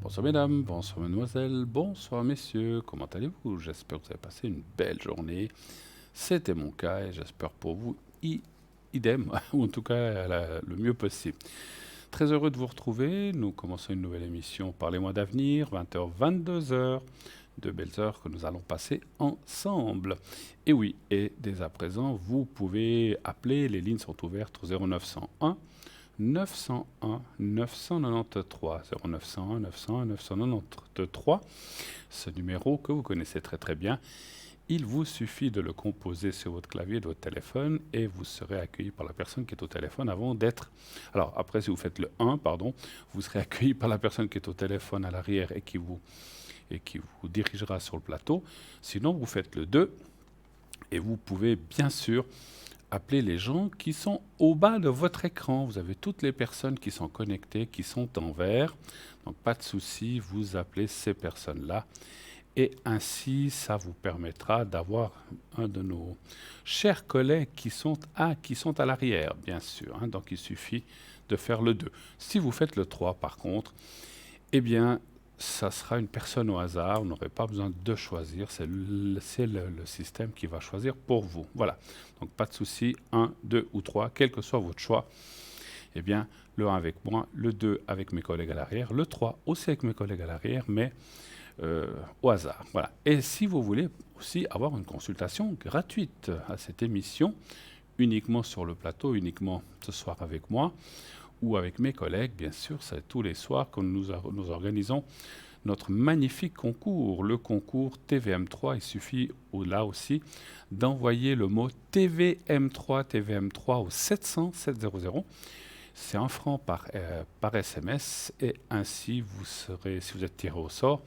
Bonsoir mesdames, bonsoir mademoiselles, bonsoir messieurs, comment allez-vous? J'espère que vous avez passé une belle journée. C'était mon cas et j'espère pour vous idem, ou en tout cas le mieux possible. Très heureux de vous retrouver, nous commençons une nouvelle émission Parlez-moi d'avenir, 20h, 22h, de belles heures que nous allons passer ensemble. Et oui, et dès à présent, vous pouvez appeler, les lignes sont ouvertes au 0901 901 993 0901 901 993. Ce numéro que vous connaissez très très bien, il vous suffit de le composer sur votre clavier de votre téléphone et vous serez accueilli par la personne qui est au téléphone avant d'être... Alors après, si vous faites le 1, pardon, vous serez accueilli par la personne qui est au téléphone à l'arrière et qui vous dirigera sur le plateau. Sinon, vous faites le 2 et vous pouvez bien sûr appeler les gens qui sont au bas de votre écran. Vous avez toutes les personnes qui sont connectées, qui sont en vert. Donc pas de souci, vous appelez ces personnes-là. Et ainsi, ça vous permettra d'avoir un de nos chers collègues qui sont à l'arrière, bien sûr. Hein. Donc il suffit de faire le 2. Si vous faites le 3, par contre, eh bien, ça sera une personne au hasard, vous n'aurez pas besoin de choisir, c'est le système qui va choisir pour vous. Voilà, donc pas de souci, 1, 2 ou 3, quel que soit votre choix. Eh bien, le 1 avec moi, le 2 avec mes collègues à l'arrière, le 3 aussi avec mes collègues à l'arrière, mais au hasard. Voilà. Et si vous voulez aussi avoir une consultation gratuite à cette émission, uniquement sur le plateau, uniquement ce soir avec moi, ou avec mes collègues, bien sûr, c'est tous les soirs que nous organisons notre magnifique concours, le concours TVM3. Il suffit là aussi d'envoyer le mot TVM3 au 700 700. C'est 1 franc par SMS et ainsi vous serez, si vous êtes tiré au sort,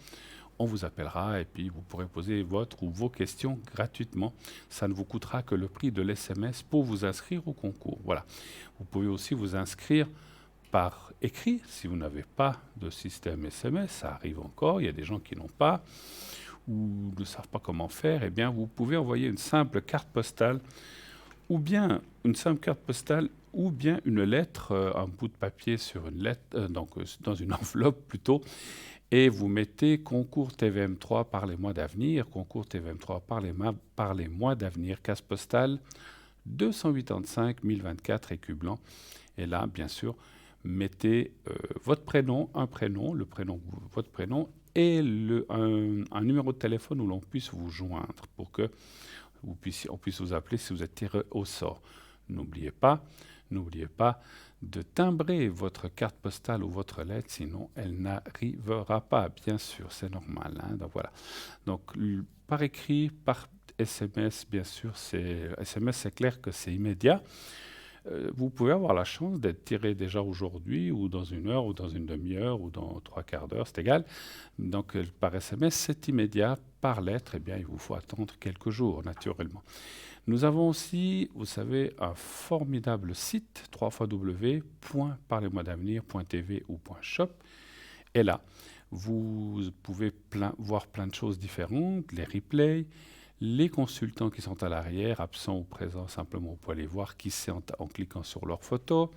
on vous appellera et puis vous pourrez poser votre ou vos questions gratuitement. Ça ne vous coûtera que le prix de l'SMS pour vous inscrire au concours. Voilà. Vous pouvez aussi vous inscrire par écrit si vous n'avez pas de système SMS. Ça arrive encore. Il y a des gens qui n'ont pas ou ne savent pas comment faire. Eh bien, vous pouvez envoyer une simple carte postale ou bien une simple carte postale ou bien une lettre, un bout de papier sur une lettre, dans une enveloppe plutôt, et vous mettez concours TVM3 par les mois d'avenir, concours TVM3 par les mois d'avenir, case postale 285 024 écus blancs. Et là, bien sûr, mettez votre prénom, votre prénom et un numéro de téléphone où l'on puisse vous joindre pour que on puisse vous appeler si vous êtes tiré au sort. N'oubliez pas de timbrer votre carte postale ou votre lettre, sinon elle n'arrivera pas, bien sûr, c'est normal. Hein. Donc voilà. Donc par écrit, par SMS, bien sûr, SMS, c'est clair que c'est immédiat. Vous pouvez avoir la chance d'être tiré déjà aujourd'hui, ou dans 1 heure, ou dans une demi-heure, ou dans 3/4 d'heure, c'est égal. Donc par SMS, c'est immédiat. Par lettre, eh bien, il vous faut attendre quelques jours, naturellement. Nous avons aussi, vous savez, un formidable site, www.parlez-moi-d'avenir.tv ou .shop. Et là, vous pouvez voir plein de choses différentes, les replays, les consultants qui sont à l'arrière, absents ou présents, simplement vous pouvez les voir qui c'est en cliquant sur leur photo.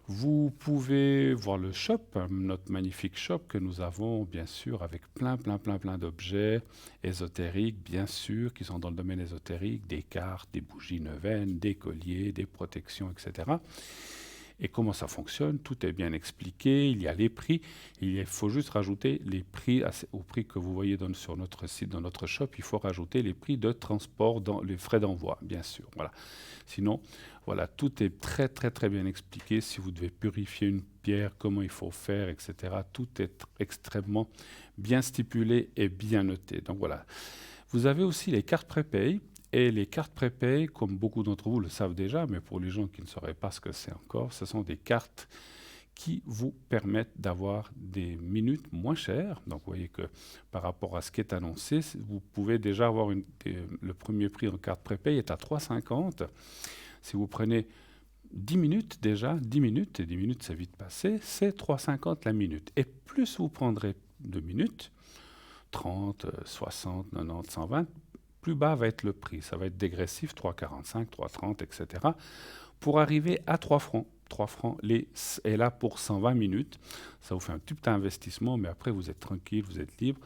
Vous pouvez voir le shop, notre magnifique shop que nous avons bien sûr avec plein d'objets ésotériques, bien sûr, qui sont dans le domaine ésotérique, des cartes, des bougies neuvaines, des colliers, des protections, etc. Et comment ça fonctionne, tout est bien expliqué, il y a les prix, il faut juste rajouter les prix au prix que vous voyez sur notre site, dans notre shop, il faut rajouter les prix de transport, les frais d'envoi, bien sûr. Voilà. Sinon, voilà, tout est très bien expliqué. Si vous devez purifier une pierre, comment il faut faire, etc. Tout est extrêmement bien stipulé et bien noté. Donc voilà. Vous avez aussi les cartes prépay. Et les cartes prépay, comme beaucoup d'entre vous le savent déjà, mais pour les gens qui ne sauraient pas ce que c'est encore, ce sont des cartes qui vous permettent d'avoir des minutes moins chères. Donc vous voyez que par rapport à ce qui est annoncé, vous pouvez déjà avoir le premier prix en carte prépay est à 3,50. Si vous prenez 10 minutes déjà, 10 minutes, et 10 minutes c'est vite passé, c'est 3,50 la minute. Et plus vous prendrez de minutes, 30, 60, 90, 120, plus bas va être le prix. Ça va être dégressif, 3,45, 3,30, etc. pour arriver à 3 francs. 3 francs est là pour 120 minutes. Ça vous fait un petit investissement, mais après vous êtes tranquille, vous êtes libre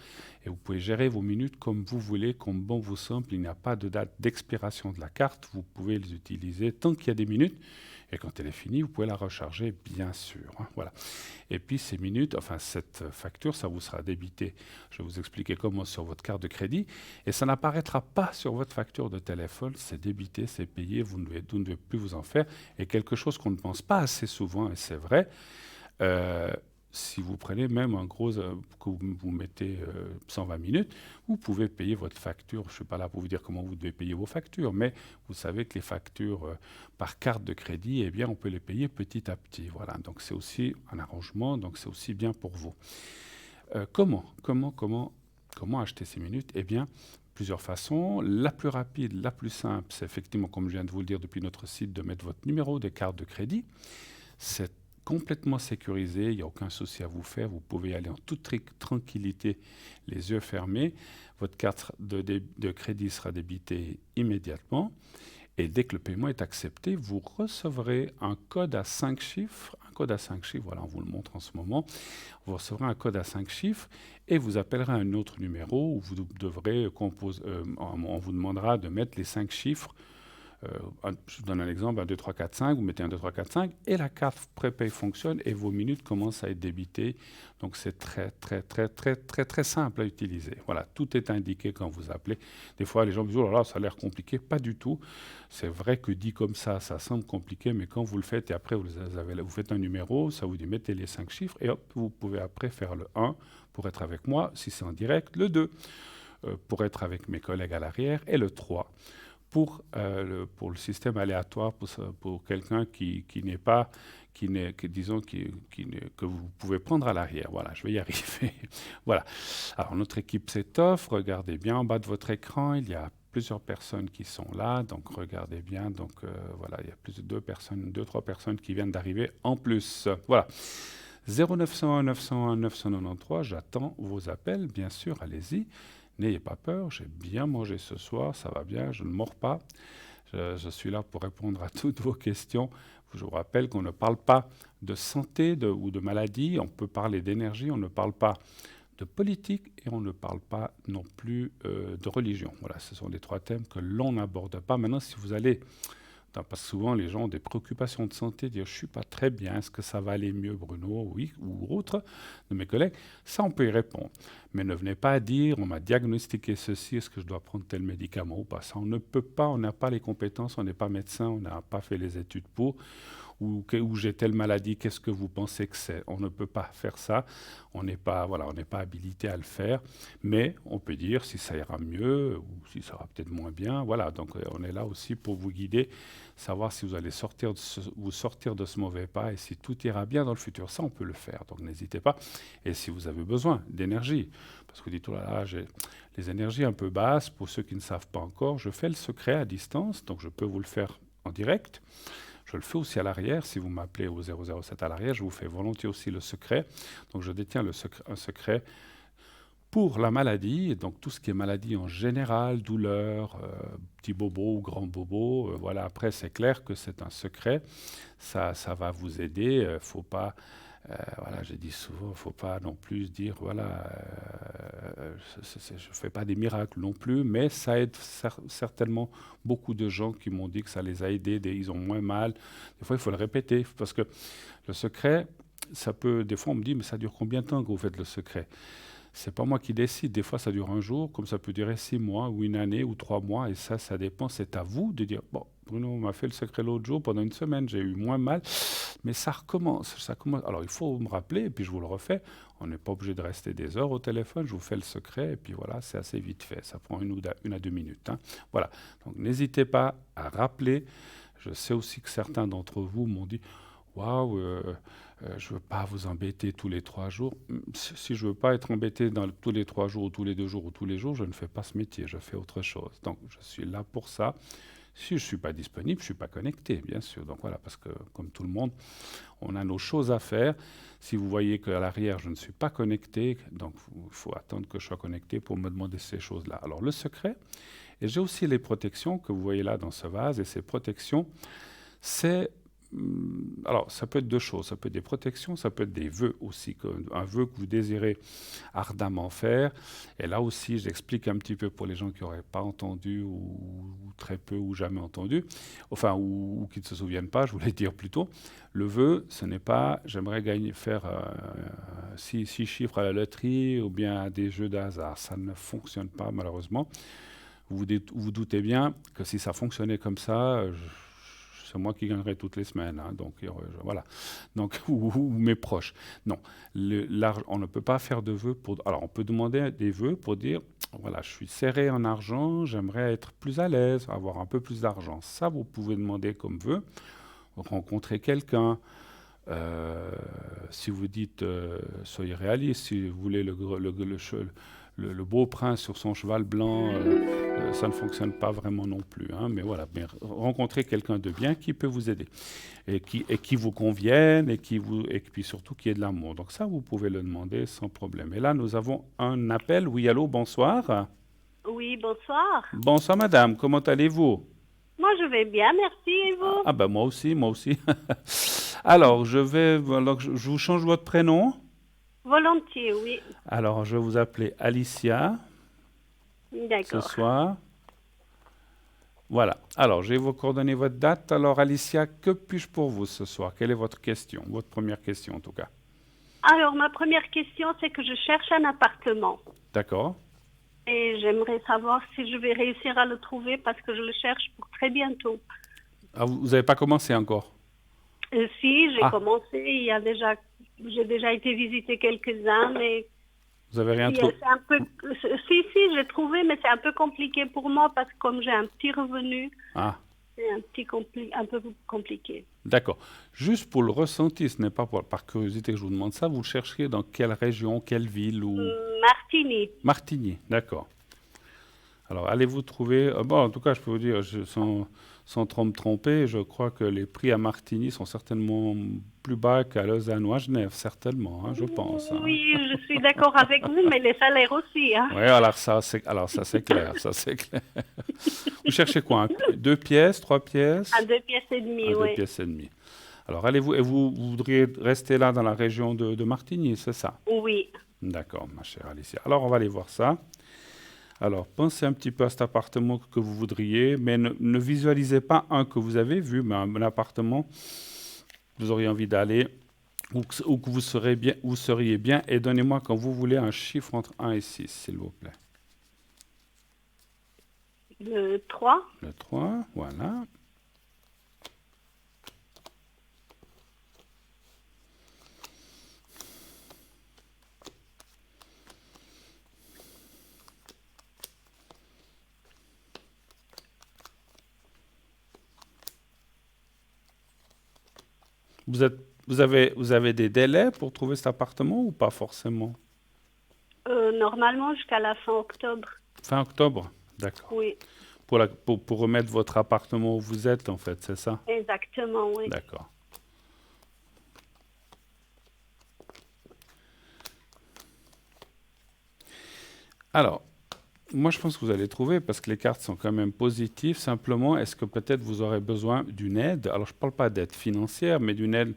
et vous pouvez gérer vos minutes comme vous voulez, comme bon vous semble. Il n'y a pas de date d'expiration de la carte. Vous pouvez les utiliser tant qu'il y a des minutes. Et quand elle est finie, vous pouvez la recharger, bien sûr. Voilà. Et puis ces minutes, enfin cette facture, ça vous sera débité. Je vais vous expliquer comment sur votre carte de crédit. Et ça n'apparaîtra pas sur votre facture de téléphone. C'est débité, c'est payé, vous ne devez plus vous en faire. Et quelque chose qu'on ne pense pas assez souvent, et c'est vrai, euh, si vous prenez même un gros, que vous mettez 120 minutes, vous pouvez payer votre facture. Je ne suis pas là pour vous dire comment vous devez payer vos factures, mais vous savez que les factures par carte de crédit, eh bien, on peut les payer petit à petit. Voilà, donc c'est aussi un arrangement, donc c'est aussi bien pour vous. Comment acheter ces minutes? Eh bien, plusieurs façons. La plus rapide, la plus simple, c'est effectivement, comme je viens de vous le dire depuis notre site, de mettre votre numéro de carte de crédit. C'est complètement sécurisé, il n'y a aucun souci à vous faire, vous pouvez y aller en toute tranquillité, les yeux fermés. Votre carte de crédit sera débitée immédiatement et dès que le paiement est accepté, vous recevrez un code à 5 chiffres. Un code à 5 chiffres, voilà, on vous le montre en ce moment. Vous recevrez un code à 5 chiffres et vous appellerez un autre numéro où vous devrez on vous demandera de mettre les 5 chiffres. Je vous donne un exemple, 1, 2, 3, 4, 5, vous mettez 1, 2, 3, 4, 5, et la carte prépay fonctionne et vos minutes commencent à être débitées. Donc c'est très simple à utiliser. Voilà, tout est indiqué quand vous appelez. Des fois, les gens me disent, oh là là, ça a l'air compliqué. Pas du tout. C'est vrai que dit comme ça semble compliqué, mais quand vous le faites et après vous faites un numéro, ça vous dit mettez les 5 chiffres et hop, vous pouvez après faire le 1 pour être avec moi, si c'est en direct, le 2 pour être avec mes collègues à l'arrière et le 3. Pour le système aléatoire, pour quelqu'un qui n'est pas, disons, que vous pouvez prendre à l'arrière. Voilà, je vais y arriver. Voilà. Alors, notre équipe s'étoffe. Regardez bien en bas de votre écran, il y a plusieurs personnes qui sont là. Donc, regardez bien. Donc, voilà, il y a plus de 2-3 personnes qui viennent d'arriver en plus. Voilà. 0901 901 993, j'attends vos appels, bien sûr, allez-y. N'ayez pas peur, j'ai bien mangé ce soir, ça va bien, je ne mords pas. Je suis là pour répondre à toutes vos questions. Je vous rappelle qu'on ne parle pas de santé ou de maladie, on peut parler d'énergie, on ne parle pas de politique et on ne parle pas non plus de religion. Voilà, ce sont les 3 thèmes que l'on n'aborde pas. Maintenant, si vous allez... Parce que souvent, les gens ont des préoccupations de santé, dire « je ne suis pas très bien, est-ce que ça va aller mieux, Bruno ?» Oui, ou autre de mes collègues. Ça, on peut y répondre. Mais ne venez pas dire « on m'a diagnostiqué ceci, est-ce que je dois prendre tel médicament ou pas ?» Ça, on ne peut pas, on n'a pas les compétences, on n'est pas médecin, on n'a pas fait les études pour. Ou j'ai telle maladie, qu'est-ce que vous pensez que c'est? On ne peut pas faire ça, on n'est pas habilité à le faire, mais on peut dire si ça ira mieux ou si ça ira peut-être moins bien. Voilà, donc on est là aussi pour vous guider, savoir si vous allez vous sortir de ce mauvais pas et si tout ira bien dans le futur. Ça, on peut le faire, donc n'hésitez pas. Et si vous avez besoin d'énergie, parce que vous dites, oh là là, j'ai les énergies un peu basses, pour ceux qui ne savent pas encore, je fais le secret à distance, donc je peux vous le faire en direct. Je le fais aussi à l'arrière. Si vous m'appelez au 007 à l'arrière, je vous fais volontiers aussi le secret. Donc je détiens un secret pour la maladie, et donc tout ce qui est maladie en général, douleur, petit bobo ou grand bobo. Voilà, après c'est clair que c'est un secret. Ça va vous aider. Faut pas... voilà, j'ai dit souvent, il ne faut pas non plus dire, voilà, je ne fais pas des miracles non plus, mais ça aide certainement beaucoup de gens qui m'ont dit que ça les a aidés, ils ont moins mal. Des fois, il faut le répéter, parce que le secret, des fois on me dit, mais ça dure combien de temps que vous faites le secret? C'est pas moi qui décide. Des fois, ça dure un jour, comme ça peut durer 6 mois, ou une année, ou 3 mois. Et ça dépend. C'est à vous de dire, bon, Bruno m'a fait le secret l'autre jour, pendant une semaine, j'ai eu moins mal. Mais ça recommence. Alors, il faut me rappeler, et puis je vous le refais. On n'est pas obligé de rester des heures au téléphone. Je vous fais le secret, et puis voilà, c'est assez vite fait. Ça prend 1 à 2 minutes. Hein. Voilà. Donc, n'hésitez pas à rappeler. Je sais aussi que certains d'entre vous m'ont dit, waouh, je ne veux pas vous embêter tous les 3 jours. Si je ne veux pas être embêté tous les 3 jours ou tous les 2 jours ou tous les jours, je ne fais pas ce métier, je fais autre chose. Donc je suis là pour ça. Si je ne suis pas disponible, je ne suis pas connecté, bien sûr. Donc voilà, parce que comme tout le monde, on a nos choses à faire. Si vous voyez qu'à l'arrière, je ne suis pas connecté, donc il faut attendre que je sois connecté pour me demander ces choses-là. Alors le secret, et j'ai aussi les protections que vous voyez là dans ce vase, et ces protections, c'est alors, ça peut être deux choses. Ça peut être des protections, ça peut être des vœux aussi. Un vœu que vous désirez ardemment faire. Et là aussi, j'explique un petit peu pour les gens qui n'auraient pas entendu ou très peu ou jamais entendu, enfin, ou qui ne se souviennent pas, je voulais dire plutôt. Le vœu, ce n'est pas j'aimerais gagner, faire six chiffres à la loterie ou bien à des jeux de hasard. Ça ne fonctionne pas, malheureusement. Vous doutez bien que si ça fonctionnait comme ça, c'est moi qui gagnerais toutes les semaines, hein, donc voilà. Donc ou mes proches. Non, on ne peut pas faire de vœux pour. Alors on peut demander des vœux pour dire voilà, je suis serré en argent, j'aimerais être plus à l'aise, avoir un peu plus d'argent. Ça, vous pouvez demander comme vœu. Rencontrer quelqu'un. Si vous dites, soyez réaliste, si vous voulez le beau prince sur son cheval blanc, ça ne fonctionne pas vraiment non plus, hein, mais voilà, mais rencontrer quelqu'un de bien qui peut vous aider et qui vous convienne et puis surtout qui ait de l'amour. Donc ça, vous pouvez le demander sans problème. Et là, nous avons un appel. Oui, allô, bonsoir. Oui, bonsoir. Bonsoir, madame. Comment allez-vous? Moi, je vais bien, merci. Et vous? Ah ben moi aussi, moi aussi. Alors, je vous change votre prénom. Volontiers, oui. Alors, je vais vous appeler Alicia ce D'accord. soir. Voilà. Alors, j'ai vos coordonnées, votre date. Alors, Alicia, que puis-je pour vous ce soir? Quelle est votre question? Votre première question, en tout cas. Alors, ma première question, c'est que je cherche un appartement. D'accord. Et j'aimerais savoir si je vais réussir à le trouver parce que je le cherche pour très bientôt. Ah, vous n'avez pas commencé encore? Si, j'ai Ah, commencé, j'ai déjà été visiter quelques-uns, mais vous avez rien trouvé? c'est un peu, si, j'ai trouvé, mais c'est un peu compliqué pour moi parce que comme j'ai un petit revenu, Ah, c'est un peu compliqué. d'accord. Juste pour le ressenti, ce n'est pas par curiosité que je vous demande ça. Vous le cherchiez dans quelle région, quelle ville ou... Martini. Martigny, d'accord. Alors, allez-vous trouver... bon, en tout cas, je peux vous dire, sans trop me tromper, je crois que les prix à Martigny sont certainement plus bas qu'à Lausanne ou à Genève, certainement, hein, je pense, hein. Oui, je suis d'accord avec vous, mais les salaires aussi, hein. Oui, alors ça, c'est clair, ça, c'est clair. Vous cherchez quoi? Deux pièces, trois pièces? À 2 pièces et demie, Deux oui. pièces et demie. Alors, vous voudriez rester là dans la région de Martigny, c'est ça? Oui. D'accord, ma chère Alicia. Alors, on va aller voir ça. Alors, pensez un petit peu à cet appartement que vous voudriez, mais ne visualisez pas un que vous avez vu, mais un appartement que vous auriez envie d'aller, ou que vous seriez bien. Et donnez-moi, quand vous voulez, un chiffre entre 1 et 6, s'il vous plaît. Le 3. Le 3, voilà. Vous êtes, vous avez des délais pour trouver cet appartement ou pas forcément? Normalement, jusqu'à la fin octobre. Fin octobre? D'accord. Oui, Pour remettre votre appartement où vous êtes, en fait, c'est ça? exactement, oui. D'accord. Alors, moi, je pense que vous allez trouver parce que les cartes sont quand même positives. Simplement, est-ce que peut-être vous aurez besoin d'une aide? Alors, je ne parle pas d'aide financière, mais d'une aide,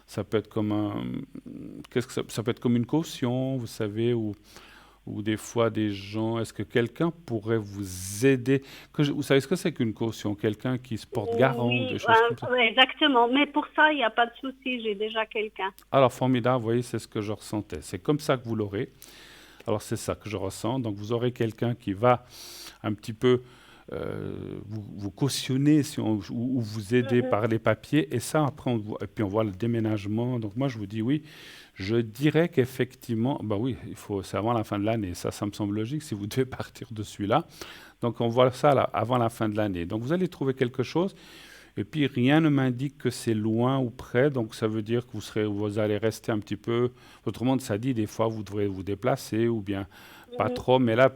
ça peut être comme qu'est-ce que ça peut être comme une caution, vous savez, ou des fois des gens. Est-ce que quelqu'un pourrait vous aider? Vous savez ce que c'est qu'une caution? Quelqu'un qui se porte garant ou Oui, des choses comme ça? ouais, exactement. Mais pour ça, il n'y a pas de souci, j'ai déjà quelqu'un. Alors, formidable, vous voyez, c'est ce que je ressentais. C'est comme ça que vous l'aurez. Alors, c'est ça que je ressens. Donc, vous aurez quelqu'un qui va un petit peu vous cautionner ou vous aider Mhm. par les papiers. Et ça, après, et puis on voit le déménagement. Donc, moi, je vous dis oui. Je dirais qu'effectivement, bah oui, c'est avant la fin de l'année. Ça me semble logique si vous devez partir de celui-là. Donc, on voit ça là, avant la fin de l'année. Donc, vous allez trouver quelque chose. Et puis rien ne m'indique que c'est loin ou près, donc ça veut dire que vous allez rester un petit peu. Autrement, ça dit des fois vous devrez vous déplacer ou bien pas Mhm. trop, mais là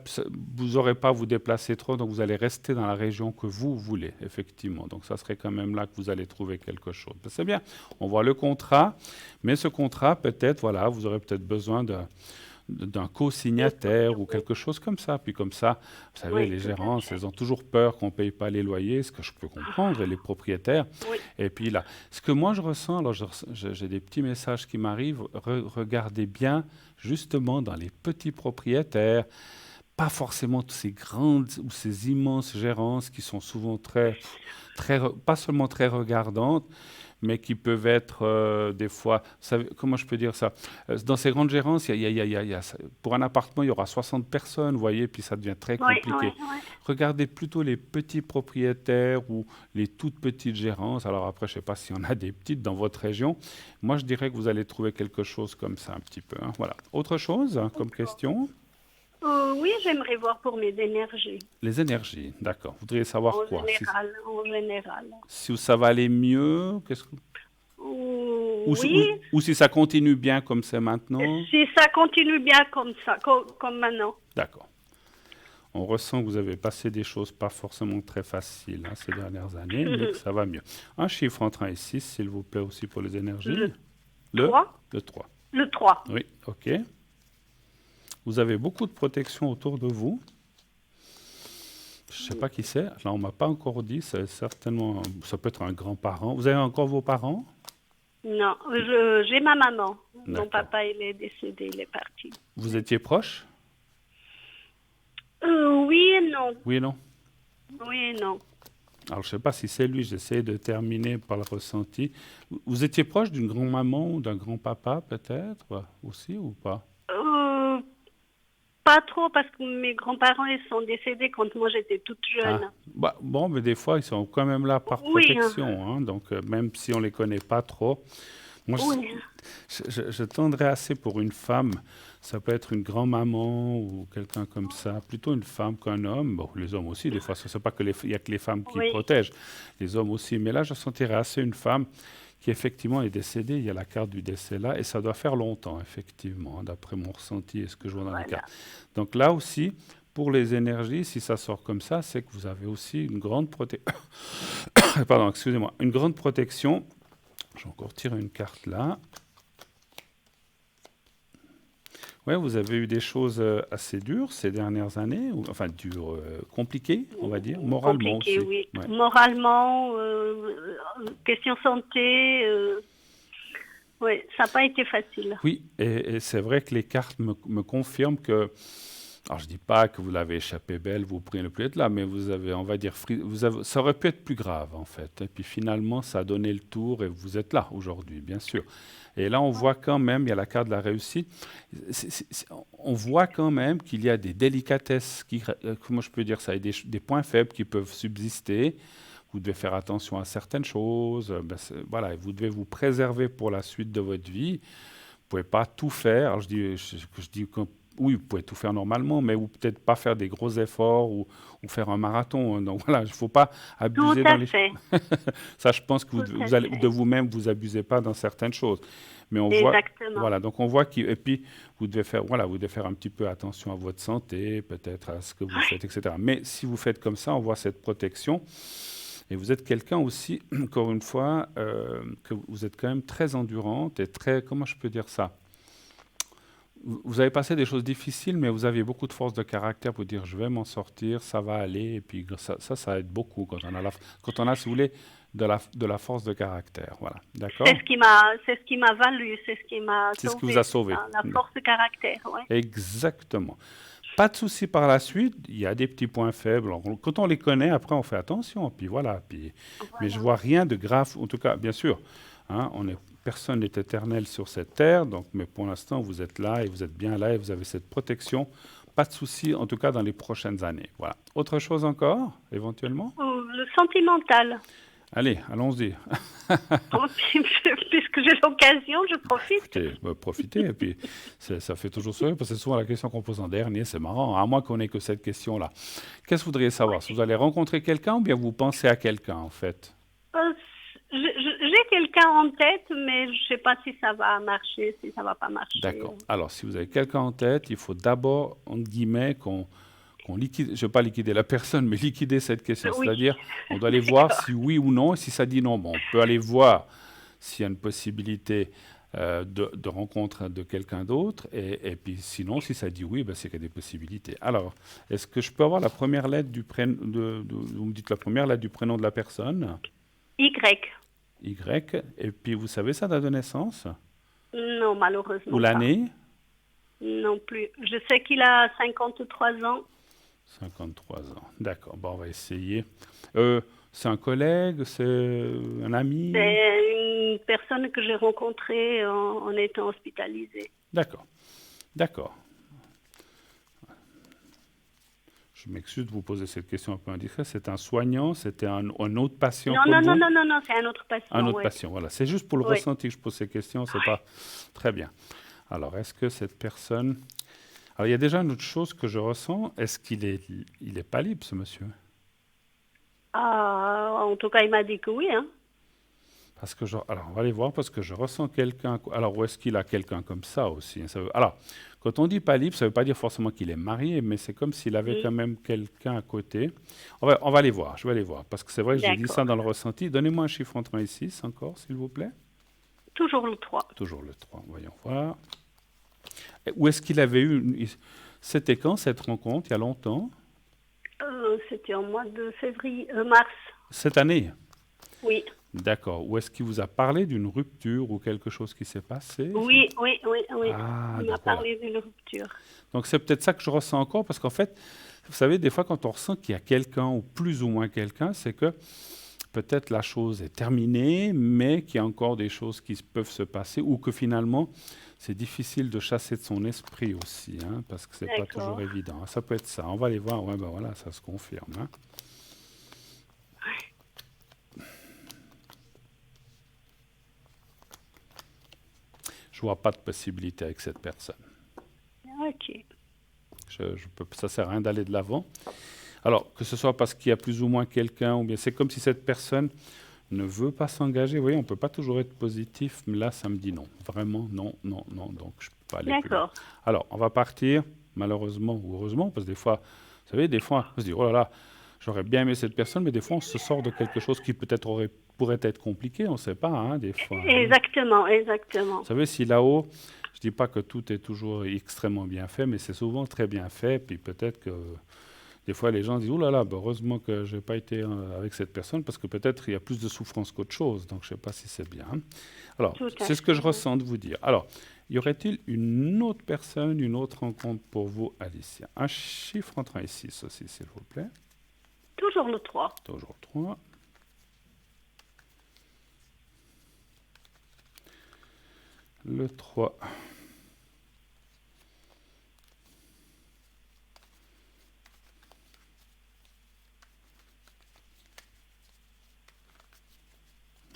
vous n'aurez pas à vous déplacer trop, donc vous allez rester dans la région que vous voulez, effectivement. Donc ça serait quand même là que vous allez trouver quelque chose. Ben, c'est bien, on voit le contrat, mais ce contrat peut-être, voilà, vous aurez peut-être besoin d'un co-signataire ou quelque chose comme ça. Puis comme ça, vous savez, Oui, les tout à gérances, fait. elles ont toujours peur qu'on ne paye pas les loyers, ce que je peux comprendre, et les propriétaires. Oui, Et puis là, ce que moi je ressens, alors j'ai des petits messages qui m'arrivent, regardez bien justement dans les petits propriétaires, pas forcément toutes ces grandes ou ces immenses gérances qui sont souvent pas seulement très regardantes, mais qui peuvent être des fois, comment je peux dire ça? Dans ces grandes gérances, pour un appartement, il y aura 60 personnes, vous voyez, puis ça devient très oui, oui, compliqué. oui. Regardez plutôt les petits propriétaires ou les toutes petites gérances. Alors après, je ne sais pas s'il y en a des petites dans votre région. Moi, je dirais que vous allez trouver quelque chose comme ça un petit peu, hein. Voilà. Autre chose hein, comme D'accord. question? Oui, j'aimerais voir pour mes énergies. Les énergies, d'accord. Vous voudriez savoir En quoi? général, en général. Si ça va aller mieux, Oui, ou si ça continue bien comme c'est maintenant? si ça continue bien comme ça, comme maintenant. D'accord. On ressent que vous avez passé des choses pas forcément très faciles hein, ces dernières années, mais que ça va mieux. Un chiffre entre 1 et 6, s'il vous plaît, aussi pour les énergies. Le Le, 3. le 3. Le 3. Oui, ok. Vous avez beaucoup de protection autour de vous. Je ne sais pas qui c'est. Là, on ne m'a pas encore dit. C'est certainement, ça peut être un grand-parent. Vous avez encore vos parents? Non, j'ai ma maman. Mon D'accord. papa, il est décédé, il est parti. Vous étiez proches? Oui et non. Oui et non? Oui et non. Alors, je ne sais pas si c'est lui. J'essaie de terminer par le ressenti. Vous étiez proche d'une grand-maman ou d'un grand-papa, peut-être, aussi, ou pas? Euh, Pas trop parce que mes grands-parents, ils sont décédés quand moi j'étais toute Ah, jeune. bah, bon, mais des fois, ils sont quand même là par Oui, protection, hein. Donc, même si on ne les connaît pas trop. Moi, oui, je tendrais assez pour une femme. Ça peut être une grand-maman ou quelqu'un comme ça. Plutôt une femme qu'un homme. Bon, les hommes aussi, des fois. Ce n'est pas que il y a que les femmes qui oui. protègent. Les hommes aussi. Mais là, je sentirais assez une femme qui, effectivement, est décédée. Il y a la carte du décès là. Et ça doit faire longtemps, effectivement, hein, d'après mon ressenti et ce que je vois dans les Voilà. cartes. Donc là aussi, pour les énergies, si ça sort comme ça, c'est que vous avez aussi une grande protection. Pardon, excusez-moi. Une grande protection. Je vais encore tirer une carte là. Ouais, vous avez eu des choses assez dures ces dernières années, enfin dures, compliquées, on va dire, moralement Compliqué, aussi. oui. Ouais. Moralement, question santé, oui, ça n'a pas été facile. Oui, et c'est vrai que les cartes me confirment que, alors je dis pas que vous l'avez échappé belle, vous pourriez ne plus être là, mais vous avez, on va dire, ça aurait pu être plus grave en fait. Et puis finalement, ça a donné le tour et vous êtes là aujourd'hui, bien sûr. Et là, on voit quand même, il y a la carte de la réussite, on voit quand même qu'il y a des délicatesses, comment je peux dire ça, et des points faibles qui peuvent subsister. Vous devez faire attention à certaines choses. Voilà, vous devez vous préserver pour la suite de votre vie. Vous pouvez pas tout faire. Alors je dis que oui, vous pouvez tout faire normalement, mais ou peut-être pas faire des gros efforts ou faire un marathon, hein. Donc voilà, il ne faut pas Tout abuser dans à les. fait, Ça, je pense que tout à vous allez fait. de vous-même, vous abusez pas dans certaines choses. Mais on voit, Exactement. voilà, donc on voit et puis vous devez faire, voilà, vous devez faire un petit peu attention à votre santé, peut-être à ce que vous faites, etc. Mais si vous faites comme ça, on voit cette protection. Et vous êtes quelqu'un aussi, encore une fois, que vous êtes quand même très endurante et très, comment je peux dire ça? Vous avez passé des choses difficiles, mais vous aviez beaucoup de force de caractère pour dire je vais m'en sortir, ça va aller. Et puis ça aide beaucoup quand on a, quand on a, si vous voulez, de la force de caractère. Voilà, d'accord? C'est ce qui m'a valu, c'est ce qui m'a C'est ce qui vous sauvé, a c'est sauvé. ça, la force de caractère, ouais. Exactement. Pas de souci par la suite, il y a des petits points faibles. Quand on les connaît, après on fait attention. Puis voilà. Mais je Voilà. vois rien de grave. En tout cas, bien sûr, hein, personne n'est éternel sur cette terre. Donc, mais pour l'instant, vous êtes là et vous êtes bien là et vous avez cette protection. Pas de souci, en tout cas dans les prochaines années. Voilà. Autre chose encore, éventuellement? Le sentimental. Allez, allons-y. Puisque j'ai l'occasion, je profite. Profitez, et puis ça fait toujours sourire, parce que c'est souvent la question qu'on pose en dernier, c'est marrant, à moins qu'on ait que cette question-là. Qu'est-ce que vous voudriez savoir? Si vous allez rencontrer quelqu'un ou bien vous pensez à quelqu'un, en fait? Euh, j'ai quelqu'un en tête, mais je ne sais pas si ça va marcher, si ça va pas marcher. D'accord. Alors, si vous avez quelqu'un en tête, il faut d'abord, entre guillemets, qu'on liquide, je ne vais pas liquider la personne, mais liquider cette question. Oui. C'est-à-dire, on doit aller voir si oui ou non, et si ça dit non, bon, on peut aller voir s'il y a une possibilité de rencontre de quelqu'un d'autre. Et puis sinon, si ça dit oui, ben, c'est qu'il y a des possibilités. Alors, est-ce que je peux avoir la première lettre du prénom, vous me dites la première lettre du prénom de la personne, Y. Y, et puis vous savez sa date de naissance Non, ou malheureusement pas. l'année? Non plus. Je sais qu'il a 53 ans. 53 ans. D'accord, bon, on va essayer. C'est un collègue, c'est un ami? C'est une personne que j'ai rencontrée en étant hospitalisée. D'accord, d'accord. Je m'excuse de vous poser cette question un peu indiscrète. C'est un soignant, c'était un autre patient Non, comme non, non, vous? non, non, non, c'est un autre Un patient, autre oui. patient, voilà. C'est juste pour le Oui. ressenti que je pose ces questions, c'est pas très bien. Alors, est-ce que cette personne... Alors, il y a déjà une autre chose que je ressens. Est-ce il est pas libre, ce monsieur? Ah, en tout cas, il m'a dit que oui, hein. Parce que alors, on va aller voir parce que je ressens quelqu'un. Alors, où est-ce qu'il a quelqu'un comme ça aussi, hein, alors, quand on dit pas libre, ça ne veut pas dire forcément qu'il est marié, mais c'est comme s'il avait Mm. quand même quelqu'un à côté. On va aller voir, je vais aller voir. Parce que c'est vrai que j'ai dit ça D'accord. dans le ressenti. Donnez-moi un chiffre entre 1 et 6 encore, s'il vous plaît. Toujours le 3. Toujours le 3, voyons voir. Et où est-ce qu'il avait eu... C'était quand cette rencontre? Il y a longtemps? C'était au mois de février, mars. Cette année? Oui, D'accord. Où est-ce qu'il vous a parlé d'une rupture ou quelque chose qui s'est passé? oui, oui, oui, oui. Ah, Il m'a donc voilà. parlé d'une rupture. Donc c'est peut-être ça que je ressens encore, parce qu'en fait, vous savez, des fois quand on ressent qu'il y a quelqu'un, ou plus ou moins quelqu'un, c'est que peut-être la chose est terminée, mais qu'il y a encore des choses qui peuvent se passer, ou que finalement, c'est difficile de chasser de son esprit aussi, hein, parce que c'est pas toujours D'accord. évident. Ça peut être ça. On va aller voir. Ouais, ben voilà, ça se confirme, hein. Je vois pas de possibilité avec cette personne. Ok. Ça sert à rien d'aller de l'avant. Alors, que ce soit parce qu'il y a plus ou moins quelqu'un, ou bien c'est comme si cette personne ne veut pas s'engager. Vous voyez, on ne peut pas toujours être positif, mais là, ça me dit non. Vraiment, non, non, non. Donc, je ne peux pas aller plus loin. D'accord. Alors, on va partir, malheureusement ou heureusement, parce que des fois, vous savez, des fois, on se dit, oh là là, j'aurais bien aimé cette personne, mais des fois, on se sort de quelque chose qui peut-être pourrait être compliqué, on ne sait pas, hein, des fois, hein. Exactement, exactement. Vous savez, si là-haut, je ne dis pas que tout est toujours extrêmement bien fait, mais c'est souvent très bien fait, puis peut-être que des fois, les gens disent, oh là là, bah, heureusement que je n'ai pas été avec cette personne, parce que peut-être il y a plus de souffrance qu'autre chose, donc je ne sais pas si c'est bien. Alors, Tout à c'est ce que je fait. ressens de vous dire. Alors, y aurait-il une autre personne, une autre rencontre pour vous, Alicia? Un chiffre entre 1 et 6 aussi, s'il vous plaît. Toujours le 3. Toujours 3. Le 3.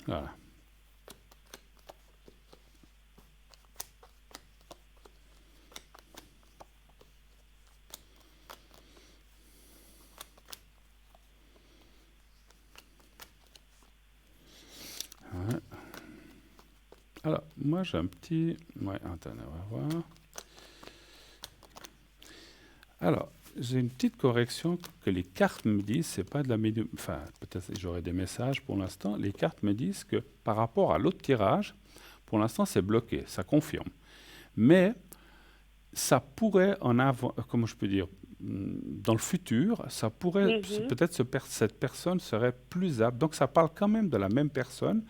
Voilà. Ouais. Alors, moi j'ai un petit... Ouais, attendez, on va voir. Alors, j'ai une petite correction que les cartes me disent, c'est pas de la médium... Enfin, peut-être que j'aurai des messages pour l'instant. Les cartes me disent que par rapport à l'autre tirage, pour l'instant c'est bloqué, ça confirme. Mais ça pourrait en avoir, comment je peux dire, dans le futur, ça pourrait, peut-être cette personne serait plus apte. Donc ça parle quand même de la même personne,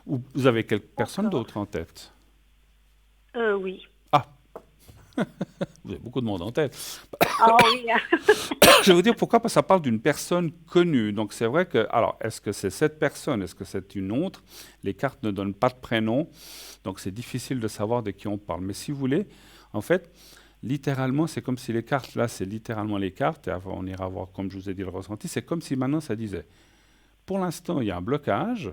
ou vous avez quelques personnes D'accord. d'autres en tête? Oui. Ah, vous avez beaucoup de monde en tête. Ah oui. Je vais vous dire pourquoi, parce que ça parle d'une personne connue. Donc c'est vrai que, alors, est-ce que c'est cette personne, est-ce que c'est une autre? Les cartes ne donnent pas de prénom, donc c'est difficile de savoir de qui on parle. Mais si vous voulez, en fait, littéralement, c'est comme si les cartes, là, c'est littéralement les cartes, et avant, on ira voir, comme je vous ai dit, le ressenti, c'est comme si maintenant ça disait, pour l'instant, il y a un blocage,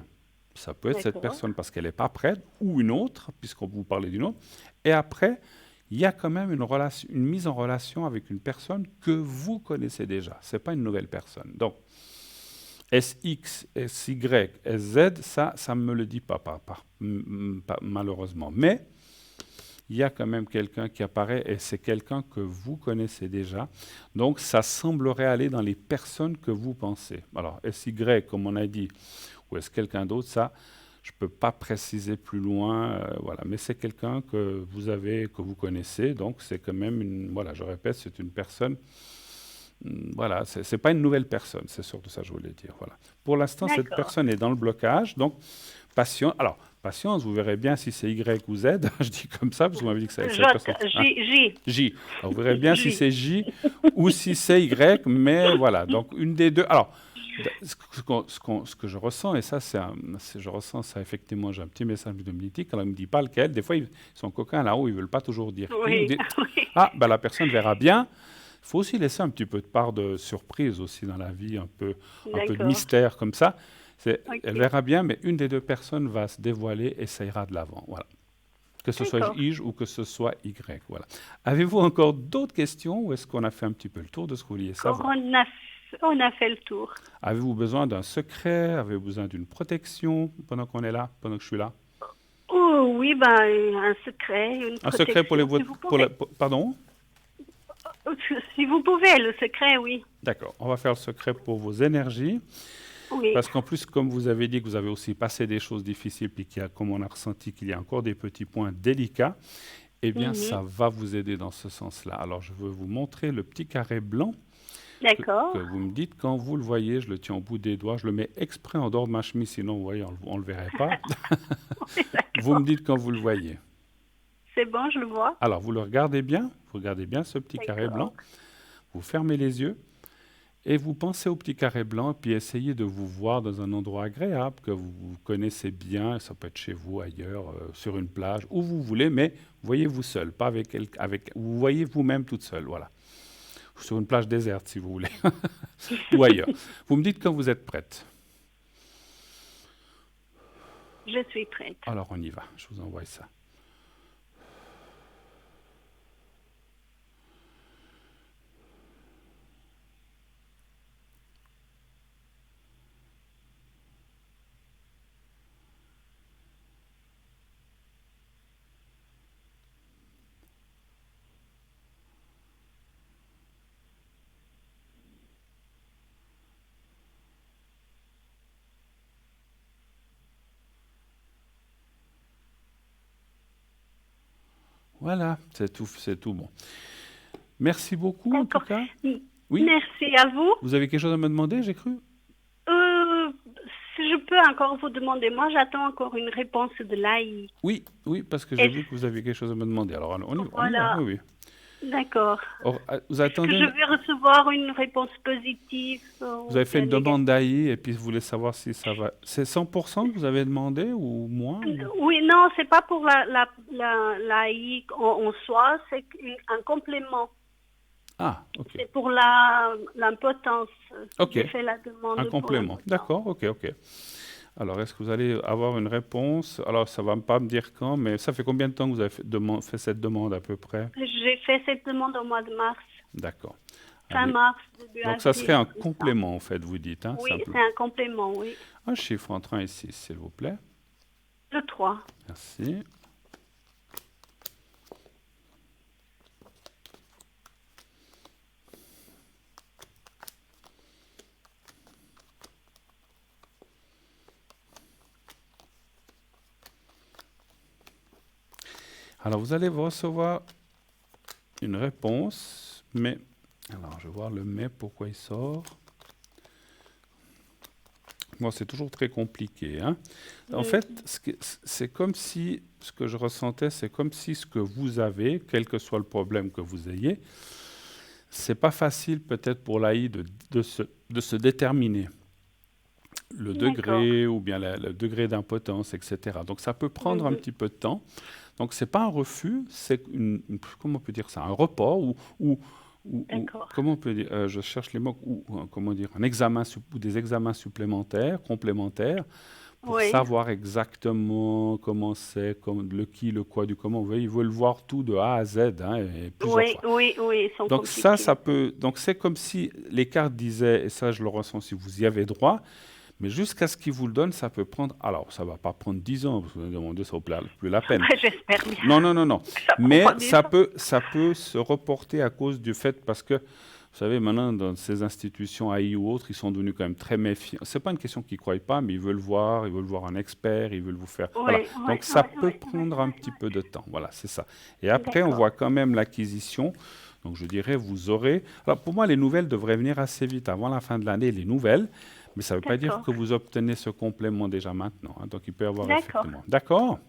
ça peut être cette D'accord. personne parce qu'elle n'est pas prête, ou une autre, puisqu'on vous parlait d'une autre, et après, il y a quand même une mise en relation avec une personne que vous connaissez déjà. Ce n'est pas une nouvelle personne. Donc, SX, SY, SZ, ça ne me le dit pas, malheureusement. Mais il y a quand même quelqu'un qui apparaît et c'est quelqu'un que vous connaissez déjà. Donc, ça semblerait aller dans les personnes que vous pensez. Alors, SY, comme on a dit, ou est-ce quelqu'un d'autre, ça, Je peux pas préciser plus loin, voilà. Mais c'est quelqu'un que vous avez, que vous connaissez, donc c'est quand même une, voilà, je répète, c'est une personne, voilà, c'est pas une nouvelle personne, c'est surtout ça que je voulais dire, voilà. Pour l'instant, cette D'accord. personne est dans le blocage, donc patience. Alors, patience, vous verrez bien si c'est Y ou Z, je dis comme ça, parce que vous m'avez dit que cette personne... Hein, J. J. Alors, vous verrez bien si J. c'est J ou si c'est Y, mais voilà, donc une des deux. Alors, ce que je ressens, et ça, je ressens ça effectivement, j'ai un petit message de Dominique, elle ne me dit pas lequel, des fois, ils sont coquins là-haut, ils ne veulent pas toujours dire qui. Vous Oui, dites, oui. ah, ben la personne verra bien. Il faut aussi laisser un petit peu de part de surprise aussi dans la vie, un peu de D'accord. mystère comme ça. Elle Ok. verra bien, mais une des deux personnes va se dévoiler et ça ira de l'avant. Voilà. Que ce soit D'accord. J ou que ce soit Y. Voilà. Avez-vous encore d'autres questions ou est-ce qu'on a fait un petit peu le tour de ce que vous vouliez savoir? On a fait le tour. Avez-vous besoin d'un secret? Avez-vous besoin d'une protection pendant qu'on est là, pendant que je suis là? Oh, oui, ben, un secret, une Un secret pour les protection, si vous pouvez. pardon? Si vous pouvez, le secret, oui. D'accord. On va faire le secret pour vos énergies. Oui. Parce qu'en plus, comme vous avez dit que vous avez aussi passé des choses difficiles, puis comme on a ressenti qu'il y a encore des petits points délicats, eh bien, Mhm. ça va vous aider dans ce sens-là. Alors, je veux vous montrer le petit carré blanc que D'accord. vous me dites quand vous le voyez. Je le tiens au bout des doigts. Je le mets exprès en dehors de ma chemise, sinon, vous voyez, on ne le verrait pas. Oui, Vous me d'accord. dites quand vous le voyez. C'est bon, je le vois. Alors, vous le regardez bien. Vous regardez bien ce petit carré D'accord. blanc. Vous fermez les yeux. Et vous pensez au petit carré blanc, puis essayez de vous voir dans un endroit agréable que vous connaissez bien. Ça peut être chez vous, ailleurs, sur une plage, où vous voulez, mais voyez-vous seul, pas vous voyez vous-même toute seule, voilà. Sur une plage déserte, si vous voulez, ou ailleurs. Vous me dites quand vous êtes prête. Je suis prête. Alors on y va, je vous envoie ça. Voilà, c'est tout bon. Merci beaucoup en tout D'accord. cas. M- Oui, Merci à vous. vous avez quelque chose à me demander, j'ai cru? Euh, Si je peux encore vous demander, moi j'attends encore une réponse de l'AI. Oui, oui, parce que j'ai vu que Est-ce- vous aviez quelque chose à me demander. Alors on y va, Voilà, oui, oui. d'accord. Or, vous Est-ce que attendez, je vais recevoir une réponse positive vous ou avez fait bien une demande négative? d'AI et puis vous voulez savoir si ça va. C'est 100% que vous avez demandé ou moins Oui, non, c'est pas pour l'AI en soi, c'est un complément. Ah, ok. C'est pour l'impotence. Ok, J'ai fait la un demande pour complément. l'impotence. D'accord, ok, ok. Alors, est-ce que vous allez avoir une réponse? Alors, ça va pas me dire quand, mais ça fait combien de temps que vous avez fait cette demande à peu près? J'ai fait cette demande au mois de mars, D'accord. fin Allez. mars, début Donc, ça serait avril, un comme ça. complément, en fait, vous dites, hein, Oui, c'est simplement. un complément, oui. Un chiffre entre 1 et 6, s'il vous plaît. Le 3. Merci. Alors, vous allez recevoir une réponse, mais... Alors, je vais voir le mais, pourquoi il sort. Moi, c'est toujours très compliqué, hein. En fait, c'est comme si, ce que je ressentais, c'est comme si ce que vous avez, quel que soit le problème que vous ayez, c'est pas facile peut-être pour l'AI de se déterminer le D'accord. degré ou bien le degré d'impotence, etc. Donc ça peut prendre un Mhm. petit peu de temps. Donc c'est pas un refus, c'est comment on peut dire ça, un report ou D'accord. comment on peut dire, je cherche les mots, comment dire, un examen ou des examens supplémentaires, complémentaires, pour Oui. savoir exactement comment c'est, le qui, le quoi, du comment. Vous voyez, ils veulent voir tout de A à Z, hein, et plusieurs Oui, fois. oui, oui, ils sont Donc ça compliqués. peut, donc c'est comme si les cartes disaient, et ça je le ressens si vous y avez droit, mais jusqu'à ce qu'ils vous le donnent, ça peut prendre, alors ça va pas prendre 10 ans, parce que vous allez demander, ça vaut plus la peine. J'espère bien Non, non, non, non. que ça prend Mais pas 10 ans. ça peut se reporter à cause du fait, parce que Vous savez, maintenant, dans ces institutions AI ou autres, ils sont devenus quand même très méfiants. C'est pas une question qu'ils ne croient pas, mais ils veulent voir un expert, ils veulent vous faire. Voilà. Oui, oui, Donc, ça oui, peut oui, oui. prendre un petit peu de temps. Voilà, c'est ça. Et après, on D'accord, voit quand même l'acquisition. Donc, je dirais, vous aurez. Alors, pour moi, les nouvelles devraient venir assez vite, avant la fin de l'année, les nouvelles. Mais ça ne veut pas dire d'accord, que vous obtenez ce complément déjà maintenant, hein. Donc, il peut y avoir d'accord, effectivement. D'accord?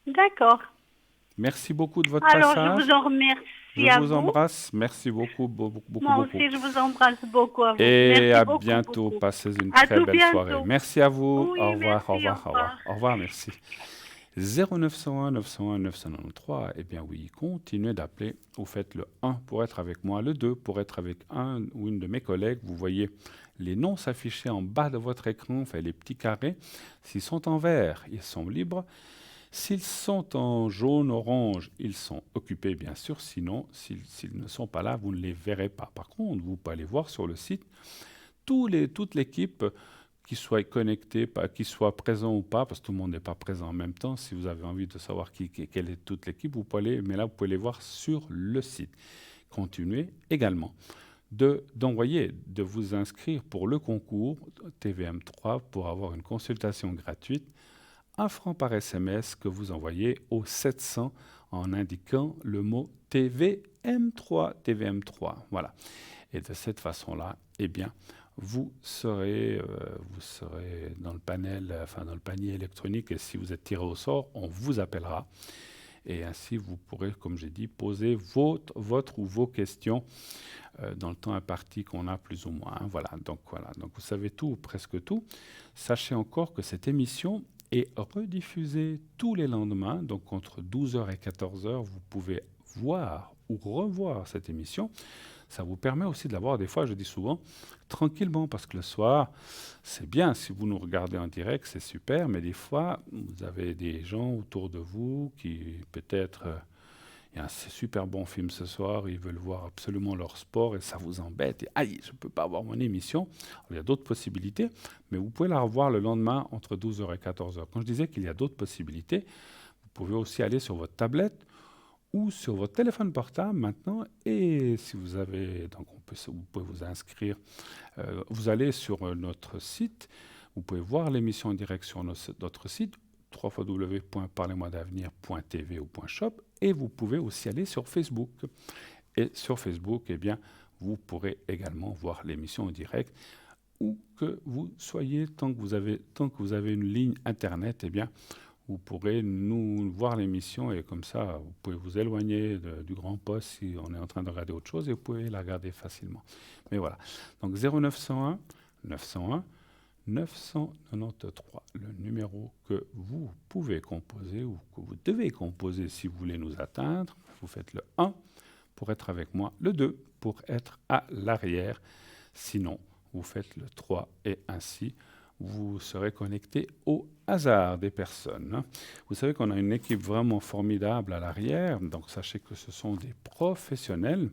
d'accord. Merci beaucoup de votre Alors, je passage. vous en Je remercie à vous vous. embrasse. Merci beaucoup, beaucoup, beaucoup, Moi beaucoup. aussi, je vous embrasse beaucoup à vous. Et Merci à beaucoup, bientôt. beaucoup. Passez une À très tout belle soirée. bientôt. Merci à vous. Au Oui, revoir, au merci, au revoir, au revoir. revoir. Au revoir, merci. 0901 901 993. Eh bien oui, continuez d'appeler. Vous faites le 1 pour être avec moi, le 2 pour être avec un ou une de mes collègues. Vous voyez les noms s'afficher en bas de votre écran, enfin les petits carrés. S'ils sont en vert, ils sont libres. S'ils sont en jaune, orange, ils sont occupés, bien sûr. Sinon, s'ils ne sont pas là, vous ne les verrez pas. Par contre, vous pouvez aller voir sur le site toute l'équipe, qui soit connectée, qui soit présent ou pas, parce que tout le monde n'est pas présent en même temps. Si vous avez envie de savoir quelle est toute l'équipe, vous pouvez aller, mais là, vous pouvez les voir sur le site. Continuez également de vous inscrire pour le concours TVM3 pour avoir une consultation gratuite. 1 franc par SMS que vous envoyez au 700 en indiquant le mot TVM3. TVM3, voilà. Et de cette façon-là, eh bien, vous serez dans le panel, enfin dans le panier électronique. Et si vous êtes tiré au sort, on vous appellera. Et ainsi, vous pourrez, comme j'ai dit, poser votre ou vos questions dans le temps imparti qu'on a plus ou moins, hein. Voilà. Donc, vous savez tout, ou presque tout. Sachez encore que cette émission est rediffusée tous les lendemains. Donc, entre 12h et 14h, vous pouvez voir ou revoir cette émission. Ça vous permet aussi de la voir, des fois, je dis souvent, tranquillement, parce que le soir, c'est bien, si vous nous regardez en direct, c'est super, mais des fois, vous avez des gens autour de vous qui, peut-être, il y a un super bon film ce soir, ils veulent voir absolument leur sport et ça vous embête, et aïe, je ne peux pas voir mon émission. Alors, il y a d'autres possibilités, mais vous pouvez la revoir le lendemain entre 12h et 14h. Quand je disais qu'il y a d'autres possibilités, vous pouvez aussi aller sur votre tablette ou sur votre téléphone portable maintenant. Et si vous avez, donc vous pouvez vous inscrire, vous allez sur notre site, vous pouvez voir l'émission en direct sur notre site, www.parlez-moi-d'avenir.tv ou .shop, et vous pouvez aussi aller sur Facebook. Et sur Facebook, eh bien, vous pourrez également voir l'émission en direct, où que vous soyez, tant que vous avez une ligne Internet, eh bien, vous pourrez nous voir l'émission et comme ça, vous pouvez vous éloigner du grand poste si on est en train de regarder autre chose et vous pouvez la regarder facilement. Mais voilà. Donc 0901 901 993, le numéro que vous pouvez composer ou que vous devez composer si vous voulez nous atteindre. Vous faites le 1 pour être avec moi, le 2 pour être à l'arrière. Sinon, vous faites le 3 et ainsi vous serez connecté au hasard des personnes. Vous savez qu'on a une équipe vraiment formidable à l'arrière, donc sachez que ce sont des professionnels,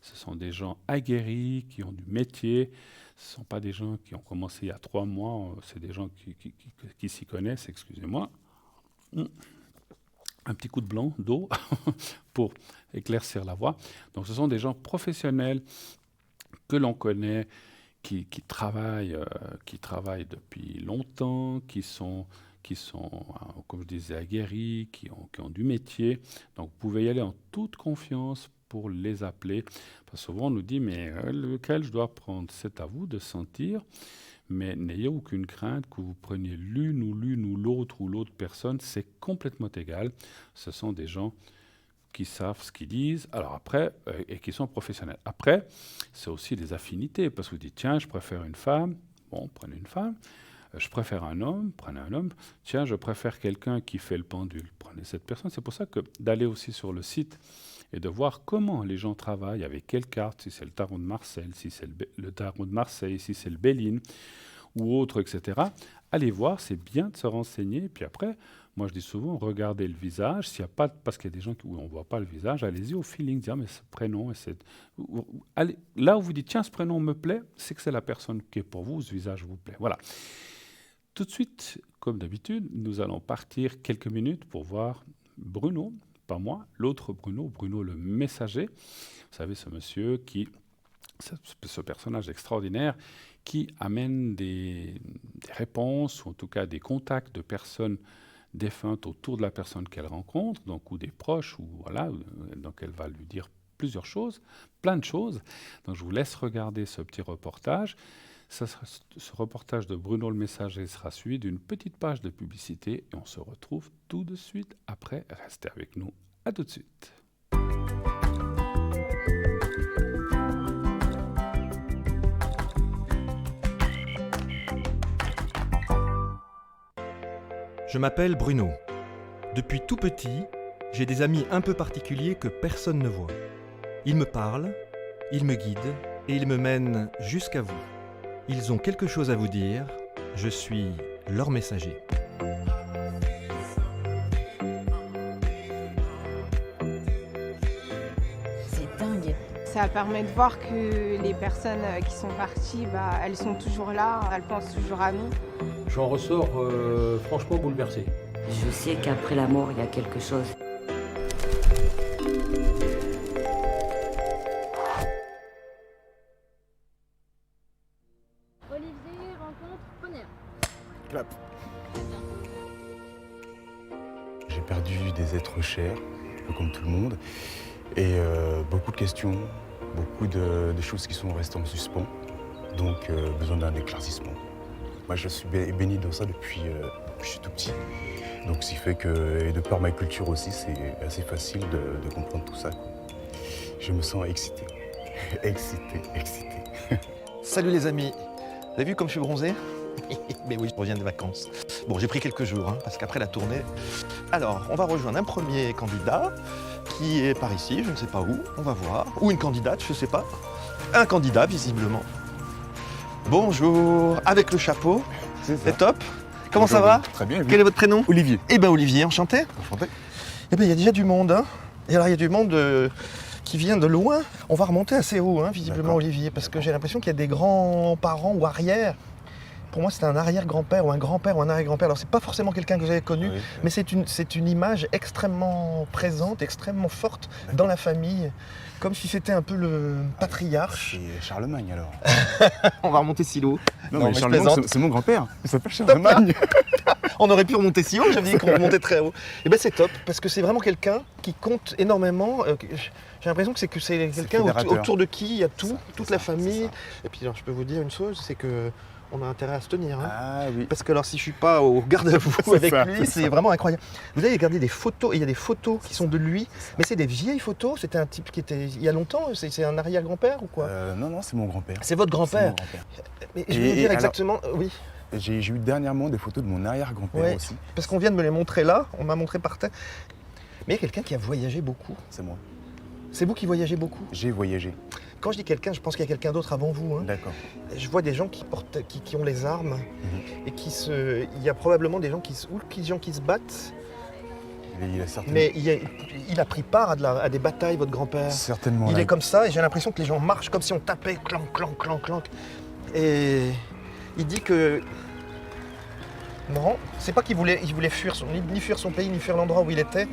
ce sont des gens aguerris qui ont du métier, ce ne sont pas des gens qui ont commencé il y a 3 mois, c'est des gens qui s'y connaissent, excusez-moi. Un petit coup de blanc d'eau pour éclaircir la voix. Donc ce sont des gens professionnels que l'on connaît, qui travaillent depuis longtemps, qui sont comme je disais, aguerris, qui ont du métier. Donc vous pouvez y aller en toute confiance pour les appeler. Parce que souvent on nous dit, mais lequel je dois prendre? C'est à vous de sentir, mais n'ayez aucune crainte que vous preniez l'une ou l'autre personne, c'est complètement égal. Ce sont des gens qui savent ce qu'ils disent, alors après, et qui sont professionnels. Après, c'est aussi des affinités, parce que vous dites, tiens, je préfère une femme, bon, prenez une femme, je préfère un homme, prenez un homme, tiens, je préfère quelqu'un qui fait le pendule, prenez cette personne. C'est pour ça que d'aller aussi sur le site et de voir comment les gens travaillent, avec quelle carte, si c'est le tarot de Marseille, si c'est le tarot de Marseille, si c'est le Béline, ou autre, etc. Allez voir, c'est bien de se renseigner, et puis après, moi, je dis souvent, regardez le visage. S'il y a pas, parce qu'il y a des gens où on ne voit pas le visage, allez-y au feeling, dire, mais ce prénom, allez, là où vous dites, tiens, ce prénom me plaît, c'est que c'est la personne qui est pour vous, ce visage vous plaît. Voilà. Tout de suite, comme d'habitude, nous allons partir quelques minutes pour voir Bruno, pas moi, l'autre Bruno, Bruno le messager. Vous savez, ce monsieur qui ce personnage extraordinaire qui amène des réponses, ou en tout cas des contacts de personnes défuntes autour de la personne qu'elle rencontre, donc, ou des proches, ou voilà, donc elle va lui dire plusieurs choses, plein de choses. Donc je vous laisse regarder ce petit reportage. Ce reportage de Bruno le Messager sera suivi d'une petite page de publicité et on se retrouve tout de suite après. Restez avec nous. À tout de suite. Je m'appelle Bruno. Depuis tout petit, j'ai des amis un peu particuliers que personne ne voit. Ils me parlent, ils me guident et ils me mènent jusqu'à vous. Ils ont quelque chose à vous dire, je suis leur messager. C'est dingue. Ça permet de voir que les personnes qui sont parties, elles sont toujours là, elles pensent toujours à nous. J'en ressors franchement bouleversé. Je sais qu'après la mort, il y a quelque chose. Olivier rencontre Poney. Clap. J'ai perdu des êtres chers, un peu comme tout le monde, et beaucoup de questions, beaucoup de choses qui sont restées en suspens, donc besoin d'un éclaircissement. Moi, je suis béni dans ça depuis que je suis tout petit. Donc, ce qui fait que, et de par ma culture aussi, c'est assez facile de comprendre tout ça, quoi. Je me sens excité. excité. Salut les amis. Vous avez vu comme je suis bronzé? Mais oui, je reviens des vacances. Bon, j'ai pris quelques jours, parce qu'après la tournée... Alors, on va rejoindre un premier candidat qui est par ici, je ne sais pas où, on va voir. Ou une candidate, je ne sais pas. Un candidat, visiblement. Bonjour, avec le chapeau, c'est top. Comment ça va? Très bien. Quel est votre prénom? Olivier. Eh ben Olivier, enchanté. Enchanté. Eh ben il y a déjà du monde, Et alors il y a du monde qui vient de loin. On va remonter assez haut, visiblement, D'accord. Olivier, parce que j'ai l'impression qu'il y a des grands-parents ou arrière. Pour moi, c'est un arrière-grand-père ou un grand-père ou un arrière-grand-père. Alors c'est pas forcément quelqu'un que vous avez connu, Oui, mais c'est une image extrêmement présente, extrêmement forte dans la famille. Comme si c'était un peu le patriarche. C'est Charlemagne alors. On va remonter si haut. Non, mais mais je Charlemagne, plaisante. c'est mon grand-père. Il s'appelle Charlemagne. On aurait pu remonter si haut, j'avais dit qu'on remontait très haut. Et ben c'est top, parce que c'est vraiment quelqu'un qui compte énormément. J'ai l'impression que c'est quelqu'un fédérateur. autour de qui il y a tout, C'est toute ça, la c'est famille. ça. Et puis alors, je peux vous dire une chose, c'est que on a intérêt à se tenir. Ah oui. Parce que alors si je suis pas au garde à vous C'est avec ça, lui, c'est c'est vraiment incroyable. Vous avez regardé des photos, et il y a des photos qui sont de lui, mais c'est des vieilles photos. C'était un type qui était il y a longtemps, c'est un arrière-grand-père ou quoi? Non, c'est mon grand-père. C'est votre C'est mon grand-père. grand-père. Mais je vais vous Et dire alors- exactement, oui. J'ai eu dernièrement des photos de mon arrière-grand-père Ouais. aussi. Parce qu'on vient de me les montrer là, on m'a montré par terre. Mais il y a quelqu'un qui a voyagé beaucoup. C'est moi. C'est vous qui voyagez beaucoup. J'ai voyagé. Quand je dis quelqu'un, je pense qu'il y a quelqu'un d'autre avant vous. D'accord. Je vois des gens qui ont les armes et il y a probablement des gens qui se battent. Il a certainement. Mais il a pris part à des batailles, votre grand-père. Certainement. Il là. est comme ça et j'ai l'impression que les gens marchent comme si on tapait, clank, clank, clank, clank. Et il dit que... Non, c'est pas qu'il voulait fuir ni fuir son pays, ni fuir l'endroit où il était. Ouais.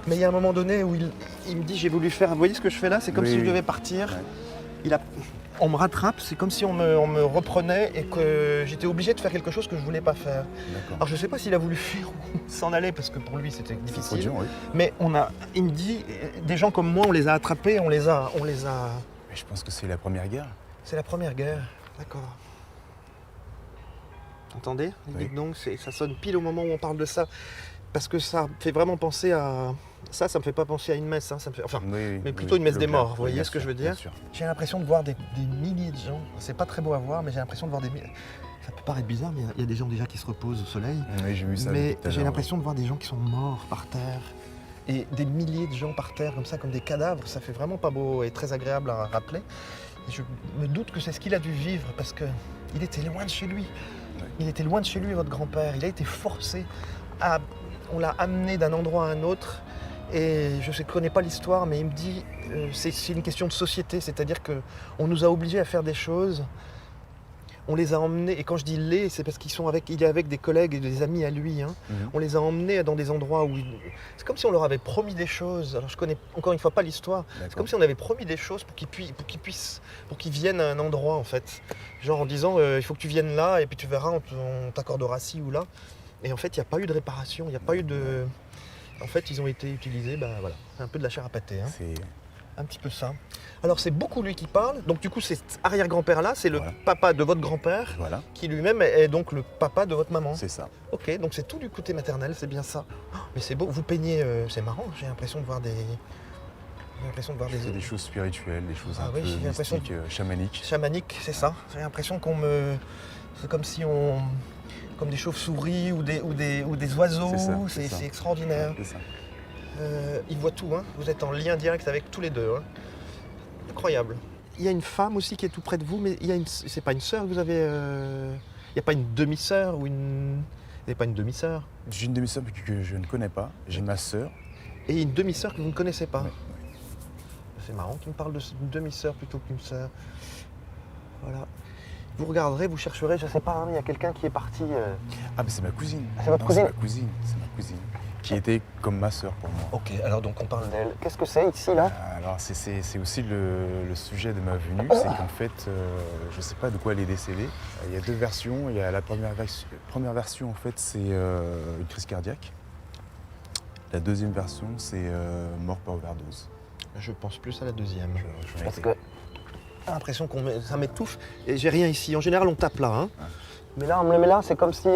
Mais il y a un moment donné où il me dit, j'ai voulu faire... Vous voyez ce que je fais là? C'est comme Oui, si je oui. devais partir. Ouais. On me rattrape, c'est comme si on me reprenait et que j'étais obligé de faire quelque chose que je voulais pas faire. D'accord. Alors je sais pas s'il a voulu fuir ou s'en aller parce que pour lui c'était C'est trop difficile. dur, oui. Mais il me dit, des gens comme moi, on les a attrapés, on les a. Mais je pense que c'est la première guerre. C'est la première guerre, d'accord. Entendez? Oui. Dites donc, ça sonne pile au moment où on parle de ça. Parce que ça fait vraiment penser à... Ça me fait pas penser à une messe, ça me fait... Enfin, Oui, mais plutôt une messe le des clair. morts, vous voyez Bien ce que sûr, je veux dire? bien sûr. j'ai l'impression de voir des milliers de gens. C'est pas très beau à voir, mais j'ai l'impression de voir des milliers... Ça peut paraître bizarre, mais il y a des gens déjà qui se reposent au soleil. Oui, j'ai vu ça. Mais tout à j'ai l'heure, l'impression de voir des gens qui sont morts par terre. Et des milliers de gens par terre, comme ça, comme des cadavres. Ça fait vraiment pas beau et très agréable à rappeler. Et je me doute que c'est ce qu'il a dû vivre, parce qu'il était loin de chez lui. Ouais. Il était loin de chez lui, votre grand-père. Il a été forcé à... On l'a amené d'un endroit à un autre. Et je ne connais pas l'histoire, mais il me dit c'est une question de société. C'est-à-dire qu'on nous a obligés à faire des choses on les a emmenés, et quand je dis les, c'est parce il est avec des collègues et des amis à lui. Hein. On les a emmenés dans des endroits où... C'est comme si on leur avait promis des choses. Alors je connais encore une fois pas l'histoire. C'est comme si on avait promis des choses pour qu'ils viennent à un endroit en fait. Genre en disant il faut que tu viennes là et puis tu verras, on t'accordera ci ou là. Et en fait il n'y a pas eu de réparation, il n'y a pas eu de... En fait ils ont été utilisés, voilà. C'est un peu de la chair à pâté. Hein. C'est Un petit peu ça. Alors c'est beaucoup lui qui parle, donc du coup cet arrière-grand-père là, c'est le papa de votre grand-père, voilà, qui lui-même est donc le papa de votre maman. c'est ça. Ok, donc c'est tout du côté maternel, c'est bien ça. Oh, mais c'est beau, vous peignez, c'est marrant, j'ai l'impression de voir des... C'est des choses spirituelles, des choses un oui, peu j'ai l'impression mystiques, chamaniques. Chamanique, c'est ça. J'ai l'impression c'est comme si on... Comme des chauves-souris ou des oiseaux, C'est ça. c'est extraordinaire. C'est ça. Il voit tout, hein. Vous êtes en lien direct avec tous les deux. Hein. Incroyable. Il y a une femme aussi qui est tout près de vous, mais c'est pas une sœur que vous avez... Il n'y a pas une demi-sœur ou une... Vous n'avez pas une demi-sœur? J'ai une demi-sœur que je ne connais pas, j'ai ma sœur. Et une demi-sœur que vous ne connaissez pas? Ouais. C'est marrant qu'il me parle d'une demi-sœur plutôt qu'une sœur. Voilà. Vous regarderez, vous chercherez, je sais pas, hein, il y a quelqu'un qui est parti... Ah mais c'est ma cousine. C'est votre cousine? C'est ma cousine. Qui était comme ma sœur pour moi. Ok, alors donc on parle d'elle. Qu'est-ce que c'est ici, là? Alors c'est aussi le sujet de ma venue, c'est qu'en fait, je ne sais pas de quoi elle est décédée. Il y a deux versions. Il y a la première version, en fait, c'est une crise cardiaque. La deuxième version, c'est mort par overdose. Je pense plus à la deuxième. Parce que j'ai l'impression ça m'étouffe et j'ai rien ici. En général, on tape là. Hein. Ah. Mais là, on me le met là, c'est comme si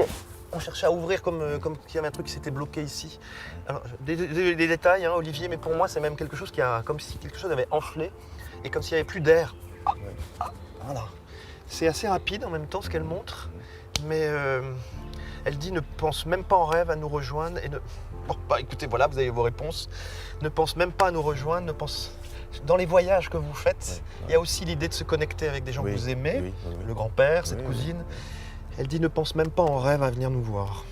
on cherchait à ouvrir comme s'il y avait un truc qui s'était bloqué ici. Alors, des détails, hein, Olivier, mais pour moi, c'est même quelque chose comme si quelque chose avait enflé et comme s'il n'y avait plus d'air. Voilà. C'est assez rapide en même temps ce qu'elle montre, mais elle dit ne pense même pas en rêve à nous rejoindre et ne... Bon, écoutez, voilà, vous avez vos réponses. Ne pense même pas à nous rejoindre, ne pense... Dans les voyages que vous faites, il y a aussi l'idée de se connecter avec des gens que vous aimez, le grand-père, cette cousine. Elle dit ne pense même pas en rêve à venir nous voir.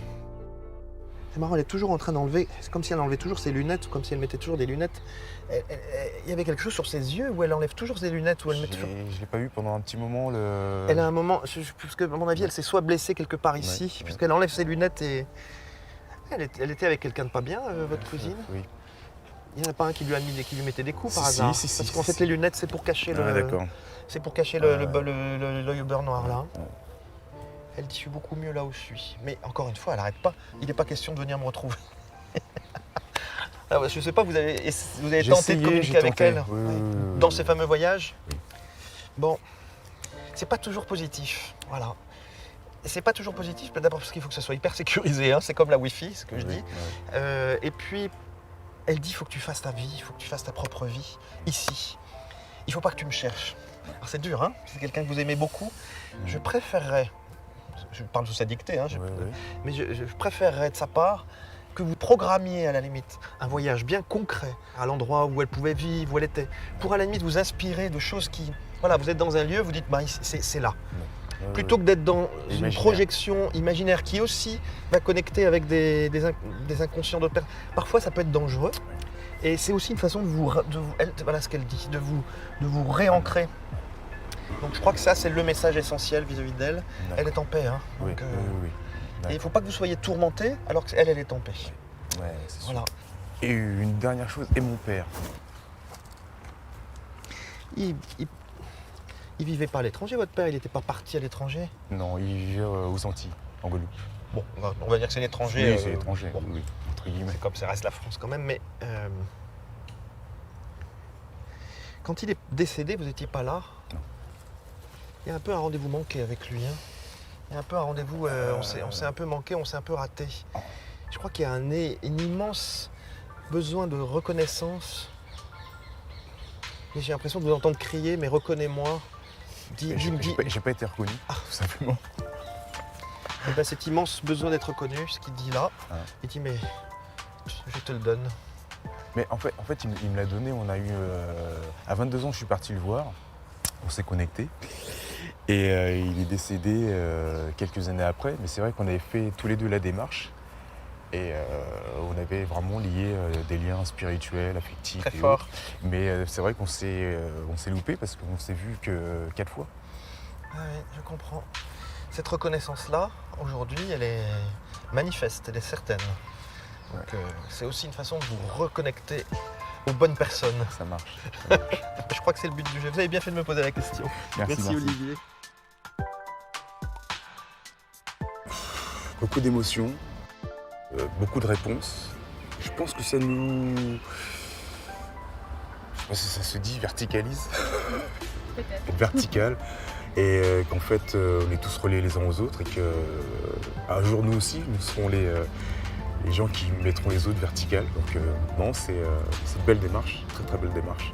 C'est marrant, elle est toujours en train d'enlever, c'est comme si elle enlevait toujours ses lunettes, comme si elle mettait toujours des lunettes. Il y avait quelque chose sur ses yeux où elle enlève toujours ses lunettes, où elle met toujours... Je ne l'ai pas eu pendant un petit moment. Elle a un moment, parce que à mon avis, elle s'est soit blessée quelque part ici, puisqu'elle enlève ses lunettes et... Elle était avec quelqu'un de pas bien, votre cousine? Oui. Il n'y en a pas un qui lui mettait des coups par hasard? Si, parce qu'en fait, les lunettes, c'est pour cacher c'est pour cacher l'œil au beurre noir, là. Elle dit, je suis beaucoup mieux là où je suis. Mais encore une fois, elle n'arrête pas. Il n'est pas question de venir me retrouver. Alors, je ne sais pas, vous avez tenté de communiquer avec elle dans ces fameux voyages? Bon, c'est pas toujours positif, voilà. Et c'est pas toujours positif, d'abord parce qu'il faut que ça soit hyper sécurisé, hein. C'est comme la Wi-Fi, ce que je dis. Et puis, elle dit, il faut que tu fasses ta vie, il faut que tu fasses ta propre vie, ici. Il ne faut pas que tu me cherches. Alors c'est dur, hein, c'est quelqu'un que vous aimez beaucoup. Je préférerais, je parle sous sa dictée, hein, mais je préférerais de sa part que vous programmiez à la limite un voyage bien concret à l'endroit où elle pouvait vivre, où elle était, pour à la limite vous inspirer de choses qui... Voilà, vous êtes dans un lieu, vous dites, bah, c'est là. Plutôt que d'être dans une projection imaginaire qui aussi va connecter avec des inconscients d'autres personnes. Parfois, ça peut être dangereux. Et c'est aussi une façon voilà ce qu'elle dit, de vous réancrer. Donc je crois que ça, c'est le message essentiel vis-à-vis d'elle. Elle est en paix. Hein. Donc, et il ne faut pas que vous soyez tourmenté alors qu'elle est en paix. Ouais, c'est sûr. Voilà. Et une dernière chose, et mon père. Il vivait pas à l'étranger, votre père? Il n'était pas parti à l'étranger? Non, il vivait aux Antilles, en Guadeloupe. Bon, on va dire que c'est l'étranger. Oui, c'est l'étranger, bon. oui, entre guillemets. C'est comme ça reste la France quand même, mais... Quand il est décédé, vous n'étiez pas là? Non. Il y a un peu un rendez-vous manqué avec lui. Hein. Il y a un peu un rendez-vous, on s'est un peu manqué, on s'est un peu raté. Je crois qu'il y a un immense besoin de reconnaissance. Mais j'ai l'impression de vous entendre crier, mais reconnais-moi. J'ai pas été reconnu, tout simplement. Et ben, cet immense besoin d'être reconnu, ce qu'il dit là, il dit mais je te le donne. Mais en fait il me l'a donné, on a eu... à 22 ans, je suis parti le voir, on s'est connecté. Et il est décédé quelques années après, mais c'est vrai qu'on avait fait tous les deux la démarche. Et on avait vraiment lié des liens spirituels, affectifs. Très fort. Mais c'est vrai qu'on s'est loupé parce qu'on s'est vu que 4 fois. Ah oui, je comprends. Cette reconnaissance-là, aujourd'hui, elle est manifeste, elle est certaine. Donc c'est aussi une façon de vous reconnecter aux bonnes personnes. Ça marche. Je crois que c'est le but du jeu. Vous avez bien fait de me poser la question. Merci. Olivier. Beaucoup d'émotions, beaucoup de réponses. Je pense que ça nous... Je sais pas si ça se dit, verticalise. Peut-être. Vertical. Et qu'en fait, on est tous reliés les uns aux autres et qu'un jour, nous aussi, nous serons les gens qui mettront les autres verticales. Donc non, c'est une belle démarche, très très belle démarche.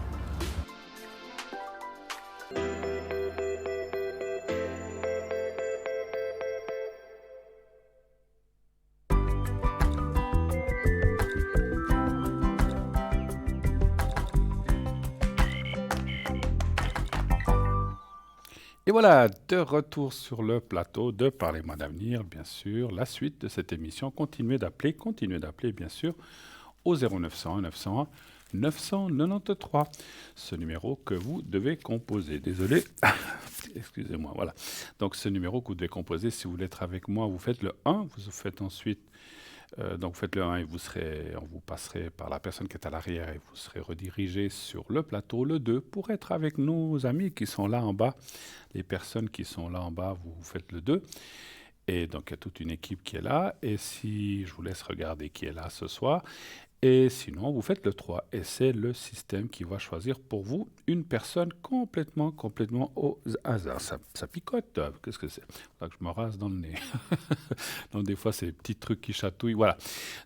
Et voilà, de retour sur le plateau de Parlez-moi d'avenir, bien sûr. La suite de cette émission, continuez d'appeler bien sûr, au 0901 901 993. Ce numéro que vous devez composer. Désolé, excusez-moi, voilà. Donc ce numéro que vous devez composer, si vous voulez être avec moi, vous faites le 1, vous faites ensuite... donc vous faites le 1 et on vous passerez par la personne qui est à l'arrière et vous serez redirigé sur le plateau. Le 2, pour être avec nos amis qui sont là en bas, les personnes qui sont là en bas, vous faites le 2. Et donc il y a toute une équipe qui est là. Et si je vous laisse regarder qui est là ce soir. Et sinon, vous faites le 3. Et c'est le système qui va choisir pour vous une personne complètement au hasard. Ça picote. Qu'est-ce que c'est? Il faudra que je me rase dans le nez. Donc des fois, c'est des petits trucs qui chatouillent. Voilà.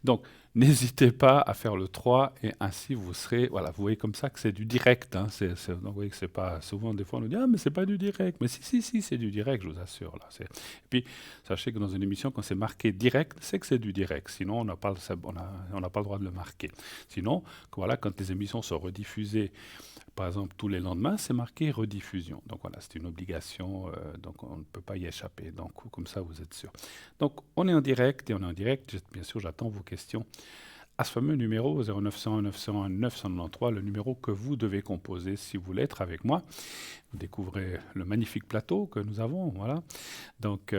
Donc, n'hésitez pas à faire le 3 et ainsi vous serez... Voilà, vous voyez comme ça que c'est du direct. Hein. Donc, vous voyez que c'est pas... Souvent, des fois, on nous dit « Ah, mais c'est pas du direct. » Mais si, c'est du direct, je vous assure. Là. Et puis, sachez que dans une émission, quand c'est marqué direct, c'est que c'est du direct. Sinon, on n'a pas le droit de le marquer. Sinon, voilà, quand les émissions sont rediffusées, par exemple, tous les lendemains, c'est marqué rediffusion. Donc voilà, c'est une obligation, donc on ne peut pas y échapper. Donc comme ça, vous êtes sûr. Donc on est en direct, bien sûr, j'attends vos questions à ce fameux numéro 0901 901 993, le numéro que vous devez composer si vous voulez être avec moi. Vous découvrez le magnifique plateau que nous avons, voilà. Donc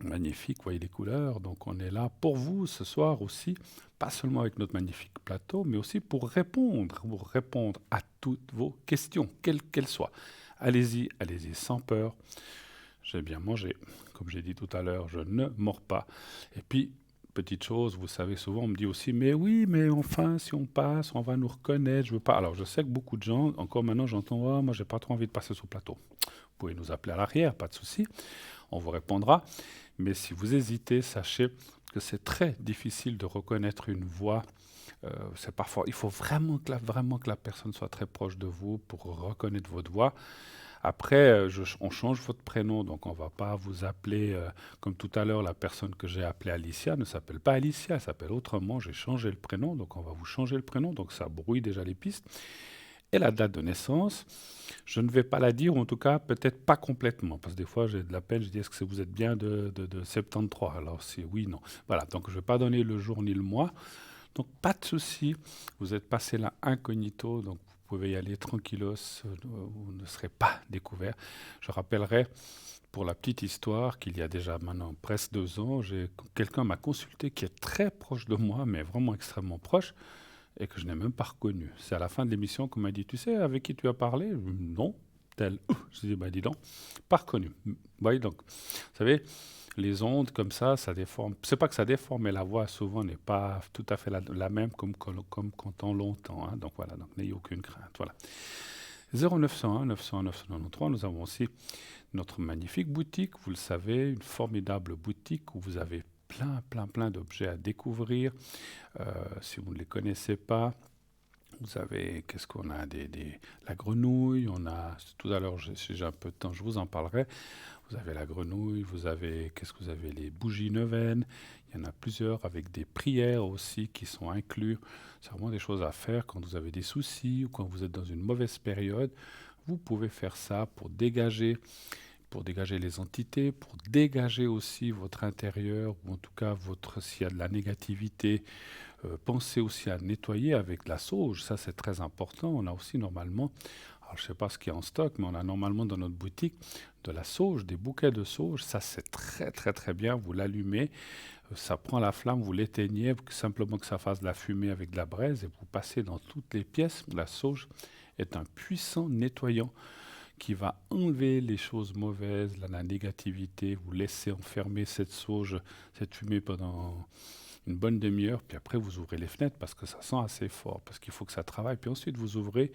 magnifique, vous voyez les couleurs. Donc on est là pour vous ce soir aussi, pas seulement avec notre magnifique plateau, mais aussi pour répondre à toutes vos questions, quelles qu'elles soient. Allez-y, sans peur. J'ai bien mangé. Comme j'ai dit tout à l'heure, je ne mords pas. Et puis, petite chose, vous savez, souvent on me dit aussi, mais oui, mais enfin, si on passe, on va nous reconnaître. Je veux pas. Alors, je sais que beaucoup de gens, encore maintenant, j'entends, oh, moi, j'ai pas trop envie de passer sur le plateau. Vous pouvez nous appeler à l'arrière, pas de souci. On vous répondra. Mais si vous hésitez, sachez que c'est très difficile de reconnaître une voix. C'est parfois, il faut vraiment que la personne soit très proche de vous pour reconnaître votre voix. Après, on change votre prénom, donc on ne va pas vous appeler, comme tout à l'heure, la personne que j'ai appelée Alicia ne s'appelle pas Alicia, elle s'appelle autrement, j'ai changé le prénom, donc on va vous changer le prénom, donc ça brouille déjà les pistes. Et la date de naissance, je ne vais pas la dire, ou en tout cas peut-être pas complètement, parce que des fois j'ai de la peine, je dis est-ce que vous êtes bien de 73? Alors si oui, non. Voilà, donc je ne vais pas donner le jour ni le mois, donc pas de souci, vous êtes passé là incognito, donc vous pouvez y aller tranquillos, vous ne serez pas découvert. Je rappellerai, pour la petite histoire, qu'il y a déjà maintenant presque 2 ans, quelqu'un m'a consulté qui est très proche de moi, mais vraiment extrêmement proche, et que je n'ai même pas reconnu. C'est à la fin de l'émission qu'on m'a dit, tu sais avec qui tu as parlé? Non, tel. Je dis, dis donc, pas reconnu. Vous voyez, donc, vous savez, les ondes comme ça déforme. C'est pas que ça déforme, mais la voix souvent n'est pas tout à fait la même comme quand on l'entend. Hein. Donc voilà, donc n'ayez aucune crainte. Voilà. 0901 901 993, nous avons aussi notre magnifique boutique, vous le savez, une formidable boutique où vous avez plein d'objets à découvrir. Si vous ne les connaissez pas, vous avez, qu'est-ce qu'on a, la grenouille, on a, tout à l'heure, si j'ai un peu de temps, je vous en parlerai. Vous avez la grenouille, vous avez, qu'est-ce que vous avez, les bougies neuvaines, il y en a plusieurs avec des prières aussi qui sont inclus. C'est vraiment des choses à faire quand vous avez des soucis ou quand vous êtes dans une mauvaise période. Vous pouvez faire ça pour dégager les entités, pour dégager aussi votre intérieur, ou en tout cas s'il y a de la négativité. Pensez aussi à nettoyer avec de la sauge, ça c'est très important. On a aussi normalement Alors, je ne sais pas ce qu'il y a en stock, mais on a normalement dans notre boutique de la sauge, des bouquets de sauge. Ça, c'est très, très, très bien. Vous l'allumez, ça prend la flamme, vous l'éteignez, simplement que ça fasse de la fumée avec de la braise et vous passez dans toutes les pièces. La sauge est un puissant nettoyant qui va enlever les choses mauvaises, la négativité. Vous laissez enfermer cette sauge, cette fumée pendant une bonne demi-heure, puis après vous ouvrez les fenêtres parce que ça sent assez fort, parce qu'il faut que ça travaille. Puis ensuite vous ouvrez,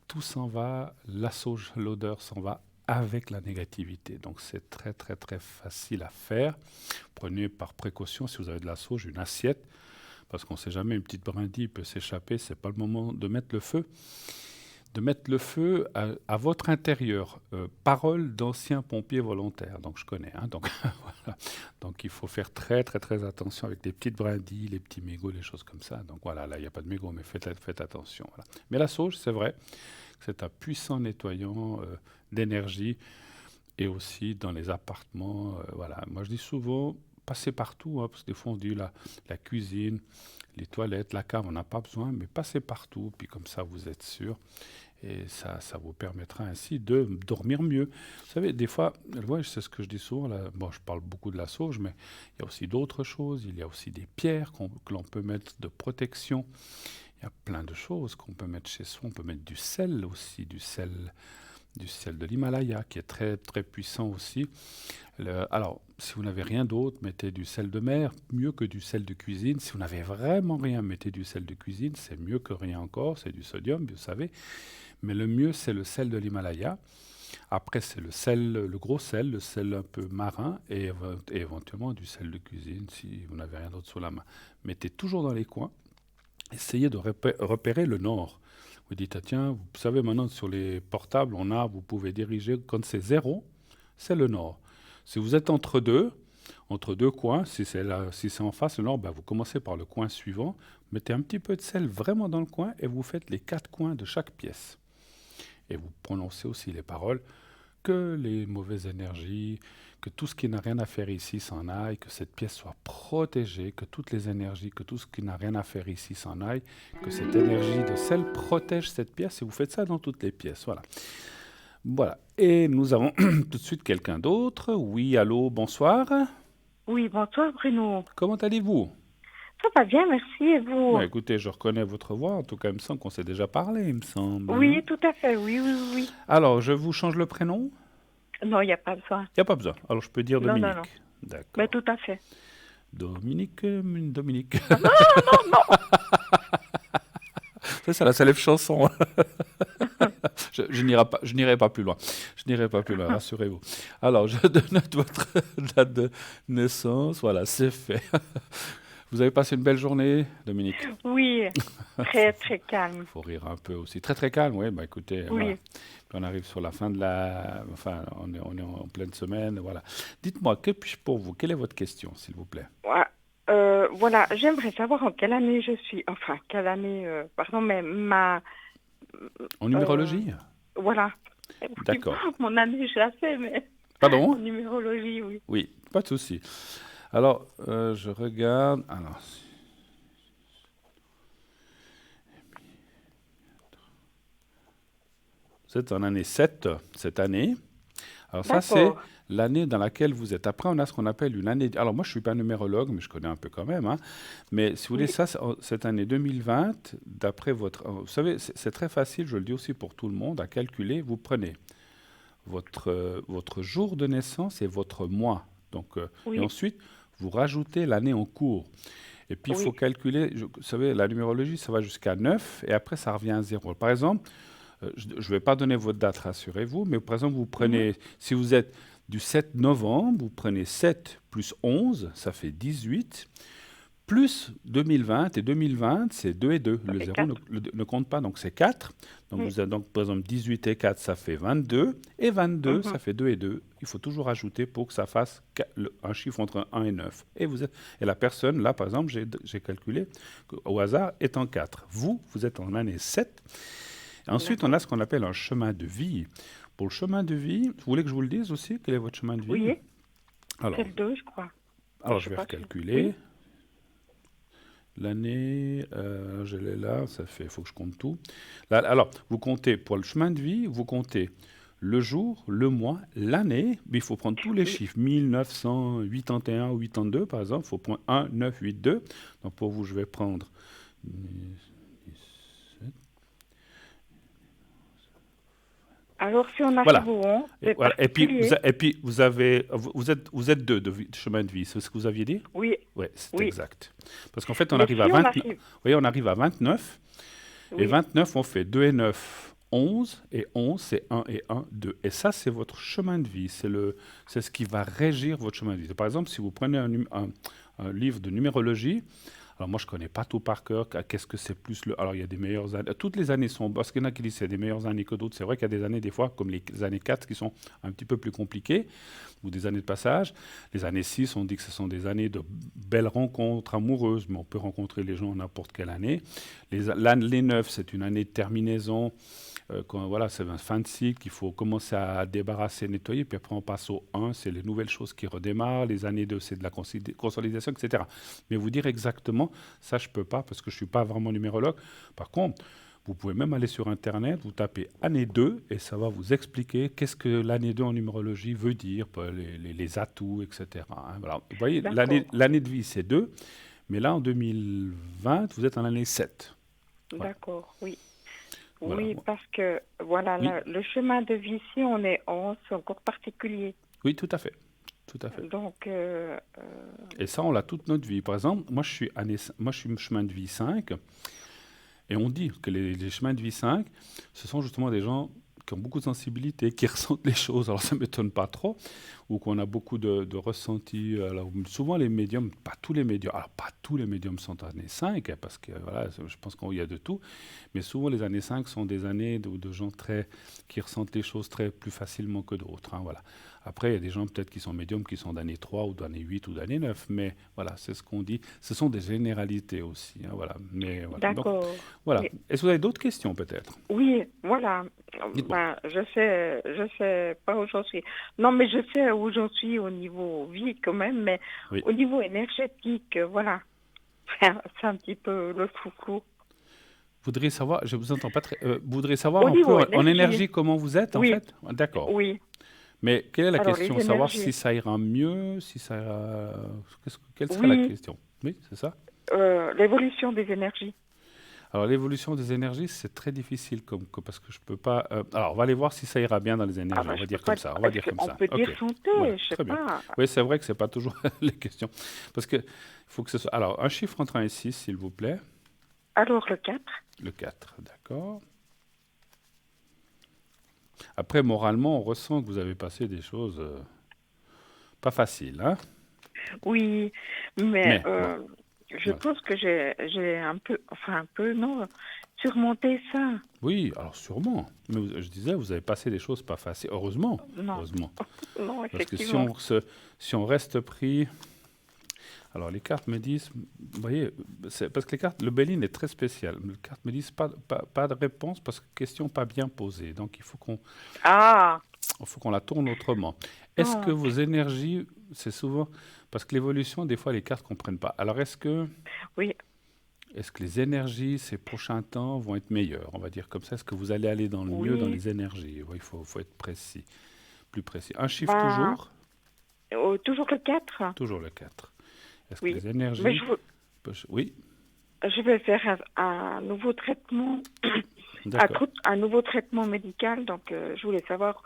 tout s'en va, la sauge, l'odeur s'en va avec la négativité. Donc c'est très très très facile à faire. Prenez par précaution, si vous avez de la sauge, une assiette, parce qu'on ne sait jamais, une petite brindille peut s'échapper, c'est pas le moment de mettre le feu. De mettre le feu à votre intérieur. Parole d'ancien pompier volontaire, donc je connais. Donc, voilà. Donc il faut faire très très très attention avec les petites brindilles, les petits mégots, les choses comme ça. Donc voilà, là il n'y a pas de mégots, mais faites attention. Voilà. Mais la sauge, c'est vrai, c'est un puissant nettoyant d'énergie et aussi dans les appartements. Voilà. Moi je dis souvent, passez partout, parce que des fois on dit la cuisine, les toilettes, la cave, on n'a pas besoin, mais passez partout, puis comme ça vous êtes sûr. Et ça vous permettra ainsi de dormir mieux. Vous savez, des fois, c'est ce que je dis souvent, là, bon, je parle beaucoup de la sauge, mais il y a aussi d'autres choses. Il y a aussi des pierres que l'on peut mettre de protection. Il y a plein de choses qu'on peut mettre chez soi. On peut mettre du sel aussi, du sel de l'Himalaya, qui est très, très puissant aussi. Alors, si vous n'avez rien d'autre, mettez du sel de mer, mieux que du sel de cuisine. Si vous n'avez vraiment rien, mettez du sel de cuisine, c'est mieux que rien encore, c'est du sodium, vous savez. Mais le mieux, c'est le sel de l'Himalaya. Après, c'est le sel, le gros sel, le sel un peu marin, et éventuellement du sel de cuisine, si vous n'avez rien d'autre sous la main. Mettez toujours dans les coins. Essayez de repérer le nord. Vous dites, ah, tiens, vous savez maintenant sur les portables, vous pouvez diriger, quand c'est 0, c'est le nord. Si vous êtes entre deux coins, si c'est en face le nord, vous commencez par le coin suivant, mettez un petit peu de sel vraiment dans le coin et vous faites les 4 coins de chaque pièce. Et vous prononcez aussi les paroles, que les mauvaises énergies, que tout ce qui n'a rien à faire ici s'en aille, que cette pièce soit protégée, que toutes les énergies, que tout ce qui n'a rien à faire ici s'en aille, que cette énergie de sel protège cette pièce, et vous faites ça dans toutes les pièces. Voilà. Et nous avons tout de suite quelqu'un d'autre. Oui, allô, bonsoir. Oui, bonsoir Bruno. Comment allez-vous? Ça va bien, merci, et vous? Écoutez, je reconnais votre voix, en tout cas, il me semble qu'on s'est déjà parlé, il me semble. Oui, tout à fait, oui. Alors, je vous change le prénom? Non, il n'y a pas besoin. Il n'y a pas besoin. Alors, je peux dire Dominique. Non. D'accord. Tout à fait. Dominique. Non. Ça, la célèbre chanson. Je n'irai pas plus loin. Rassurez-vous. Alors, je donne votre date de naissance. Voilà, c'est fait. Vous avez passé une belle journée, Dominique? Oui, très, très calme. Il faut rire un peu aussi. Très, très calme, oui. Écoutez, oui. Voilà. On arrive sur la fin de Enfin, on est en pleine semaine, voilà. Dites-moi, que puis-je pour vous? Quelle est votre question, s'il vous plaît? Voilà, j'aimerais savoir en quelle année je suis. Enfin, quelle année, mais ma... En numérologie? Voilà. D'accord. Mon année, je la sais, mais... Pardon? En numérologie, oui. Oui, pas de souci. Alors, je regarde... Alors... Vous êtes en année 7, cette année. Alors ça, c'est l'année dans laquelle vous êtes. Après, on a ce qu'on appelle une année... Alors moi, je ne suis pas numérologue, mais je connais un peu quand même. Mais si vous voulez, ça, cette année 2020, d'après votre... Vous savez, c'est très facile, je le dis aussi pour tout le monde, à calculer. Vous prenez votre jour de naissance et votre mois. Donc, et ensuite, vous rajoutez l'année en cours. Et puis, il faut calculer... Vous savez, la numérologie, ça va jusqu'à 9, et après, ça revient à 0. Par exemple... je ne vais pas donner votre date, rassurez-vous, mais par exemple, vous prenez, si vous êtes du 7 novembre, vous prenez 7 plus 11, ça fait 18, plus 2020, et 2020, c'est 2 et 2. Le 0 ne compte pas, donc c'est 4. Donc, vous avez donc, par exemple, 18 et 4, ça fait 22, et 22, ça fait 2 et 2. Il faut toujours ajouter pour que ça fasse un chiffre entre 1 et 9. Et la personne, là, par exemple, j'ai calculé, au hasard, est en 4. Vous êtes en année 7. Ensuite, on a ce qu'on appelle un chemin de vie. Pour le chemin de vie, vous voulez que je vous le dise aussi? Quel est votre chemin de vie? Oui, alors, c'est le 2, je crois. Alors, je vais recalculer. L'année, je l'ai là, ça fait, il faut que je compte tout. Là, alors, vous comptez pour le chemin de vie, vous comptez le jour, le mois, l'année, mais il faut prendre tous les chiffres. 1981 ou 82, par exemple, il faut prendre 1, 9, 8, 2. Donc pour vous, je vais prendre 17. Alors, si on arrive Voilà. au 11, Et, c'est voilà. Et puis, particulier. vous êtes deux de chemin de vie, c'est ce que vous aviez dit? Oui, Oui, c'est oui. exact. Parce qu'en fait, on Mais arrive si à on 20, arrive, vous voyez, on arrive à 29. Et oui, 29, on fait 2 et 9, 11. Et 11, c'est 1 et 1, 2. Et ça, c'est votre chemin de vie. C'est ce qui va régir votre chemin de vie. Par exemple, si vous prenez un livre de numérologie, alors moi, je ne connais pas tout par cœur. Qu'est-ce que c'est plus le... Alors, il y a des meilleures années. Toutes les années sont... Parce qu'il y en a qui disent que c'est des meilleures années que d'autres. C'est vrai qu'il y a des années, des fois, comme les années 4, qui sont un petit peu plus compliquées, ou des années de passage. Les années 6, on dit que ce sont des années de belles rencontres amoureuses, mais on peut rencontrer les gens n'importe quelle année. L'année 9, c'est une année de terminaison. Voilà, c'est un fin de cycle, il faut commencer à débarrasser, nettoyer, puis après on passe au 1, c'est les nouvelles choses qui redémarrent, les années 2, c'est de la consolidation, etc. Mais vous dire exactement, ça je ne peux pas, parce que je ne suis pas vraiment numérologue. Par contre, vous pouvez même aller sur Internet, vous tapez année 2, et ça va vous expliquer qu'est-ce que l'année 2 en numérologie veut dire, les atouts, etc. Hein, voilà. Vous voyez, d'accord, l'année de vie, c'est 2, mais là, en 2020, vous êtes en année 7. Voilà. d'accord, oui. Voilà. Oui, parce que, voilà, Oui. le chemin de vie, si on est 11, c'est encore particulier. Oui, tout à fait. Tout à fait. Donc, Et ça, on l'a toute notre vie. Par exemple, moi, je suis chemin de vie 5. Et on dit que les chemins de vie 5, ce sont justement des gens qui ont beaucoup de sensibilité, qui ressentent les choses. Alors ça ne m'étonne pas trop, ou qu'on a beaucoup de ressentis. Alors, souvent les médiums, pas tous les médiums, alors pas tous les médiums sont années 5, hein, parce que voilà, je pense qu'il y a de tout, mais souvent les années 5 sont des années de gens qui ressentent les choses plus facilement que d'autres. Hein, voilà. Après, il y a des gens peut-être qui sont médiums, qui sont d'année 3 ou d'année 8 ou d'année 9, mais voilà, c'est ce qu'on dit. Ce sont des généralités aussi. Hein, voilà. Mais, voilà. Donc, d'accord. voilà. Oui, Est-ce que vous avez d'autres questions peut-être? oui, voilà. Dites-moi. Ben, je sais pas où j'en suis. Non, mais je sais où j'en suis au niveau vie quand même, mais Oui. au niveau énergétique, voilà. C'est un petit peu le flou-flou. Vous voudriez savoir, je vous entends pas très. Vous voudriez savoir Au un peu niveau en énergie, énergie comment vous êtes en oui, fait? D'accord. oui. Mais quelle est la Alors, les question? Savoir si énergies, ça ira mieux, si ça ira. Quelle serait la oui, question? Oui, c'est ça? l'évolution des énergies. Alors l'évolution des énergies, c'est très difficile parce que je peux pas. Alors on va aller voir si ça ira bien dans les Ah énergies. ben, On va je peux dire pas. comme ça. On va dire Est-ce comme qu'on ça. peut dire Ok. santé? Voilà. Je sais Très bien. pas. Oui, c'est vrai que c'est pas toujours les questions. Parce que il faut que ce soit. Alors un chiffre entre 1 et 6, s'il vous plaît. Alors, le 4? Le 4, d'accord. Après, moralement, on ressent que vous avez passé des choses pas faciles, hein? Oui, mais Mais bon, je voilà. pense que j'ai un peu, enfin un peu, non, surmonté ça. Oui, alors sûrement. Mais je disais, vous avez passé des choses pas faciles. Heureusement, Non, heureusement. non, Parce que effectivement. si on reste pris. Alors les cartes me disent, vous voyez, parce que le Béline est très spécial. Les cartes me disent pas de réponse parce que question pas bien posée. Donc il faut Ah, la tourne autrement. Est-ce que non, vos énergies, c'est souvent parce que l'évolution, des fois les cartes comprennent pas. Alors est-ce que oui, les énergies ces prochains temps vont être meilleures? On va dire comme ça. Est-ce que vous allez aller dans le mieux dans oui, les énergies? Oui, il faut être précis, plus précis. Un chiffre ben, toujours, toujours le 4? toujours le 4. Est-ce que Oui, les mais énergies, oui, je vais faire un nouveau traitement, d'accord. un nouveau traitement médical, donc je voulais savoir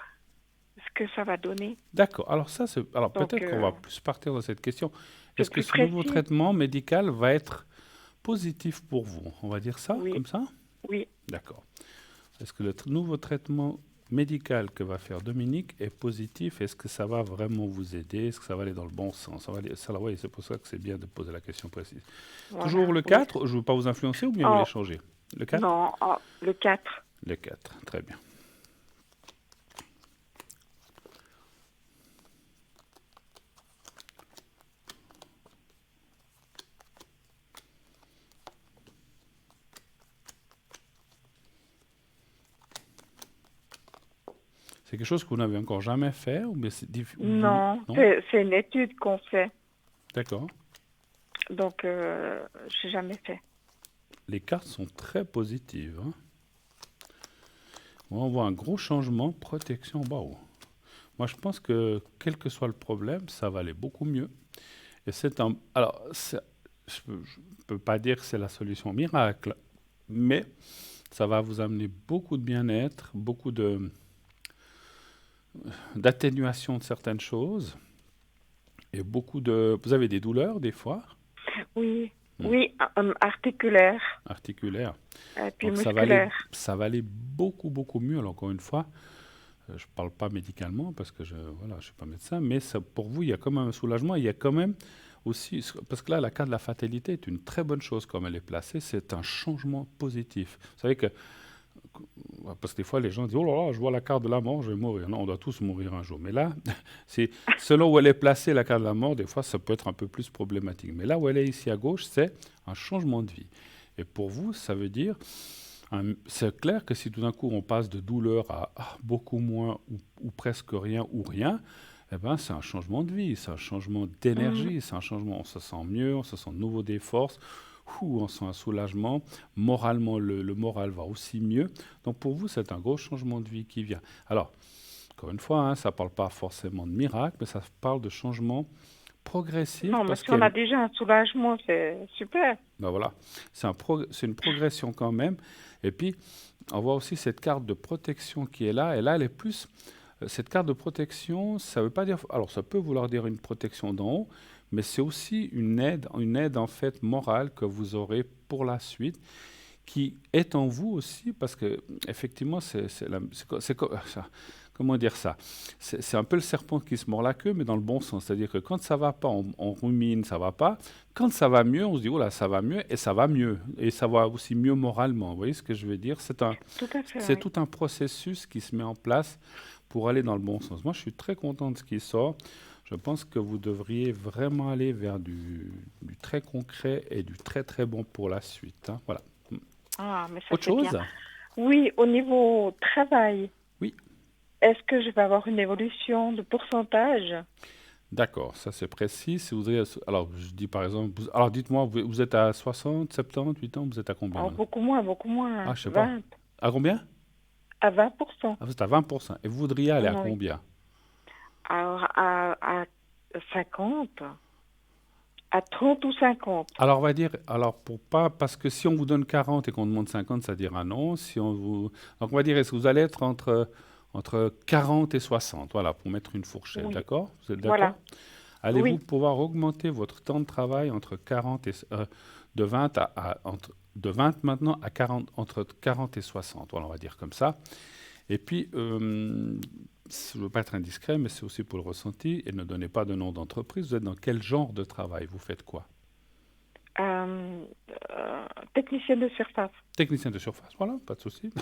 ce que ça va donner. D'accord. Alors alors Donc, peut-être qu'on va plus partir dans cette question. c'est Est-ce que plus ce nouveau précis. traitement médical va être positif pour vous? On va dire ça, Oui, comme ça? oui, D'accord. Est-ce que le nouveau traitement médical que va faire Dominique est positif? Est-ce que ça va vraiment vous aider? Est-ce que ça va aller dans le bon sens? Oui, c'est pour ça que c'est bien de poser la question précise. Toujours voilà, le oui. 4, je ne veux pas vous influencer ou bien vous voulez Oh, changer? Le 4? non, oh, le 4. Le 4, très bien. C'est quelque chose que vous n'avez encore jamais fait ou bien c'est Non, non? c'est une étude qu'on fait. D'accord. Donc, j'ai jamais fait. Les cartes sont très positives, hein. On voit un gros changement, protection en bas haut. Moi, je pense que, quel que soit le problème, ça va aller beaucoup mieux. Et c'est un... Alors, je ne peux pas dire que c'est la solution miracle, mais ça va vous amener beaucoup de bien-être, beaucoup d'atténuation de certaines choses, et beaucoup de... Vous avez des douleurs, des fois, Oui, oui, articulaire articulaires. et puis Donc musculaire. ça va aller beaucoup, beaucoup mieux. Alors, encore une fois, je ne parle pas médicalement parce que je ne suis pas médecin, mais ça, pour vous, il y a quand même un soulagement. Il y a quand même aussi, parce que là, la carte de la fatalité est une très bonne chose comme elle est placée. C'est un changement positif. Vous savez que, parce que des fois, les gens disent, oh là là, je vois la carte de la mort, je vais mourir. Non, on doit tous mourir un jour. Mais là, c'est selon où elle est placée, la carte de la mort, des fois, ça peut être un peu plus problématique. Mais là où elle est ici à gauche, c'est un changement de vie. Et pour vous, ça veut dire, c'est clair que si tout d'un coup on passe de douleur à beaucoup moins ou presque rien ou rien, eh ben, c'est un changement de vie, c'est un changement d'énergie, c'est un changement, on se sent mieux, on se sent de nouveau des forces, on sent un soulagement, moralement le moral va aussi mieux. Donc pour vous, c'est un gros changement de vie qui vient. Alors, encore une fois, hein, ça ne parle pas forcément de miracle, mais ça parle de changement progressif. Non, mais Parce si on a déjà un soulagement, c'est super. ben voilà, c'est une progression quand même. Et puis, on voit aussi cette carte de protection qui est là. Et là, elle est plus... Cette carte de protection, ça veut pas dire... Alors, ça peut vouloir dire une protection d'en haut, mais c'est aussi une aide en fait morale que vous aurez pour la suite, qui est en vous aussi, parce que effectivement, comment dire ça? C'est un peu le serpent qui se mord la queue, mais dans le bon sens. C'est-à-dire que quand ça va pas, on rumine, ça va pas. Quand ça va mieux, on se dit, oh là, ça va mieux, et ça va mieux. Et ça va aussi mieux moralement. Vous voyez ce que je veux dire? Tout à fait, C'est oui. tout un processus qui se met en place pour aller dans le bon sens. Moi, je suis très content de ce qui sort. Je pense que vous devriez vraiment aller vers du très concret et du très très bon pour la suite, hein. Voilà. Ah, mais ça Autre c'est bien. chose? Oui, au niveau travail, Oui. est-ce que je vais avoir une évolution de pourcentage? D'accord, ça c'est précis. Si vous avez, alors, je dis par exemple, alors dites-moi, vous êtes à 60, 70, 8 ans, vous êtes à combien Oh, maintenant? beaucoup moins. Ah, je sais pas. 20, À combien? à 20%. Ah, vous êtes à 20%. Et vous voudriez aller à Oui. combien? Alors, à 50, à 30 ou 50. Alors, on va dire, alors pour pas, parce que si on vous donne 40 et qu'on demande 50, ça dira non. Si on vous, donc on va dire, est-ce que vous allez être entre 40 et 60, voilà, pour mettre une fourchette, Oui. d'accord? Vous êtes d'accord? Voilà. Allez-vous Oui. pouvoir augmenter votre temps de travail entre 40 et, de 20 de 20 maintenant à 40, entre 40 et 60, voilà, on va dire comme ça. Et puis, je ne veux pas être indiscret, mais c'est aussi pour le ressenti, et ne donnez pas de nom d'entreprise. Vous êtes dans quel genre de travail? Vous faites quoi? Technicienne de surface. Technicien de surface, voilà, pas de souci.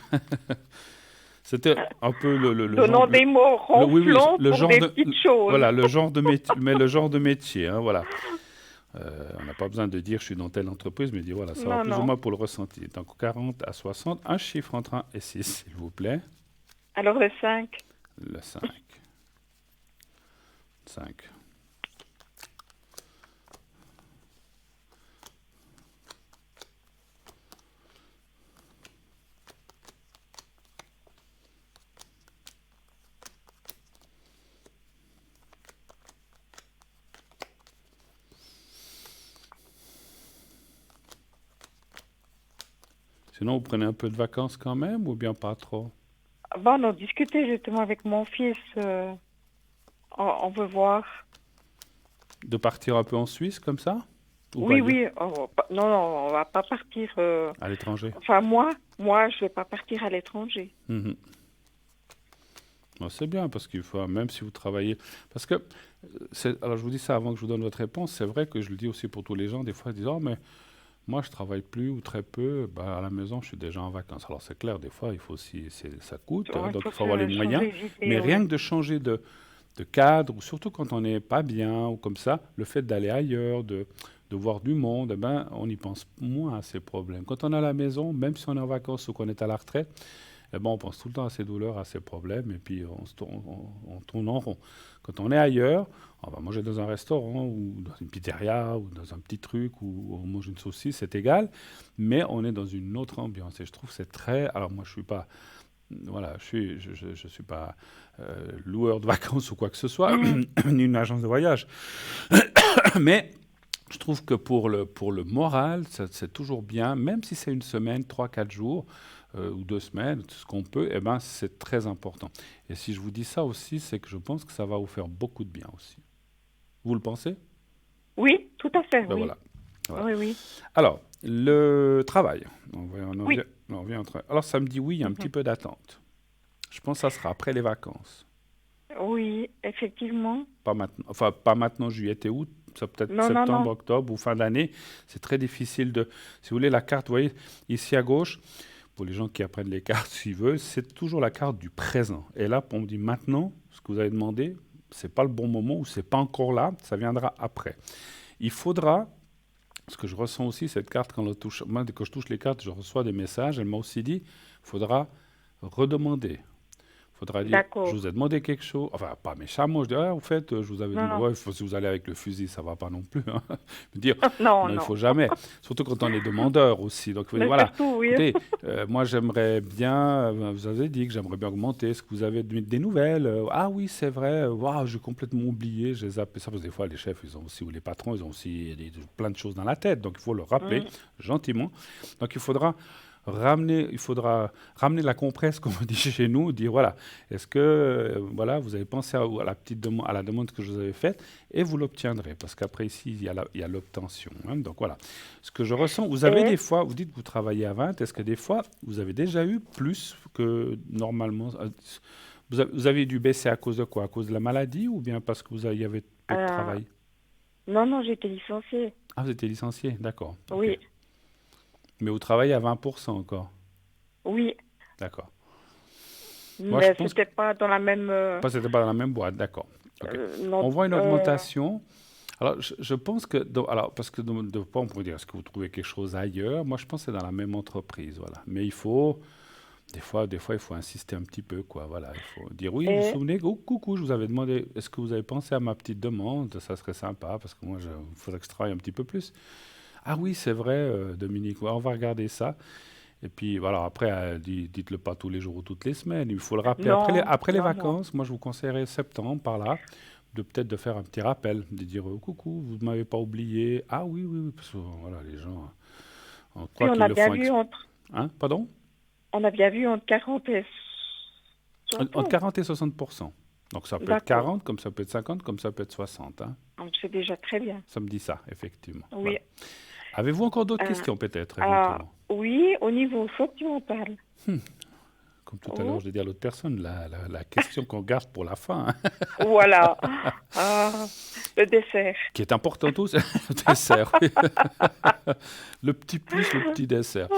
C'était un peu le Donnant genre, des mots ronflants le pour genre des de, petites choses. voilà, le genre de métier, mais le genre de métier, hein, voilà. On n'a pas besoin de dire je suis dans telle entreprise, mais dire voilà, ça va Non, plus ou non. moins pour le ressenti. Donc 40 à 60, un chiffre entre 1 et 6, s'il vous plaît. Alors le 5. Le 5. 5. Sinon, vous prenez un peu de vacances quand même ou bien pas trop? Bon, on a discuté justement avec mon fils. On veut voir. De partir un peu en Suisse comme ça? Ou Oui, pas oui. Non, non, on va pas partir. à l'étranger? Enfin, moi, je vais pas partir à l'étranger. Mhm. Bon, c'est bien parce qu'il faut, même si vous travaillez, parce que, alors je vous dis ça avant que je vous donne votre réponse, c'est vrai que je le dis aussi pour tous les gens, des fois ils disent, oh mais moi je travaille plus ou très peu, bah, à la maison je suis déjà en vacances. Alors c'est clair, des fois il faut aussi, ça coûte, Ouais, donc faut il faut avoir les changer moyens, d'idée, mais oui. rien que de changer de cadre, ou surtout quand on n'est pas bien ou comme ça, le fait d'aller ailleurs, de voir du monde, eh ben, on y pense moins à ces problèmes. Quand on est à la maison, même si on est en vacances ou qu'on est à la retraite, Et ben, on pense tout le temps à ses douleurs, à ses problèmes, et puis on tourne en rond. Quand on est ailleurs, on va manger dans un restaurant, ou dans une pizzeria, ou dans un petit truc, ou on mange une saucisse, c'est égal, mais on est dans une autre ambiance. Et je trouve que c'est très... Alors moi, je suis pas... Voilà, je suis pas loueur de vacances ou quoi que ce soit, ni une agence de voyage. Mais je trouve que pour le moral, c'est toujours bien, même si c'est une semaine, 3-4 jours, ou 2 semaines, tout ce qu'on peut, eh ben, c'est très important. Et si je vous dis ça aussi, c'est que je pense que ça va vous faire beaucoup de bien aussi. Vous le pensez? Oui, tout à fait, Ben oui. voilà. Voilà. Oui, oui. Alors, le travail. On Oui. revient au travail. Alors, samedi, oui, il y a un petit peu d'attente. Je pense que ça sera après les vacances. Oui, effectivement. Pas maintenant, enfin, pas maintenant, juillet et août. Ça peut-être Non, non, septembre, non. octobre ou fin d'année. C'est très difficile de... Si vous voulez, la carte, vous voyez, ici à gauche, pour les gens qui apprennent les cartes, s'ils veulent, c'est toujours la carte du présent. Et là, on me dit maintenant, ce que vous avez demandé, c'est pas le bon moment ou c'est pas encore là, ça viendra après. Il faudra, ce que je ressens aussi, cette carte, quand dès que je touche les cartes, je reçois des messages, elle m'a aussi dit, il faudra redemander. Il faudra dire, D'accord. je vous ai demandé quelque chose, enfin pas méchamment, je dis, en fait, je vous avais Non, dit, non. ouais, si vous allez avec le fusil, ça va pas non plus. Hein. Me dire, Non, non, il non. faut jamais. Surtout quand on est demandeur aussi. Donc, il faut Mais dire, voilà, surtout, oui. écoutez, moi j'aimerais bien, vous avez dit que j'aimerais bien augmenter, est-ce que vous avez des nouvelles? Ah oui, c'est vrai, waouh, j'ai complètement oublié, j'ai zappé ça, parce que des fois les chefs, ils ont aussi, ou les patrons, ils ont aussi plein de choses dans la tête, donc il faut le rappeler gentiment. Donc il faudra ramener la compresse, comme on dit chez nous, dire voilà, est-ce que voilà, vous avez pensé à la petite demande, à la demande que je vous avais faite, et vous l'obtiendrez, parce qu'après ici il y a l'obtention. Hein. Donc voilà, ce que je ressens, vous avez des fois, vous dites que vous travaillez à 20, est-ce que des fois vous avez déjà eu plus que normalement? Vous avez dû baisser à cause de quoi? À cause de la maladie ou bien parce que il y avait peu de travail? Non, non, j'ai été licenciée. Ah, vous étiez licencié, d'accord. Ok. Oui, Mais vous travaillez à 20% encore? oui. D'accord. Moi, je Mais pense c'était pas dans la même... C'était pas dans la même boîte, d'accord. Ok. non, On voit une augmentation. Alors, je pense que... alors, parce que de fois, on pourrait dire, est-ce que vous trouvez quelque chose ailleurs? Moi, je pense que c'est dans la même entreprise, voilà. Mais il faut... Des fois, il faut insister un petit peu, quoi. Voilà, il faut dire, oui, vous vous souvenez, oh, coucou, je vous avais demandé, est-ce que vous avez pensé à ma petite demande? Ça serait sympa, parce que moi, il faudrait que je travaille un petit peu plus. Ah oui, c'est vrai, Dominique, ouais, on va regarder ça. Et puis, voilà, après, dites-le pas tous les jours ou toutes les semaines. Il faut le rappeler. Non, Après les non, non. vacances, moi, je vous conseillerais septembre, par là, peut-être de faire un petit rappel, de dire, coucou, vous ne m'avez pas oublié. Ah oui, oui, oui, parce que, voilà, les gens, on Puis croit on qu'ils a le bien font... vu entre... Hein, pardon? On a bien vu entre 40 et... Entre 40 et 60%. Donc ça peut être D'accord. 40, comme ça peut être 50, comme ça peut être 60. Hein. Donc, c'est déjà très bien. Ça me dit ça, effectivement. Oui. Voilà. Avez-vous encore d'autres questions, peut-être, Ah, éventuellement? oui, au niveau sentimental. Comme tout à l'heure, je l'ai dit à l'autre personne, la question qu'on garde pour la fin, hein, Voilà. Ah, le dessert. qui est importante aussi, le dessert. oui. Le petit plus, le petit dessert.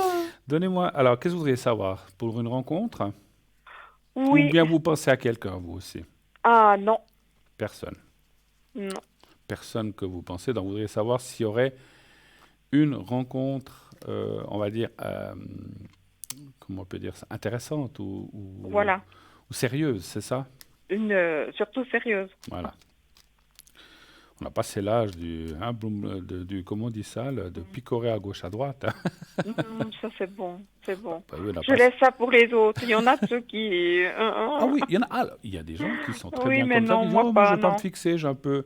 Donnez-moi, alors, qu'est-ce que vous voudriez savoir? Pour une rencontre? Oui. Ou bien vous pensez à quelqu'un, vous aussi? Ah, non. Personne. Non. Personne que vous pensez. Donc, vous voudriez savoir s'il y aurait une rencontre, on va dire, comment on peut dire ça, intéressante ou Voilà. ou sérieuse, c'est ça? Surtout sérieuse. Voilà. On a passé l'âge du comment on dit ça, de picorer à gauche, à droite. Hein. Ça, c'est bon. C'est bon. Bah oui, on a Je passé- laisse ça pour les autres. Il y en a ceux qui... Ah oui, il y en a. Il y a des gens qui sont très Oui, bien mais comme ça. non, Qui disent, moi oh, pas, je vais pas non. me fixer, j'ai un peu.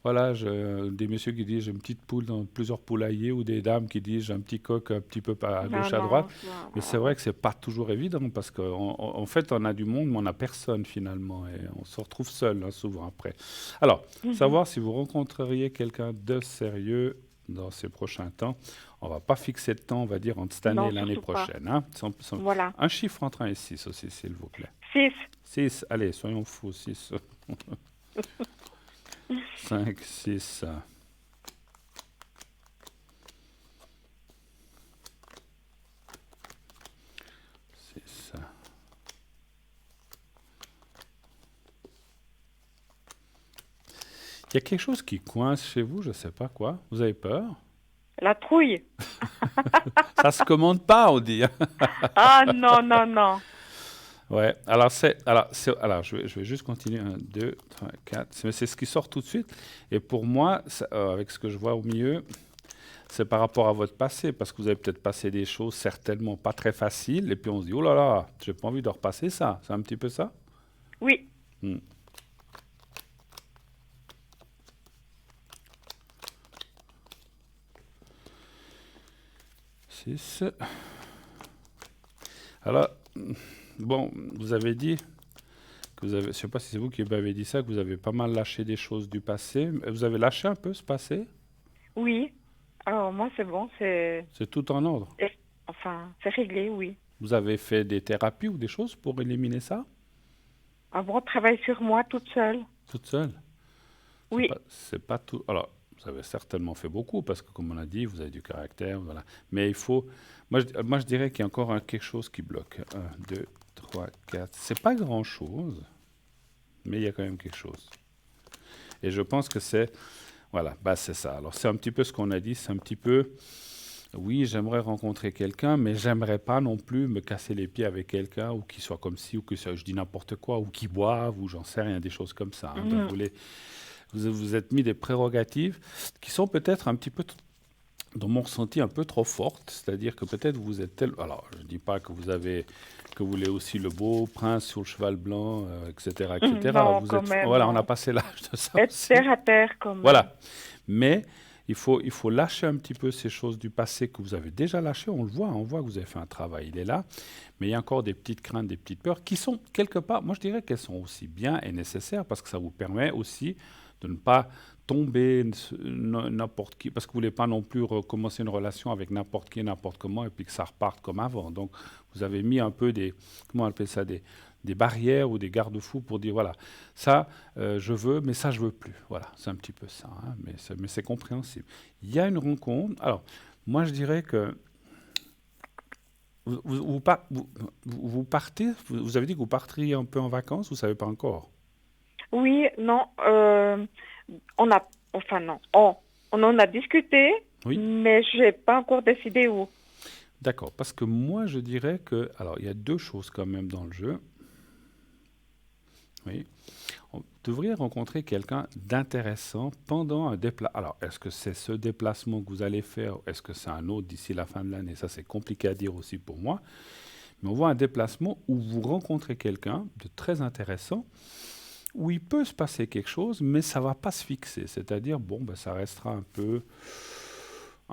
Voilà, des messieurs qui disent j'ai une petite poule dans plusieurs poulaillers, ou des dames qui disent j'ai un petit coq un petit peu à gauche, à Non, droite. non. Mais c'est vrai que c'est pas toujours évident parce qu'en fait, on a du monde, mais on n'a personne finalement. Et on se retrouve seul hein, souvent après. Alors, savoir si vous rencontreriez quelqu'un de sérieux dans ces prochains temps. On va pas fixer de temps, on va dire entre cette année Non, et l'année surtout pas. prochaine. Hein. Voilà. Un chiffre entre 1 et 6 aussi, s'il vous plaît. 6. 6, allez, soyons fous, 6. 5, 6. Il y a quelque chose qui coince chez vous, je ne sais pas quoi. Vous avez peur? La trouille. Ça se commande pas, on dit. Ah non, non, non. Ouais, je vais juste continuer. 1, 2, 3, 4. C'est ce qui sort tout de suite. Et pour moi, avec ce que je vois au milieu, c'est par rapport à votre passé, parce que vous avez peut-être passé des choses certainement pas très faciles, et puis on se dit, oh là là, j'ai pas envie de repasser ça. C'est un petit peu ça? Oui. Hmm. Six. Alors, bon, vous avez dit que vous avez, je ne sais pas si c'est vous qui m'avez dit ça, que vous avez pas mal lâché des choses du passé. Vous avez lâché un peu ce passé? Oui. Alors, moi, c'est bon, C'est tout en ordre. Enfin, c'est réglé, oui. Vous avez fait des thérapies ou des choses pour éliminer ça? Avant, travaille sur moi toute seule. Toute seule? Oui. C'est pas tout. Alors, vous avez certainement fait beaucoup parce que, comme on a dit, vous avez du caractère, voilà. Mais il faut. Moi, je dirais qu'il y a encore quelque chose qui bloque. 1, 2, 3, 4. C'est pas grand-chose, mais il y a quand même quelque chose. Et je pense que c'est. Voilà, c'est ça. Alors, c'est un petit peu ce qu'on a dit. C'est un petit peu. Oui, j'aimerais rencontrer quelqu'un, mais j'aimerais pas non plus me casser les pieds avec quelqu'un ou qu'il soit comme ci ou que je dis n'importe quoi ou qu'il boive ou j'en sais rien, des choses comme ça. Hein. Donc, vous êtes mis des prérogatives qui sont peut-être un petit peu, dans mon ressenti, un peu trop fortes. C'est-à-dire que peut-être vous êtes Alors, je ne dis pas que vous voulez aussi le beau prince sur le cheval blanc, etc., etc. Non, Vous quand êtes, même, voilà, non. on a passé l'âge de ça Être aussi. terre à terre, quand même. Voilà. Mais il faut lâcher un petit peu ces choses du passé que vous avez déjà lâchées. On voit que vous avez fait un travail, il est là. Mais il y a encore des petites craintes, des petites peurs qui sont quelque part, moi je dirais qu'elles sont aussi bien et nécessaires parce que ça vous permet aussi de ne pas tomber n'importe qui, parce que vous ne voulez pas non plus recommencer une relation avec n'importe qui, n'importe comment, et puis que ça reparte comme avant. Donc, vous avez mis un peu comment on appelle ça, des barrières ou des garde-fous pour dire, voilà, ça, je veux, mais ça, je veux plus. Voilà, c'est un petit peu ça, hein, mais c'est compréhensible. Il y a une rencontre. Alors, moi, je dirais que vous partez, vous avez dit que vous parteriez un peu en vacances, vous ne savez pas encore? Oui, non, non, on en a discuté, Oui. mais je n'ai pas encore décidé où. D'accord, parce que moi je dirais que, alors il y a deux choses quand même dans le jeu. Oui, vous devriez rencontrer quelqu'un d'intéressant pendant un déplacement. Alors, est-ce que c'est ce déplacement que vous allez faire? Est-ce que c'est un autre d'ici la fin de l'année? Ça, c'est compliqué à dire aussi pour moi. Mais on voit un déplacement où vous rencontrez quelqu'un de très intéressant, où il peut se passer quelque chose, mais ça ne va pas se fixer. C'est-à-dire, ça restera un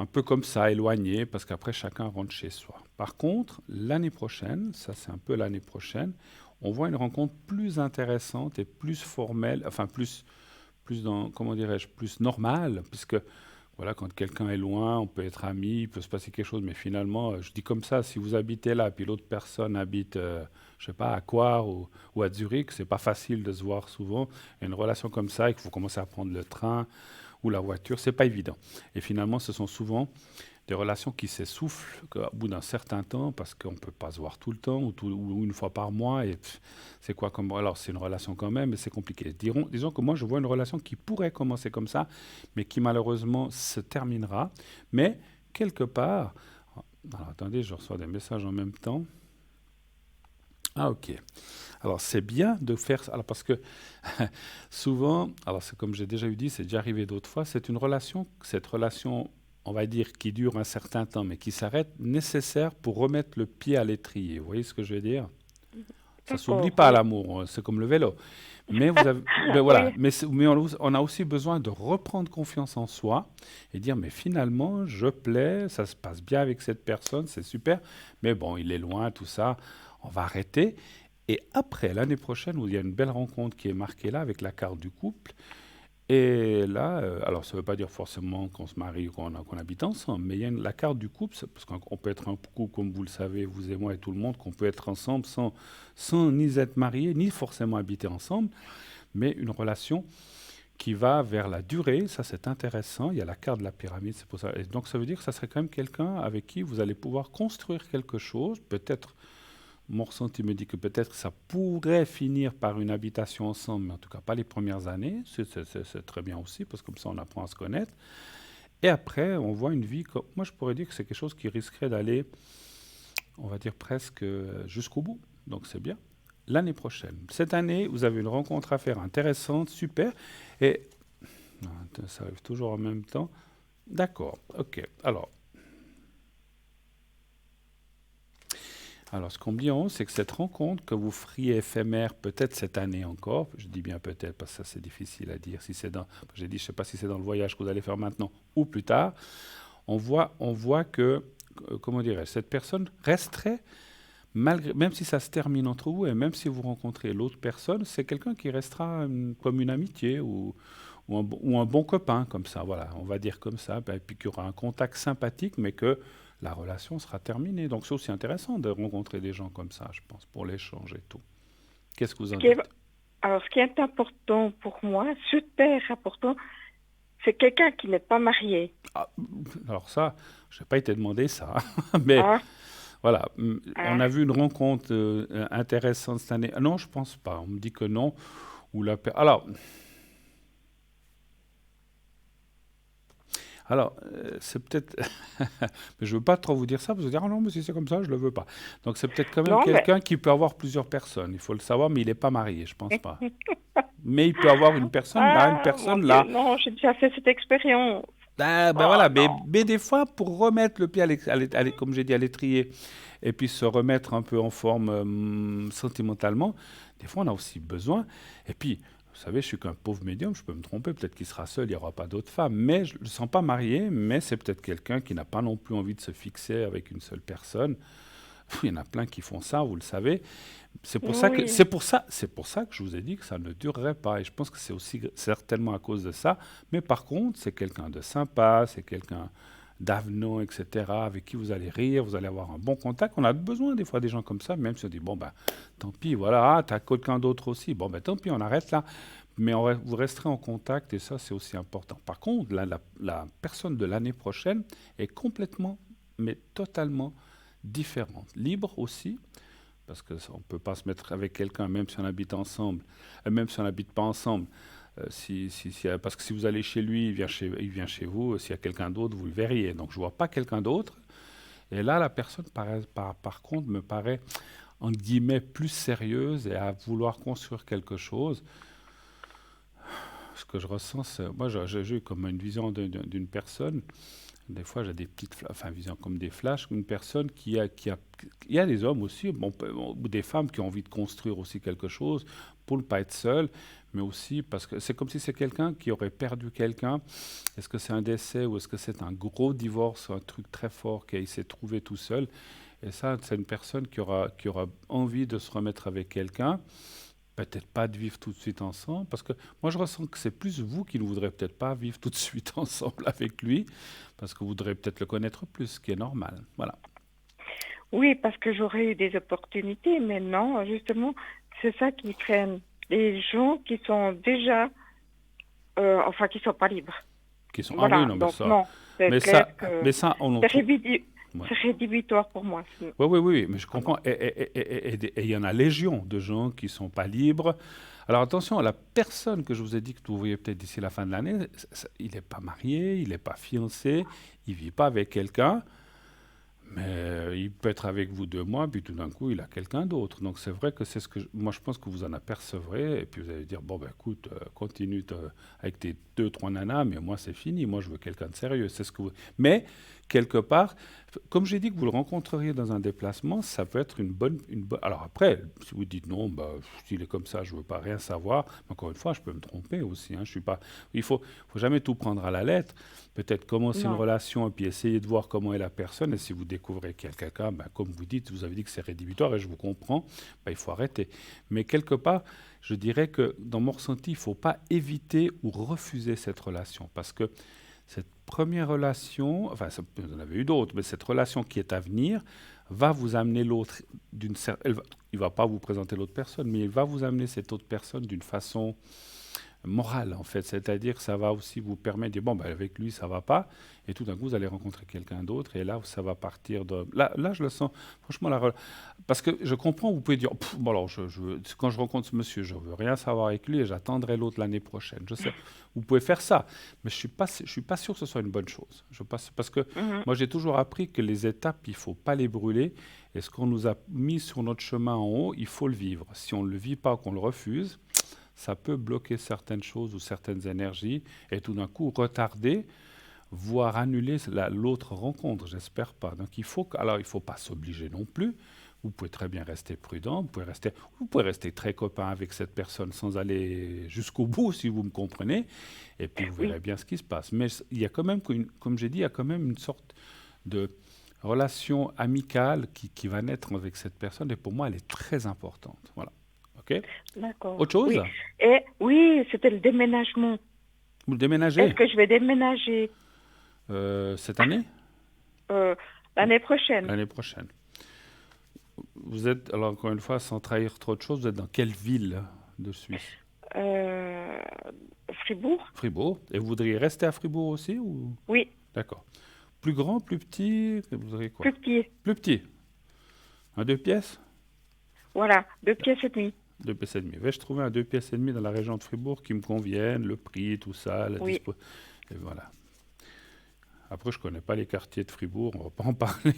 peu comme ça, éloigné, parce qu'après, chacun rentre chez soi. Par contre, l'année prochaine, ça c'est un peu l'année prochaine, on voit une rencontre plus intéressante et plus formelle, enfin plus comment dirais-je, plus normale, puisque voilà, quand quelqu'un est loin, on peut être amis, il peut se passer quelque chose, mais finalement, je dis comme ça, si vous habitez là, puis l'autre personne habite, je sais pas, à Coire ou à Zurich, c'est pas facile de se voir souvent. Et une relation comme ça, et qu'il faut commencer à prendre le train ou la voiture, c'est pas évident. Et finalement, ce sont souvent des relations qui s'essoufflent au bout d'un certain temps parce qu'on ne peut pas se voir tout le temps ou une fois par mois. Et c'est quoi comme. Alors, c'est une relation quand même, mais c'est compliqué. Disons que moi, je vois une relation qui pourrait commencer comme ça, mais qui malheureusement se terminera. Mais quelque part. Alors, attendez, je reçois des messages en même temps. Ah, ok. Alors, c'est bien de faire ça. Alors, parce que souvent, alors c'est comme j'ai déjà eu dit, c'est déjà arrivé d'autres fois, cette relation, on va dire, qui dure un certain temps, mais qui s'arrête, nécessaire pour remettre le pied à l'étrier. Vous voyez ce que je veux dire? Ça ne s'oublie pas, l'amour, c'est comme le vélo. Mais, voilà. Oui. mais on a aussi besoin de reprendre confiance en soi et dire, mais finalement, je plais, ça se passe bien avec cette personne, c'est super, mais bon, il est loin, tout ça, on va arrêter. Et après, l'année prochaine, où il y a une belle rencontre qui est marquée là, avec la carte du couple, et là, alors ça ne veut pas dire forcément qu'on se marie ou qu'on habite ensemble, mais il y a la carte du couple, parce qu'on peut être un couple, comme vous le savez, vous et moi et tout le monde, qu'on peut être ensemble sans ni être marié, ni forcément habiter ensemble, mais une relation qui va vers la durée, ça c'est intéressant, il y a la carte de la pyramide, c'est pour ça. Et donc ça veut dire que ça serait quand même quelqu'un avec qui vous allez pouvoir construire quelque chose, peut-être. Mon ressenti me dit que peut-être ça pourrait finir par une habitation ensemble, mais en tout cas pas les premières années. C'est très bien aussi, parce que comme ça on apprend à se connaître. Et après, on voit une vie, moi je pourrais dire que c'est quelque chose qui risquerait d'aller, on va dire presque jusqu'au bout. Donc c'est bien. l'année prochaine. Cette année, vous avez une rencontre à faire intéressante, super. Et non, ça arrive toujours en même temps. D'accord, ok. Alors, ce qu'on me dit en haut, c'est que cette rencontre que vous feriez éphémère, peut-être cette année encore, je dis bien peut-être parce que ça c'est difficile à dire, si c'est dans, j'ai dit, je ne sais pas si c'est dans le voyage que vous allez faire maintenant ou plus tard, on voit que, comment dirais-je, cette personne resterait, malgré, même si ça se termine entre vous et même si vous rencontrez l'autre personne, c'est quelqu'un qui restera comme une amitié ou un bon copain, comme ça, voilà, on va dire comme ça, et puis qu'il y aura un contact sympathique, mais que la relation sera terminée. Donc c'est aussi intéressant de rencontrer des gens comme ça, je pense, pour l'échange et tout. Qu'est-ce que vous en dites? Alors, ce qui est important pour moi, super important, c'est quelqu'un qui n'est pas marié. Ah, alors ça, je n'ai pas été demandé ça, mais voilà, on a vu une rencontre intéressante cette année. Ah, non, je ne pense pas, on me dit que non. Alors, c'est peut-être... mais je ne veux pas trop vous dire ça, parce que vous dire, ah non, mais si c'est comme ça, je ne le veux pas. Donc, c'est peut-être quand même quelqu'un qui peut avoir plusieurs personnes. Il faut le savoir, mais il n'est pas marié, je ne pense pas. Mais il peut avoir une personne là, une personne là. Non, j'ai déjà fait cette expérience. Voilà, mais des fois, pour remettre le pied, comme j'ai dit, à l'étrier, et puis se remettre un peu en forme sentimentalement, des fois, on a aussi besoin. Et puis... Vous savez, je suis qu'un pauvre médium, je peux me tromper, peut-être qu'il sera seul, il n'y aura pas d'autres femmes. Mais je ne le sens pas marié, mais c'est peut-être quelqu'un qui n'a pas non plus envie de se fixer avec une seule personne. Il y en a plein qui font ça, vous le savez. C'est pour ça que je vous ai dit que ça ne durerait pas. Et je pense que c'est aussi certainement à cause de ça. Mais par contre, c'est quelqu'un de sympa, c'est quelqu'un d'avenant, etc., avec qui vous allez rire, vous allez avoir un bon contact. On a besoin des fois des gens comme ça, même si on dit, bon, ben, tant pis, voilà, tu as quelqu'un d'autre aussi, bon, ben, tant pis, on arrête là. Mais vous resterez en contact et ça, c'est aussi important. Par contre, la personne de l'année prochaine est complètement, mais totalement différente. Libre aussi, parce qu'on ne peut pas se mettre avec quelqu'un, même si on habite ensemble, même si on n'habite pas ensemble. Parce que si vous allez chez lui, il vient chez vous. S'il y a quelqu'un d'autre, vous le verriez. Donc, je ne vois pas quelqu'un d'autre. Et là, la personne, par contre, me paraît, entre guillemets, plus sérieuse et à vouloir construire quelque chose. Ce que je ressens, moi, j'ai eu comme une vision d'une personne. Des fois, j'ai des petites visions comme des flashs. Une personne il y a des hommes aussi, ou des femmes qui ont envie de construire aussi quelque chose pour ne pas être seul, mais aussi parce que c'est comme si c'est quelqu'un qui aurait perdu quelqu'un. Est-ce que c'est un décès ou est-ce que c'est un gros divorce, un truc très fort qu'il s'est trouvé tout seul? Et ça, c'est une personne qui aura envie de se remettre avec quelqu'un. Peut-être pas de vivre tout de suite ensemble, parce que moi je ressens que c'est plus vous qui ne voudrez peut-être pas vivre tout de suite ensemble avec lui, parce que vous voudrez peut-être le connaître plus, ce qui est normal. Voilà. Oui, parce que j'aurais eu des opportunités, mais non, justement, c'est ça qui freine. Les gens qui sont déjà, qui sont pas libres. Qui sont voilà, oui, non, donc ça, non, mais ça, on c'est rédhibitoire pour moi. Oui, mais je comprends. Et il y en a légion de gens qui ne sont pas libres. Alors attention, la personne que je vous ai dit que vous voyez peut-être d'ici la fin de l'année, il n'est pas marié, il n'est pas fiancé, il ne vit pas avec quelqu'un, mais il peut être avec vous 2 mois, puis tout d'un coup, il a quelqu'un d'autre. Donc c'est vrai que c'est ce que moi je pense que vous en apercevrez, et puis vous allez dire, bon ben écoute, continue avec tes 2-3 nanas, mais moi c'est fini, moi je veux quelqu'un de sérieux. C'est ce que vous... Mais quelque part, comme j'ai dit que vous le rencontreriez dans un déplacement, ça peut être une bonne... Alors après, si vous dites non, s'il est comme ça, je ne veux pas rien savoir, encore une fois, je peux me tromper aussi. Je suis pas... Il faut jamais tout prendre à la lettre. Peut-être commencer une relation et puis essayer de voir comment est la personne. Et si vous découvrez quelqu'un, comme vous dites, vous avez dit que c'est rédhibitoire et je vous comprends, il faut arrêter. Mais quelque part, je dirais que dans mon ressenti, il ne faut pas éviter ou refuser cette relation. Parce que cette première relation, vous en avez eu d'autres, mais cette relation qui est à venir va vous amener l'autre il ne va pas vous présenter l'autre personne, mais il va vous amener cette autre personne d'une façon morale, en fait. C'est-à-dire que ça va aussi vous permettre de dire, avec lui, ça ne va pas, et tout d'un coup, vous allez rencontrer quelqu'un d'autre, et là, ça va partir de... Là, je le sens, franchement, parce que je comprends, vous pouvez dire, alors, quand je rencontre ce monsieur, je ne veux rien savoir avec lui, et j'attendrai l'autre l'année prochaine. Je sais, vous pouvez faire ça, mais je ne suis pas sûr que ce soit une bonne chose. Parce que moi, j'ai toujours appris que les étapes, il ne faut pas les brûler, Et ce qu'on nous a mis sur notre chemin en haut, il faut le vivre. Si on ne le vit pas, qu'on le refuse, ça peut bloquer certaines choses ou certaines énergies et tout d'un coup retarder, voire annuler l'autre rencontre. J'espère pas. Donc alors il ne faut pas s'obliger non plus. Vous pouvez très bien rester prudent, vous pouvez rester très copain avec cette personne sans aller jusqu'au bout, si vous me comprenez, et puis vous verrez bien ce qui se passe. Mais il y a quand même, comme j'ai dit, il y a quand même une sorte de relation amicale qui va naître avec cette personne, et pour moi, elle est très importante. Voilà. OK ? D'accord. Autre chose ? Oui. Et oui, c'était le déménagement. Vous déménagez Est-ce que je vais déménager cette année ? l'année prochaine? L'année prochaine. Vous êtes, alors encore une fois, sans trahir trop de choses, vous êtes dans quelle ville de Suisse ? Fribourg? Fribourg. Et vous voudriez rester à Fribourg aussi ou... Oui. D'accord. Plus grand, plus petit, vous voudriez quoi ? Plus petit. Plus petit. Un 2 pièces ? Voilà, 2 pièces et demie. 2 pièces et demie. Vais-je trouver un 2 pièces et demie dans la région de Fribourg qui me convienne, le prix, tout ça, la dispo... Et voilà. Après, je ne connais pas les quartiers de Fribourg, on ne va pas en parler.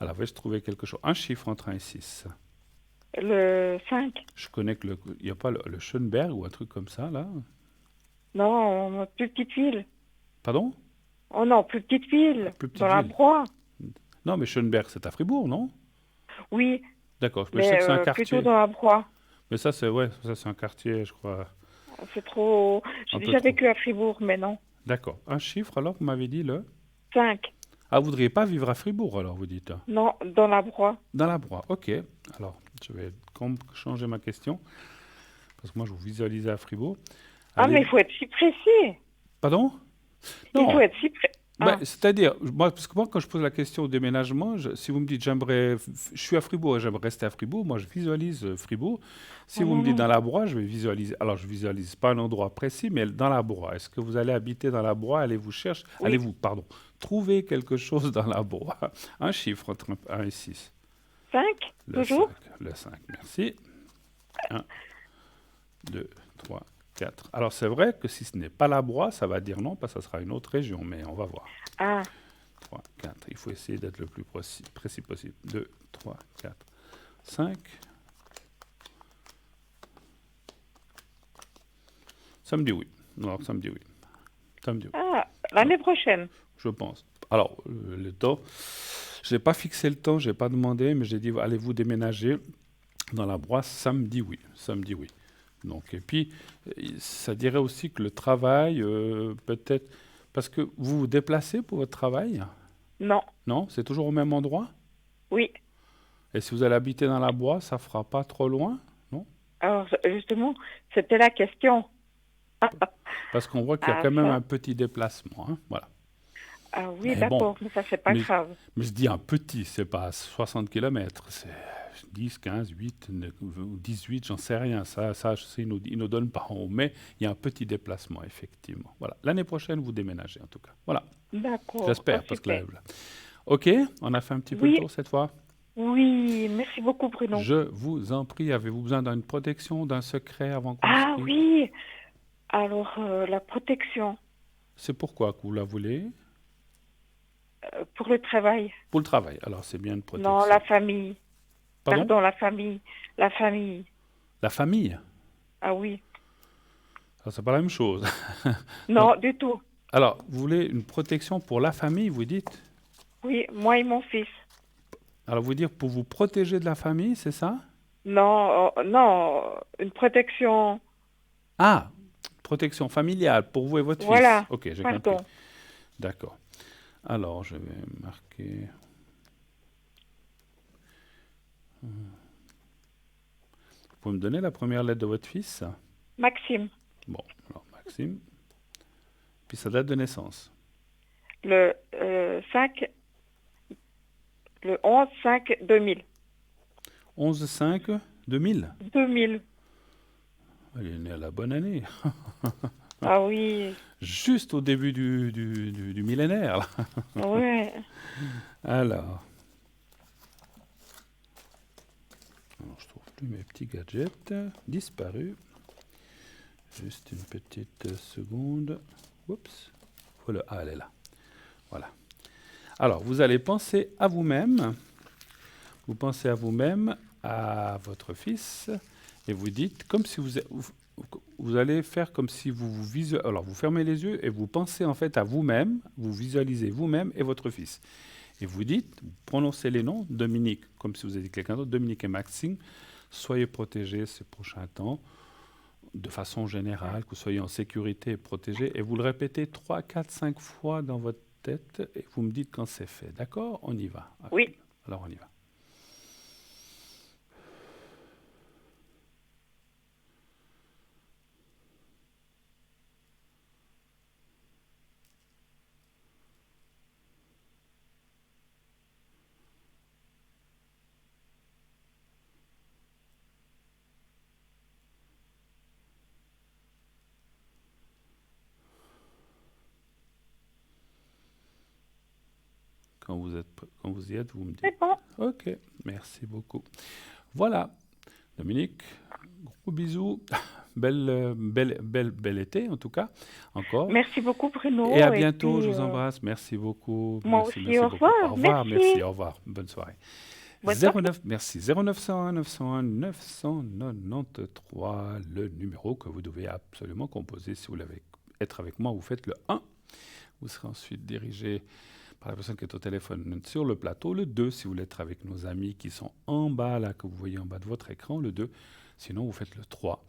Alors, vais-je trouver quelque chose ? Un chiffre entre 1 et 6. Le 5. Je connais que il n'y a pas le Schönberg ou un truc comme ça, là ? Non, plus petite ville. Pardon ? Oh non, plus petite ville. Plus petite dans la ville. Broye. Non, mais Schönberg, c'est à Fribourg, non ? Oui. D'accord, je sais que c'est un quartier. Plutôt dans la Broye. Mais ça, c'est un quartier, je crois. C'est trop... J'ai déjà vécu à Fribourg, mais non. D'accord. Un chiffre, alors, vous m'avez dit le 5. Ah, vous ne voudriez pas vivre à Fribourg, alors, vous dites ? Non, dans la Broye. Dans la Broye, ok. Alors, je vais changer ma question, parce que moi, je vous visualisais à Fribourg. Mais il faut être si précis. Pardon ? Non. Il faut être si précis. C'est-à-dire, parce que moi, quand je pose la question au déménagement, si vous me dites, je suis à Fribourg et j'aimerais rester à Fribourg, moi, je visualise Fribourg. Si vous me dites dans la Broye, je vais visualiser. Alors, je visualise pas un endroit précis, mais dans la Broye. Est-ce que vous allez habiter dans la Broye ? Allez-vous trouver quelque chose dans la Broye ? Un chiffre entre 1 et 6. 5, toujours ? Le 5, merci. 1, 2, 3, 4. Alors, c'est vrai que si ce n'est pas la Broye, ça va dire non, parce que ça sera une autre région, mais on va voir. 3, 4. Il faut essayer d'être le plus précis possible. 2, 3, 4, 5. Ça me dit oui. Non, ça me dit oui. Ça me dit oui. L'année prochaine. Je pense. Alors, le temps, je n'ai pas fixé le temps, je n'ai pas demandé, mais j'ai dit, allez-vous déménager dans la Broye ? Ça me dit oui. Ça me dit oui. Donc, et puis, ça dirait aussi que le travail, peut-être... Parce que vous vous déplacez pour votre travail ? Non. Non ? C'est toujours au même endroit ? Oui. Et si vous allez habiter dans la Broye, ça ne fera pas trop loin ? Non ? Alors, justement, c'était la question. Parce qu'on voit qu'il y a quand même un petit déplacement. Hein, voilà. Ah oui, d'accord, mais ça, c'est pas grave. Mais je dis un petit, c'est pas 60 km, c'est 10, 15, 8, 18, j'en sais rien. Ça je sais, ils nous donnent pas en haut. Mais il y a un petit déplacement, effectivement. Voilà. L'année prochaine, vous déménagez, en tout cas. Voilà. D'accord. J'espère, parce que là... OK, on a fait un petit peu le tour cette fois. Oui, merci beaucoup, Bruno. Je vous en prie. Avez-vous besoin d'une protection, d'un secret avant qu'on Ah oui. Alors, la protection. C'est pourquoi que vous la voulez ? Pour le travail. Pour le travail. Alors, c'est bien une protection. Non, la famille. Pardon, la famille. La famille. La famille ? Ah oui. Alors, c'est pas la même chose. Non, du tout. Alors, vous voulez une protection pour la famille, vous dites ? Oui, moi et mon fils. Alors, vous dire pour vous protéger de la famille, c'est ça ? Non, non, une protection... Ah, protection familiale pour vous et votre voilà. fils. Ok, j'ai compris. D'accord. Alors, je vais marquer... Vous pouvez me donner la première lettre de votre fils ? Maxime. Bon, alors Maxime. Puis sa date de naissance. Le 11-5-2000. 11-5-2000 2000. Il est né à la bonne année. Ah oui. Juste au début du millénaire. Là. Oui. Alors, je trouve plus mes petits gadgets. Disparus. Juste une petite seconde. Oups. Voilà. Ah, elle est là. Voilà. Alors, vous allez penser à vous-même Vous pensez à vous-même, à votre fils, et vous dites, comme si vous allez faire comme si vous visualisez. Alors, vous fermez les yeux et vous pensez en fait à vous-même, vous visualisez vous-même et votre fils. Et vous dites, vous prononcez les noms, Dominique, comme si vous étiez quelqu'un d'autre, Dominique et Maxime, soyez protégés ces prochains temps, de façon générale, que vous soyez en sécurité et protégés, et vous le répétez 3, 4, 5 fois dans votre tête, et vous me dites quand c'est fait. D'accord? On y va. Oui. Alors on y va. Quand vous y êtes, vous me dites. C'est bon. Ok, merci beaucoup. Voilà, Dominique, gros bisous. Bel été, en tout cas, encore. Merci beaucoup, Bruno. Et à bientôt, puis, je vous embrasse. Merci beaucoup. Moi Merci, aussi, merci au beaucoup. revoir. Au revoir, Merci. au revoir. Bonne soirée. Bonne soirée. 09, merci. 0901 901 993, le numéro que vous devez absolument composer. Si vous voulez être avec moi, vous faites le 1. Vous serez ensuite dirigé par la personne qui est au téléphone sur le plateau. Le 2, si vous voulez être avec nos amis qui sont en bas, là, que vous voyez en bas de votre écran. Le 2, sinon vous faites le 3.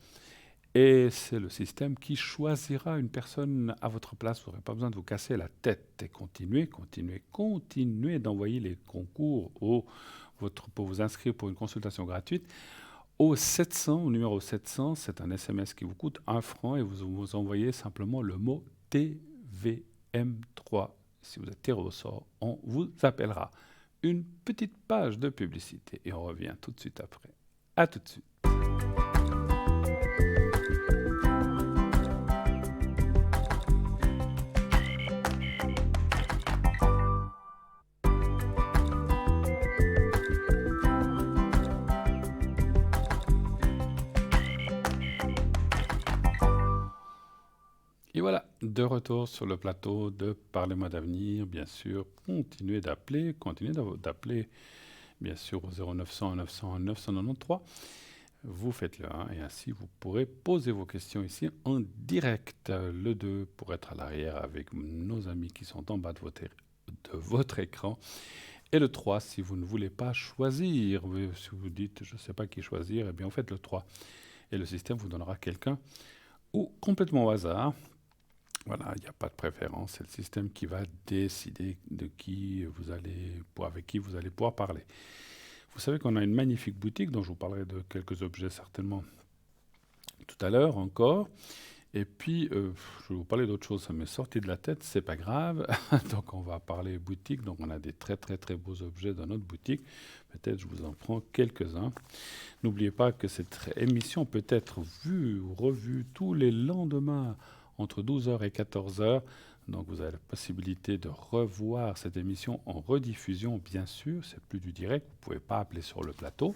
Et c'est le système qui choisira une personne à votre place. Vous n'aurez pas besoin de vous casser la tête. Et continuez d'envoyer les concours pour vous inscrire pour une consultation gratuite au 700, au numéro 700. C'est un SMS qui vous coûte 1 franc et vous envoyez simplement le mot TVM3. Si vous êtes tiré au sort, on vous appellera. Une petite page de publicité et on revient tout de suite après. À tout de suite. Et voilà, de retour sur le plateau de Parlez-moi d'avenir, bien sûr. Continuez d'appeler, bien sûr, au 0900 901 993. Vous faites le 1 et ainsi vous pourrez poser vos questions ici en direct. Le 2 pour être à l'arrière avec nos amis qui sont en bas de votre écran. Et le 3 si vous ne voulez pas choisir. Si vous dites je ne sais pas qui choisir, eh bien vous faites le 3. Et le système vous donnera quelqu'un ou complètement au hasard. Voilà, il n'y a pas de préférence, c'est le système qui va décider avec qui vous allez pouvoir parler. Vous savez qu'on a une magnifique boutique dont je vous parlerai de quelques objets certainement tout à l'heure encore. Et puis, je vais vous parler d'autre chose, ça m'est sorti de la tête, c'est pas grave. Donc on va parler boutique, donc on a des très très très beaux objets dans notre boutique. Peut-être je vous en prends quelques-uns. N'oubliez pas que cette émission peut être vue ou revue tous les lendemains entre 12h et 14h. Donc vous avez la possibilité de revoir cette émission en rediffusion, bien sûr. C'est plus du direct, vous ne pouvez pas appeler sur le plateau.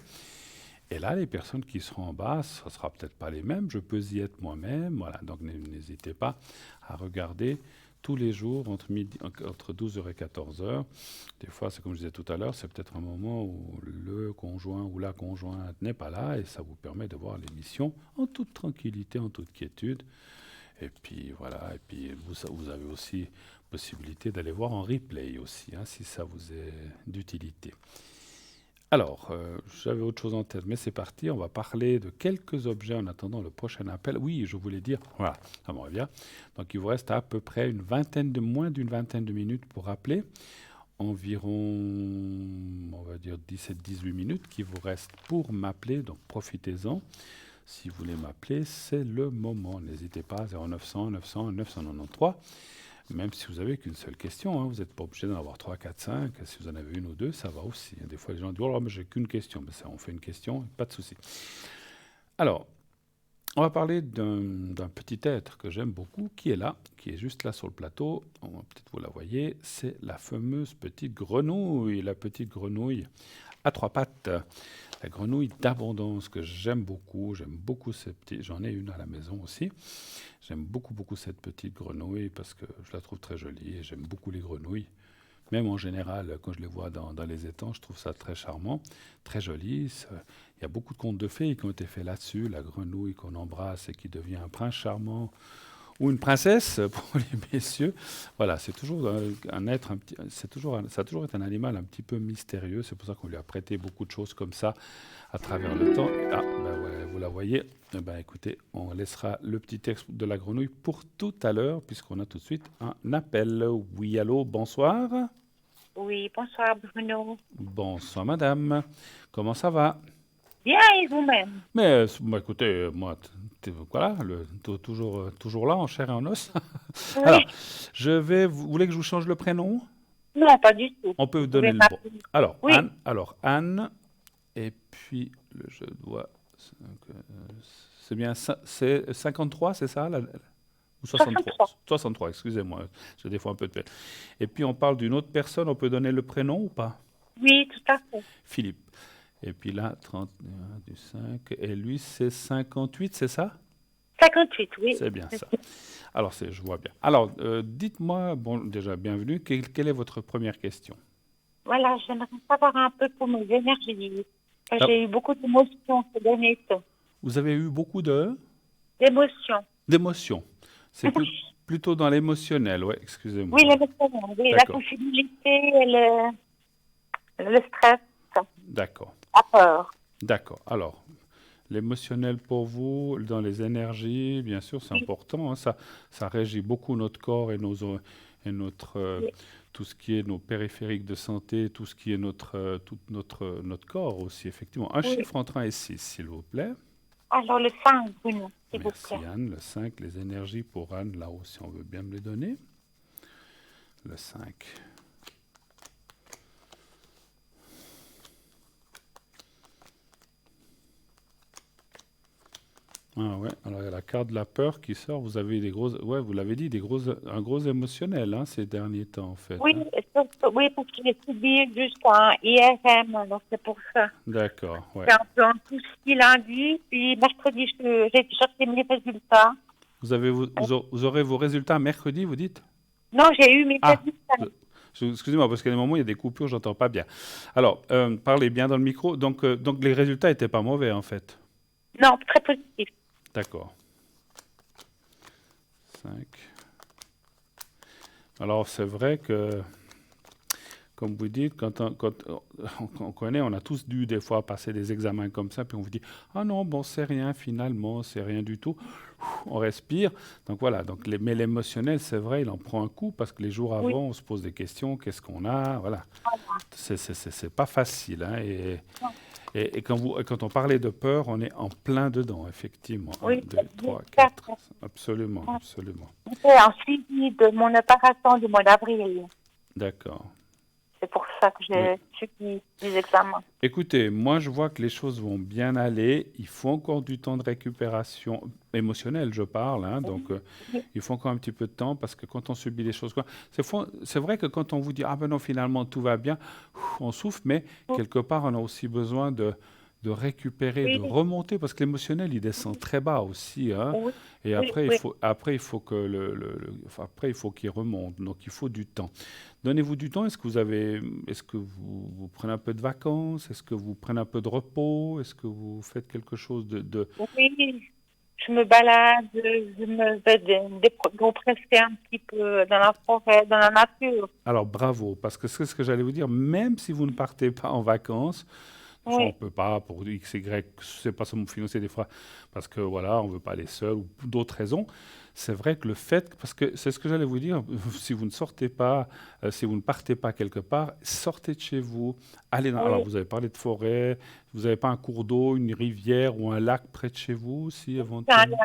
Et là, les personnes qui seront en bas, ce ne sera peut-être pas les mêmes. Je peux y être moi-même. Voilà, donc n'hésitez pas à regarder tous les jours entre 12h et 14h. Des fois, c'est comme je disais tout à l'heure, c'est peut-être un moment où le conjoint ou la conjointe n'est pas là et ça vous permet de voir l'émission en toute tranquillité, en toute quiétude. Et puis voilà, et puis vous avez aussi possibilité d'aller voir en replay aussi, hein, si ça vous est d'utilité. Alors, j'avais autre chose en tête, mais c'est parti, on va parler de quelques objets en attendant le prochain appel. Oui, je voulais dire, voilà, ça me revient. Donc il vous reste à peu près moins d'une vingtaine de minutes pour appeler. Environ, on va dire 17-18 minutes qui vous restent pour m'appeler, donc profitez-en. Si vous voulez m'appeler, c'est le moment. N'hésitez pas, 0900 900 993. Même si vous n'avez qu'une seule question, hein, vous n'êtes pas obligé d'en avoir 3, 4, 5. Si vous en avez une ou deux, ça va aussi. Des fois, les gens disent « Oh, mais j'ai qu'une question ». Mais ça, on fait une question, pas de souci. Alors, on va parler d'un petit être que j'aime beaucoup, qui est là, qui est juste là sur le plateau. Peut-être vous la voyez, c'est la fameuse petite grenouille, la petite grenouille à 3 pattes. La grenouille d'abondance que j'aime beaucoup ces petits. J'en ai une à la maison aussi. J'aime beaucoup cette petite grenouille parce que je la trouve très jolie et j'aime beaucoup les grenouilles. Même en général, quand je les vois dans les étangs, je trouve ça très charmant, très joli. Il y a beaucoup de contes de fées qui ont été faits là-dessus. La grenouille qu'on embrasse et qui devient un prince charmant ou une princesse pour les messieurs. Voilà, c'est toujours un être, ça a toujours été un animal un petit peu mystérieux. C'est pour ça qu'on lui a prêté beaucoup de choses comme ça à travers le temps. Ah, ben ouais, vous la voyez. Eh ben, écoutez, on laissera le petit texte de la grenouille pour tout à l'heure, puisqu'on a tout de suite un appel. Oui, allô, bonsoir. Oui, bonsoir Bruno. Bonsoir madame. Comment ça va? Bien, et vous-même? Mais écoutez, moi, voilà, toujours là, en chair et en os. Oui. Alors, vous voulez que je vous change le prénom? Non, pas du tout. On peut vous Vous donner pouvez le bon. m'appeler. Alors, Oui. Anne, et puis, je dois... C'est bien, c'est 53, c'est ça ou 63? 63, excusez-moi, j'ai des fois un peu de peine. Et puis, on parle d'une autre personne, on peut donner le prénom ou pas? Oui, tout à fait. Philippe. Et puis là, 31 du 5, et lui, c'est 58, c'est ça? 58, oui. C'est bien ça. Alors, je vois bien. Alors, dites-moi, bon, déjà, bienvenue, quelle est votre première question? Voilà, j'aimerais savoir un peu pour mes énergies. Ah. J'ai eu beaucoup d'émotions ces derniers temps. Vous avez eu beaucoup D'émotions. C'est plutôt dans l'émotionnel, ouais, excusez-moi. Oui, l'émotion, oui, la D'accord. sensibilité et le stress, D'accord. la peur. D'accord. Alors, l'émotionnel pour vous, dans les énergies, bien sûr, c'est important. Hein, ça régit beaucoup notre corps et notre tout ce qui est nos périphériques de santé, tout ce qui est tout notre corps aussi, effectivement. Un chiffre entre 1 et 6, s'il vous plaît. Alors le 5, Bruno, s'il vous Merci plaît. Anne. Le 5, les énergies pour Anne, là aussi, on veut bien me les donner. Le 5. Ah ouais, alors il y a la carte de la peur qui sort. Vous avez ouais, vous l'avez dit, un gros émotionnel hein, ces derniers temps en fait. Oui, Hein. oui, parce que j'ai subi juste un IRM, alors c'est pour ça. D'accord, ouais. C'est un peu un souci lundi, puis mercredi, j'ai cherché mes résultats. Vous aurez vos résultats mercredi, vous dites? Non, j'ai eu mes résultats. Excusez-moi, parce qu'à des moments, il y a des coupures, j'entends pas bien. Alors, parlez bien dans le micro. Donc les résultats n'étaient pas mauvais en fait. Non, très positif. D'accord. 5. Alors, c'est vrai que, comme vous dites, quand on connaît, on a tous dû des fois passer des examens comme ça, puis on vous dit « Ah non, bon, c'est rien finalement, c'est rien du tout. » On respire. Donc voilà, mais l'émotionnel, c'est vrai, il en prend un coup, parce que les jours avant, on se pose des questions, qu'est-ce qu'on a, voilà. C'est pas facile, hein, et quand on parlait de peur, on est en plein dedans, effectivement. Oui, 1, 2, 3, 4. Absolument, absolument. C'est un suivi de mon opération du mois d'avril. D'accord. C'est pour ça que j'ai suivi les examens. Écoutez, moi, je vois que les choses vont bien aller. Il faut encore du temps de récupération émotionnelle, je parle. Hein, donc, il faut encore un petit peu de temps parce que quand on subit les choses... C'est vrai que quand on vous dit « Ah ben non, finalement, tout va bien », on souffre, mais quelque part, on a aussi besoin de récupérer, de remonter, parce que l'émotionnel, il descend très bas aussi. Hein, et après, il faut après, il faut qu'il remonte. Donc, il faut du temps. Donnez-vous du temps. Est-ce que vous prenez un peu de vacances? Est-ce que vous prenez un peu de repos? Est-ce que vous faites quelque chose de... Oui, je me balade, je me vais décompresser un petit peu dans la forêt, dans la nature. Alors, bravo, parce que c'est ce que j'allais vous dire. Même si vous ne partez pas en vacances, on ne peut pas, pour X, Y, c'est pas seulement financier des fois, parce que voilà, on ne veut pas aller seul ou d'autres raisons. C'est vrai que le fait, parce que c'est ce que j'allais vous dire, si vous ne sortez pas, si vous ne partez pas quelque part, sortez de chez vous, allez dans... Alors, vous avez parlé de forêt, vous n'avez pas un cours d'eau, une rivière ou un lac près de chez vous aussi, éventuellement?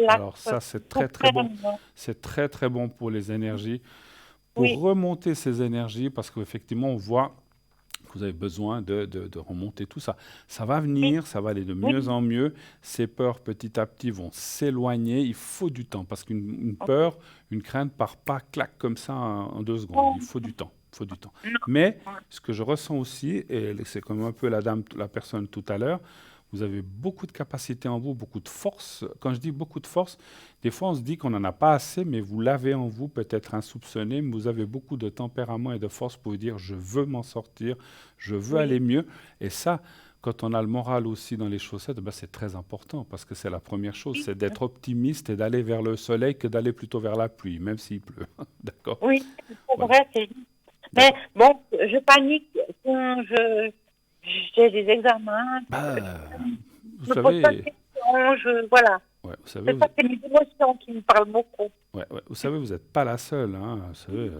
Alors ça, c'est très, très bon. C'est très, très bon pour les énergies, pour remonter ces énergies, parce qu'effectivement, on voit que vous avez besoin de remonter tout ça. Ça va venir, ça va aller de mieux en mieux. Ces peurs, petit à petit, vont s'éloigner. Il faut du temps, parce qu'une peur, une crainte part pas, clac, comme ça, en 2 secondes. Il faut du temps. Mais ce que je ressens aussi, et c'est comme un peu la personne tout à l'heure, Vous avez beaucoup de capacité en vous, beaucoup de force. Quand je dis beaucoup de force, des fois on se dit qu'on n'en a pas assez, mais vous l'avez en vous, peut-être insoupçonné, mais vous avez beaucoup de tempérament et de force pour vous dire je veux m'en sortir, je veux aller mieux. Et ça, quand on a le moral aussi dans les chaussettes, ben c'est très important parce que c'est la première chose, c'est d'être optimiste et d'aller vers le soleil que d'aller plutôt vers la pluie, même s'il pleut. D'accord? Oui, c'est Voilà. vrai, c'est juste. Mais bon, je panique quand j'ai des examens. Bah, vous Je me pose pas de savez, questions, voilà. ouais, vous savez, C'est ça, c'est mes émotions qui me parlent beaucoup. vous savez, vous n'êtes pas la seule. Hein, vous savez,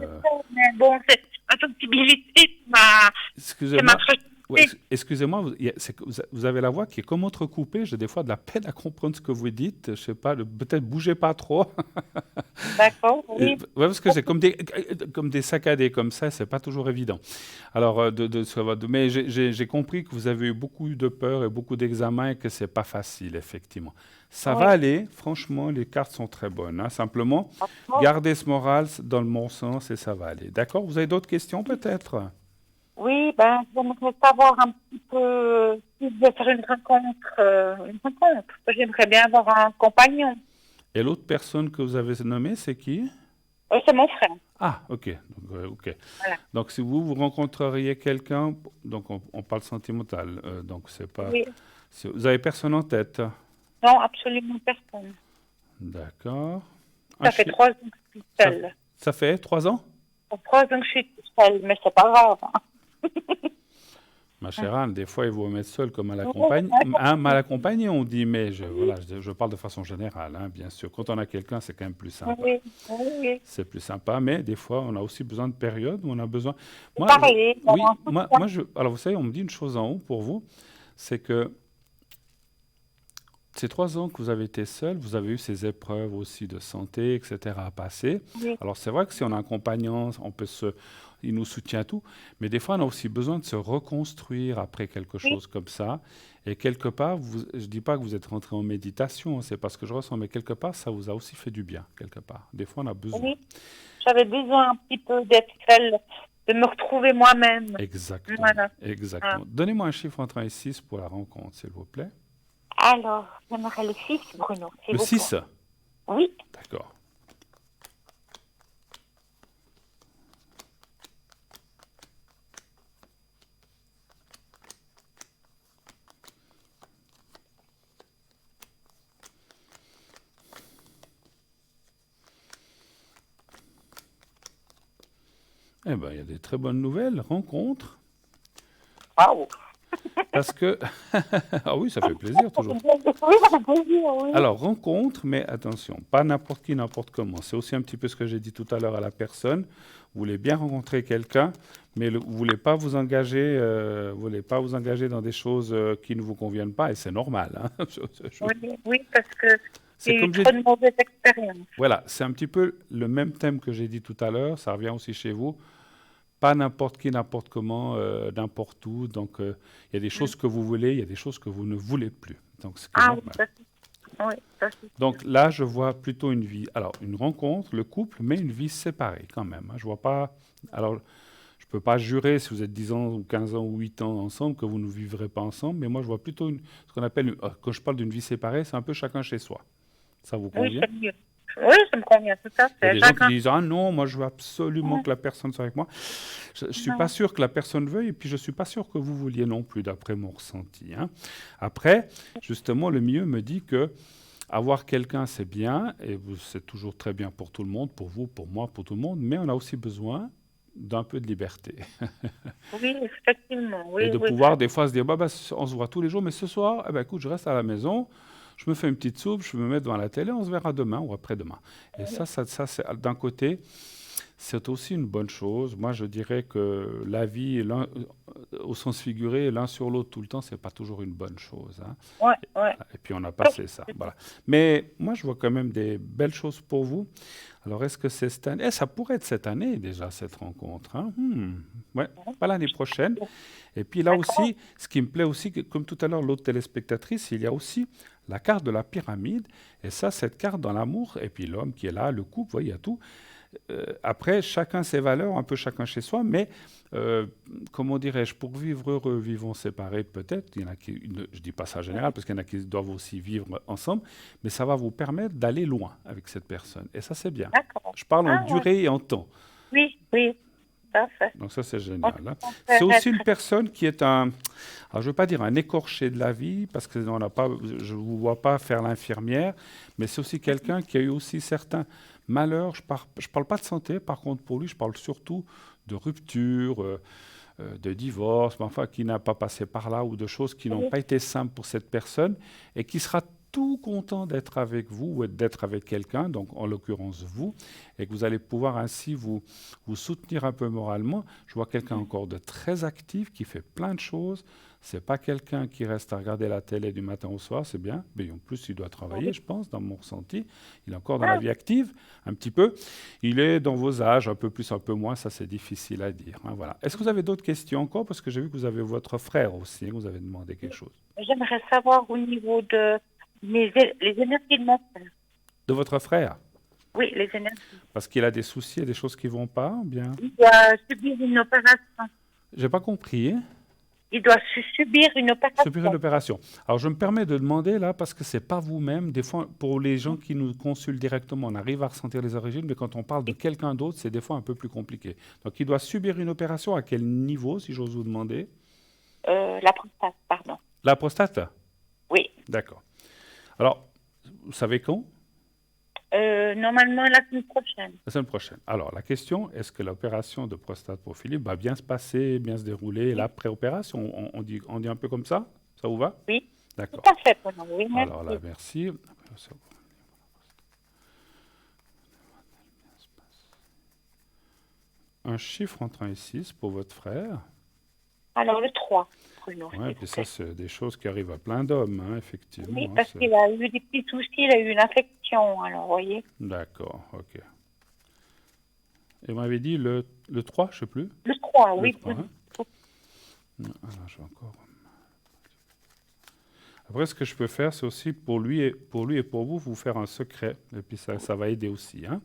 Mais bon, c'est ma sensibilité qui m'a excusez-moi. frustrée. Ouais, excusez-moi, vous avez la voix qui est comme entrecoupée. J'ai des fois de la peine à comprendre ce que vous dites. Je sais pas, peut-être bougez pas trop. D'accord, oui. Ouais, parce que c'est comme des saccadés comme ça, c'est pas toujours évident. Alors, mais j'ai compris que vous avez eu beaucoup de peur et beaucoup d'examens et que c'est pas facile, effectivement. Ça va aller, franchement, les cartes sont très bonnes. Hein. Simplement, gardez ce moral dans le bon sens et ça va aller. D'accord? Vous avez d'autres questions peut-être? Oui, ben, j'aimerais savoir un petit peu si je vais faire une rencontre. J'aimerais bien avoir un compagnon. Et l'autre personne que vous avez nommée, c'est qui? C'est mon frère. Ah, ok. Ok. Voilà. Donc, si vous rencontreriez quelqu'un, donc on parle sentimental, donc c'est pas... Oui. Vous avez personne en tête? Non, absolument personne. D'accord. Ça fait 3 ans que je suis seule. Ça fait 3 ans? Ça fait 3 ans que je suis seule, mais c'est pas grave. Ma chère Anne, des fois, il vous mettre seul comme mal accompagné. Mal accompagné, on dit, mais je parle de façon générale, hein, bien sûr. Quand on a quelqu'un, c'est quand même plus sympa. Oui, oui. C'est plus sympa, mais des fois, on a aussi besoin de périodes où on a besoin... Parler. Oui, alors vous savez, on me dit une chose en haut pour vous, c'est que ces 3 ans que vous avez été seul, vous avez eu ces épreuves aussi de santé, etc. à passer. Oui. Alors c'est vrai que si on a un compagnon, il nous soutient tout, mais des fois on a aussi besoin de se reconstruire après quelque chose comme ça. Et quelque part, je ne dis pas que vous êtes rentré en méditation, c'est pas ce que je ressens, mais quelque part ça vous a aussi fait du bien, quelque part. Des fois on a besoin. Oui, j'avais besoin un petit peu d'être seule, de me retrouver moi-même. Exactement. Voilà. Exactement. Donnez-moi un chiffre entre 1 et 6 pour la rencontre, s'il vous plaît. Alors, j'aimerais le 6, Bruno. Le 6? Oui. D'accord. Eh bien, il y a des très bonnes nouvelles. Rencontre. Waouh. Parce que... ah oui, ça fait plaisir toujours. Oui, ça fait plaisir, oui. Alors, rencontre, mais attention, pas n'importe qui, n'importe comment. C'est aussi un petit peu ce que j'ai dit tout à l'heure à la personne. Vous voulez bien rencontrer quelqu'un, mais vous ne voulez pas vous engager, dans des choses qui ne vous conviennent pas, et c'est normal. Hein. Oui, parce que c'est eu trop de mauvaises expériences. Voilà, c'est un petit peu le même thème que j'ai dit tout à l'heure, ça revient aussi chez vous. Pas n'importe qui, n'importe comment, n'importe où. Donc, il y a des choses que vous voulez, il y a des choses que vous ne voulez plus. Donc, c'est normal. Oui, donc là, je vois plutôt une vie. Alors, une rencontre, le couple, mais une vie séparée quand même. Hein. Je vois pas. Alors, je ne peux pas jurer si vous êtes 10 ans ou 15 ans ou 8 ans ensemble que vous ne vivrez pas ensemble, mais moi, je vois plutôt ce qu'on appelle, quand je parle d'une vie séparée, c'est un peu chacun chez soi. Ça vous convient? Oui, ça me convient tout à fait. Il y a des gens qui disent « Ah non, moi je veux absolument que la personne soit avec moi ». Je ne suis pas sûr que la personne veuille et puis je ne suis pas sûr que vous vouliez non plus, d'après mon ressenti. Hein. Après, justement, le milieu me dit que avoir quelqu'un, c'est bien et c'est toujours très bien pour tout le monde, pour vous, pour moi, pour tout le monde, mais on a aussi besoin d'un peu de liberté. Oui, effectivement. Oui, et de pouvoir des fois se dire bah, on se voit tous les jours, mais ce soir, écoute, je reste à la maison, je me fais une petite soupe, je me mets devant la télé, on se verra demain ou après-demain. Et ça c'est, d'un côté, c'est aussi une bonne chose. Moi, je dirais que la vie, au sens figuré, l'un sur l'autre tout le temps, c'est pas toujours une bonne chose. Hein. Et puis, on a passé ça. Voilà. Mais moi, je vois quand même des belles choses pour vous. Alors, est-ce que c'est cette année? Ça pourrait être cette année déjà, cette rencontre. Hein. Ouais, pas l'année prochaine. Et puis là aussi, ce qui me plaît aussi, comme tout à l'heure, l'autre téléspectatrice, il y a aussi la carte de la pyramide. Et ça, cette carte dans l'amour, et puis l'homme qui est là, le couple, vous voyez, il y a tout. Après, chacun ses valeurs, un peu chacun chez soi, mais comment dirais-je, pour vivre heureux, vivons séparés peut-être, il y en a qui, je ne dis pas ça en général, parce qu'il y en a qui doivent aussi vivre ensemble, mais ça va vous permettre d'aller loin avec cette personne. Et ça, c'est bien. D'accord. Je parle en Ah, ouais. durée et en temps. Oui, oui, parfait. Donc ça, c'est génial. Hein. On C'est peut aussi être- une personne qui est un, alors je ne veux pas dire un écorché de la vie, parce que on n'a pas, je ne vous vois pas faire l'infirmière, mais c'est aussi quelqu'un qui a eu aussi certains malheurs. Je ne parle pas de santé, par contre, pour lui, je parle surtout de rupture, de divorce, mais enfin, qui n'a pas passé par là, ou de choses qui n'ont Oui. pas été simples pour cette personne, et qui sera tout content d'être avec vous ou d'être avec quelqu'un, donc en l'occurrence vous, et que vous allez pouvoir ainsi vous soutenir un peu moralement. Je vois quelqu'un encore de très actif, qui fait plein de choses. C'est pas quelqu'un qui reste à regarder la télé du matin au soir, c'est bien, mais en plus il doit travailler, je pense, dans mon ressenti. Il est encore dans la vie active, un petit peu. Il est dans vos âges, un peu plus, un peu moins, ça c'est difficile à dire. Hein, voilà. Est-ce que vous avez d'autres questions encore? Parce que j'ai vu que vous avez votre frère aussi, hein, vous avez demandé quelque chose. J'aimerais savoir au niveau de les énergies de mon frère. De votre frère? Oui, les énergies. Parce qu'il a des soucis et des choses qui vont pas, ou bien? Il doit subir une opération. J'ai pas compris. Hein? Il doit subir une opération. Subir une opération. Alors, je me permets de demander là, parce que c'est pas vous-même. Des fois, pour les gens qui nous consultent directement, on arrive à ressentir les origines, mais quand on parle de quelqu'un d'autre, c'est des fois un peu plus compliqué. Donc, il doit subir une opération à quel niveau, si j'ose vous demander? La prostate, pardon. La prostate? Oui. D'accord. Alors, vous savez quand? Normalement, la semaine prochaine. La semaine prochaine. Alors, la question, est-ce que l'opération de prostate pour Philippe va bien se passer, bien se dérouler, l'après-opération? On dit un peu comme ça? Ça vous va? Oui. D'accord. Tout à fait, pardon. Oui, merci. Alors là, merci. Un chiffre entre 1 et 6 pour votre frère. Alors, le 3, Bruno. Oui, puis ça, c'est des choses qui arrivent à plein d'hommes, hein, effectivement. Oui, hein, parce c'est- qu'il a eu des petits soucis, il a eu une infection, alors, vous voyez. D'accord, ok. Et vous m'avez dit le 3, je ne sais plus. Le 3, Le oui. 3, hein. Alors, je vais encore... Après, ce que je peux faire, c'est aussi pour lui et pour vous, vous faire un secret. Et puis ça va aider aussi. Hein.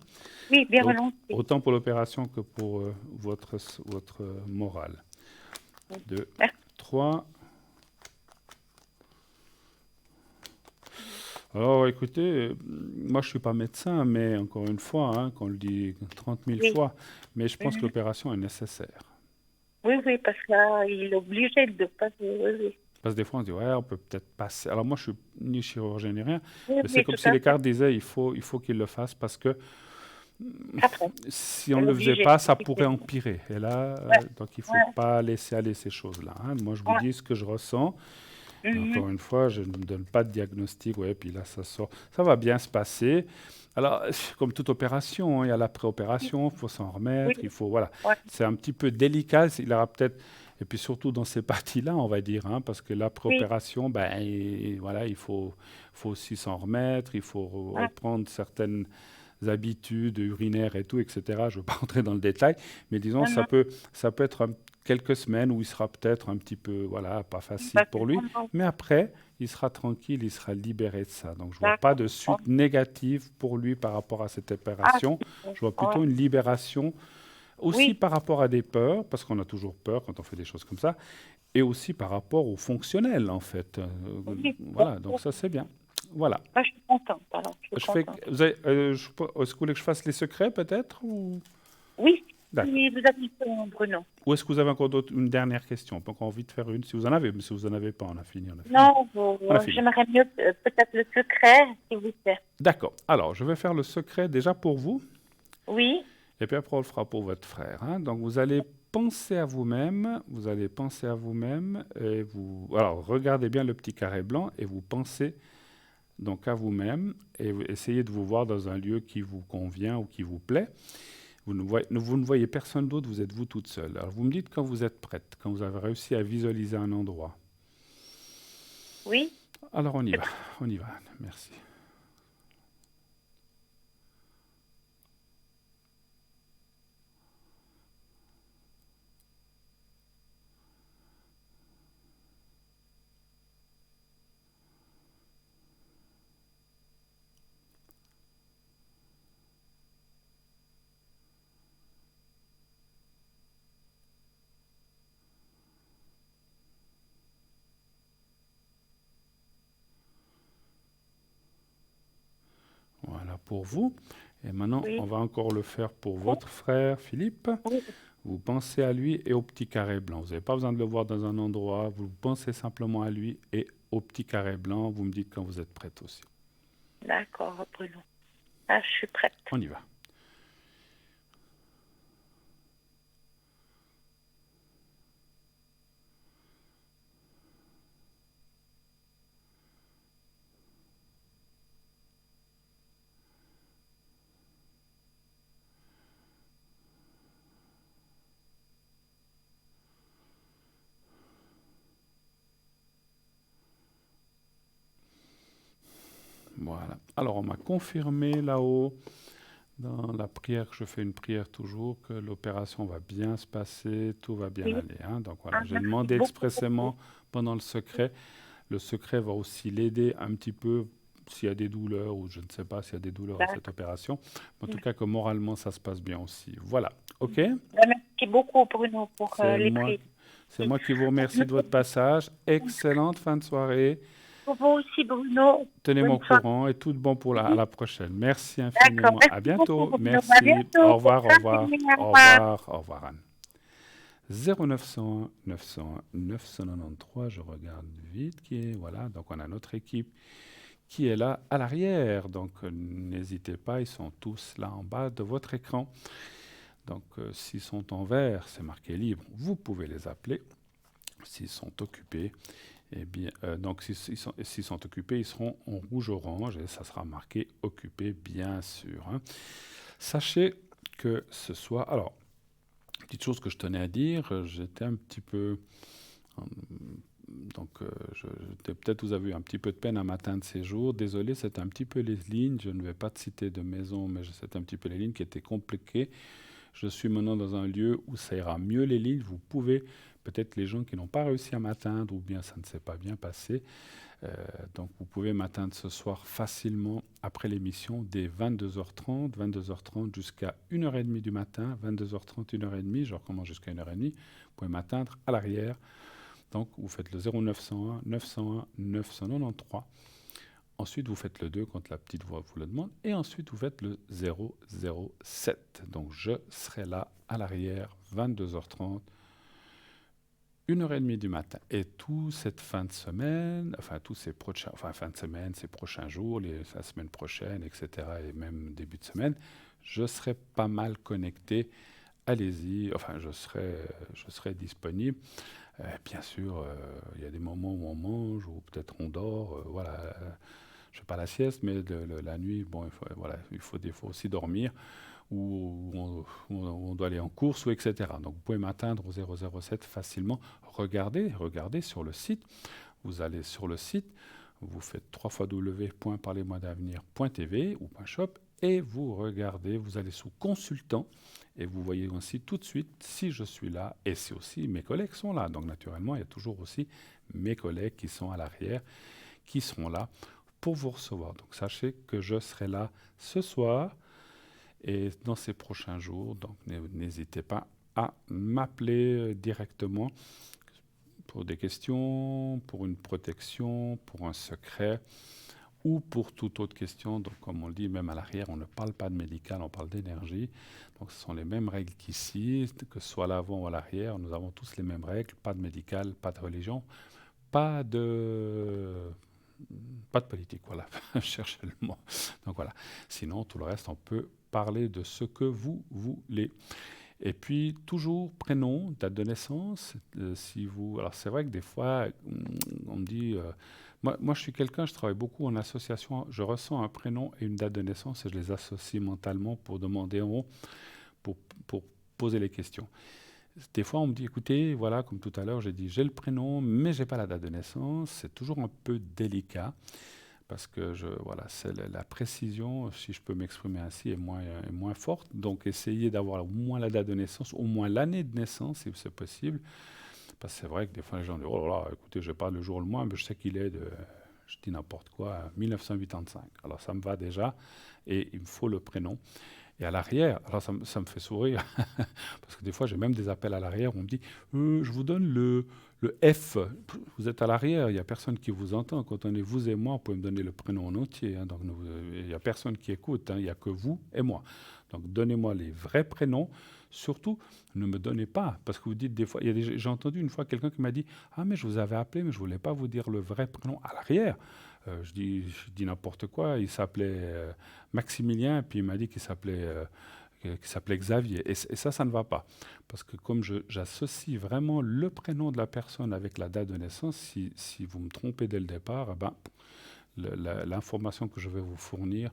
Oui, bien Donc, volontiers. autant pour l'opération que pour votre morale. 2, 3. Alors, écoutez, moi, je ne suis pas médecin, mais encore une fois, hein, qu'on le dit 30 000 Oui. fois, mais je pense que l'opération est nécessaire. Oui, oui, parce que là, il est obligé de passer. Oui, oui. Parce que des fois, on se dit, ouais, on peut peut-être passer. Alors moi, je suis ni chirurgien ni rien, Oui, mais oui, c'est comme tout si à les fait. cartes disaient, il faut qu'il le fasse parce que Après. si on Elle ne est le faisait obligée. pas, ça pourrait empirer. Et là, donc il ne faut Ouais. pas laisser aller ces choses-là. Hein. Moi, je vous Ouais. dis ce que je ressens. Mhm. Encore une fois, je ne donne pas de diagnostic. Ouais, puis là, ça sort. Ça va bien se passer. Alors, comme toute opération, hein, il y a l'après-opération, il faut s'en remettre. Oui. Il faut, voilà. Ouais. C'est un petit peu délicat. Il aura peut-être, et puis surtout dans ces parties-là, on va dire, hein, parce que l'après-opération, ben, voilà, il faut aussi s'en remettre. Il faut Ouais. reprendre certaines habitudes urinaires et tout, etc. Je ne veux pas entrer dans le détail, mais disons, ça peut être quelques semaines où il sera peut-être un petit peu, voilà, pas facile Bah, pour lui, non. mais après, il sera tranquille, il sera libéré de ça. Donc, je ne vois D'accord. pas de suite négative pour lui par rapport à cette opération. Je vois plutôt Ouais. une libération aussi Oui. par rapport à des peurs, parce qu'on a toujours peur quand on fait des choses comme ça, et aussi par rapport au fonctionnel, en fait. Oui. Voilà, donc ça, c'est bien. Voilà. Moi, je suis contente. Alors, je suis Je fais, contente. est-ce que vous voulez que je fasse les secrets, peut-être ou... Oui, D'accord. si vous avez une Bruno. Ou est-ce que vous avez encore une dernière question? On peut encore envie de faire une, si vous en avez, mais si vous n'en avez pas, on a fini. Non, On a fini. j'aimerais mieux peut-être le secret, s'il vous plaît. D'accord. Alors, je vais faire le secret déjà pour vous, Oui, et puis après, on le fera pour votre frère. Hein. Donc, vous allez penser à vous-même, et vous... Alors, regardez bien le petit carré blanc, et vous pensez donc à vous-même, et vous essayez de vous voir dans un lieu qui vous convient ou qui vous plaît. Vous ne voyez personne d'autre, vous êtes vous toute seule. Alors, vous me dites quand vous êtes prête, quand vous avez réussi à visualiser un endroit. oui. Alors, on y va, merci. pour vous. Et maintenant, Oui. on va encore le faire pour votre frère Philippe. Oui. Vous pensez à lui et au petit carré blanc. Vous n'avez pas besoin de le voir dans un endroit. Vous pensez simplement à lui et au petit carré blanc. Vous me dites quand vous êtes prête aussi. D'accord, Bruno. Ah, je suis prête. On y va. Voilà. Alors, on m'a confirmé là-haut, dans la prière, que je fais une prière toujours, que l'opération va bien se passer, tout va bien Oui. aller. Hein. Donc voilà, Ah, j'ai merci demandé beaucoup. expressément pendant le secret. Le secret va aussi l'aider un petit peu s'il y a des douleurs, ou je ne sais pas s'il y a des douleurs à cette opération. Mais en tout cas, que moralement, ça se passe bien aussi. Voilà. OK? Merci beaucoup, Bruno, pour C'est les moi, prix. c'est moi qui vous remercie de votre passage. Excellente fin de soirée. Pour vous aussi, Bruno. Tenez-moi au Bonne soirée. courant et tout de bon pour à la prochaine. Merci D'accord. infiniment. Merci À beaucoup, bientôt. Bruno. Merci. À bientôt. Au revoir, au revoir. Merci, Au revoir, au revoir, Anne. 0901 901 993, je regarde vite qui est, voilà, donc on a notre équipe qui est là à l'arrière, donc n'hésitez pas, ils sont tous là en bas de votre écran. Donc s'ils sont en vert, c'est marqué libre, vous pouvez les appeler. S'ils sont occupés, eh bien, donc s'ils sont occupés, ils seront en rouge-orange et ça sera marqué occupé, bien sûr. Hein. Sachez que ce soir, alors, petite chose que je tenais à dire, j'étais un petit peu... Donc, peut-être vous avez eu un petit peu de peine à m'atteindre ces jours. Désolé, c'est un petit peu les lignes. Je ne vais pas te citer de maison, mais c'est un petit peu les lignes qui étaient compliquées. Je suis maintenant dans un lieu où ça ira mieux les lignes. Vous pouvez, peut-être les gens qui n'ont pas réussi à m'atteindre ou bien ça ne s'est pas bien passé, donc vous pouvez m'atteindre ce soir facilement après l'émission dès 22h30 jusqu'à 1h30 du matin, 22h30, 1h30, je recommence jusqu'à 1h30. Vous pouvez m'atteindre à l'arrière. Donc vous faites le 0901 901 993. Ensuite, vous faites le 2 quand la petite voix vous le demande. Et ensuite, vous faites le 007. Donc, je serai là à l'arrière, 22h30, 1h30 du matin. Et toute cette fin de semaine, enfin, tous ces prochains, enfin, fin de semaine, ces prochains jours, la semaine prochaine, etc., et même début de semaine, je serai pas mal connecté. Allez-y, enfin, je serai disponible. Bien sûr, il y a des moments où on mange, ou peut-être on dort, voilà. Je ne fais pas la sieste, mais la nuit, bon, il faut des fois aussi dormir, ou on doit aller en course, ou etc. Donc vous pouvez m'atteindre au 007 facilement. Regardez sur le site. Vous allez sur le site, vous faites www.parlez-moi-d'avenir.tv ou .shop, et vous regardez, vous allez sous consultant, et vous voyez aussi tout de suite si je suis là, et si aussi mes collègues sont là. Donc naturellement, il y a toujours aussi mes collègues qui sont à l'arrière, qui seront là pour vous recevoir. Donc sachez que je serai là ce soir et dans ces prochains jours. Donc n'hésitez pas à m'appeler directement pour des questions, pour une protection, pour un secret ou pour toute autre question. Donc comme on le dit, même à l'arrière, on ne parle pas de médical, on parle d'énergie. Donc ce sont les mêmes règles qu'ici, que ce soit à l'avant ou à l'arrière. Nous avons tous les mêmes règles, pas de médical, pas de religion, pas de politique, voilà, cherchez le mot. Donc voilà, sinon tout le reste, on peut parler de ce que vous voulez. Et puis toujours prénom, date de naissance, si vous... Alors c'est vrai que des fois, on me dit... moi, je suis quelqu'un, je travaille beaucoup en association, je ressens un prénom et une date de naissance et je les associe mentalement pour demander en haut, pour poser les questions. Des fois, on me dit, écoutez, voilà, comme tout à l'heure, j'ai dit, j'ai le prénom, mais j'ai pas la date de naissance. C'est toujours un peu délicat parce que voilà, c'est la précision, si je peux m'exprimer ainsi, est moins forte. Donc, essayez d'avoir au moins la date de naissance, au moins l'année de naissance, si c'est possible. Parce que c'est vrai que des fois, les gens disent, oh là là, écoutez, je n'ai pas le jour le mois, mais je sais qu'il est de, je dis n'importe quoi, 1985. Alors, ça me va déjà et il me faut le prénom. Et à l'arrière, alors ça me fait sourire, parce que des fois j'ai même des appels à l'arrière où on me dit je vous donne le F, vous êtes à l'arrière, il n'y a personne qui vous entend. Quand on est vous et moi, vous pouvez me donner le prénom en entier. Donc il n'y a personne qui écoute, il n'y a que vous et moi. Donc donnez-moi les vrais prénoms. Surtout, ne me donnez pas, parce que vous dites des fois, j'ai entendu une fois quelqu'un qui m'a dit « Ah mais je vous avais appelé, mais je ne voulais pas vous dire le vrai prénom à l'arrière. » Je dis n'importe quoi, il s'appelait Maximilien, puis il m'a dit qu'il s'appelait Xavier. Et ça ne va pas. Parce que comme j'associe vraiment le prénom de la personne avec la date de naissance, si vous me trompez dès le départ, l'information que je vais vous fournir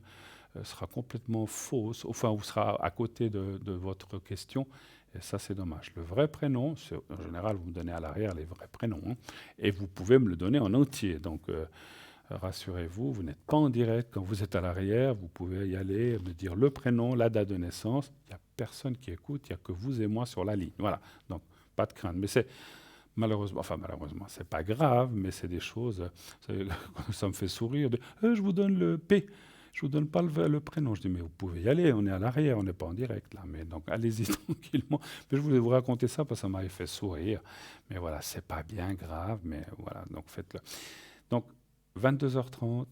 sera complètement fausse, enfin, ou sera à côté de votre question. Et ça, c'est dommage. Le vrai prénom, en général, vous me donnez à l'arrière les vrais prénoms, hein, et vous pouvez me le donner en entier. Donc, rassurez-vous, vous n'êtes pas en direct. Quand vous êtes à l'arrière, vous pouvez y aller, me dire le prénom, la date de naissance. Il n'y a personne qui écoute, il n'y a que vous et moi sur la ligne. Voilà, donc pas de crainte. Mais c'est malheureusement, c'est pas grave, mais c'est des choses, ça me fait sourire. Je vous donne le P. Je vous donne pas le prénom. Je dis, mais vous pouvez y aller, on est à l'arrière, on n'est pas en direct là. Mais donc, allez-y tranquillement. Mais je voulais vous raconter ça parce que ça m'avait fait sourire. Mais voilà, c'est pas bien grave, mais voilà, donc faites-le. Donc, 22h30,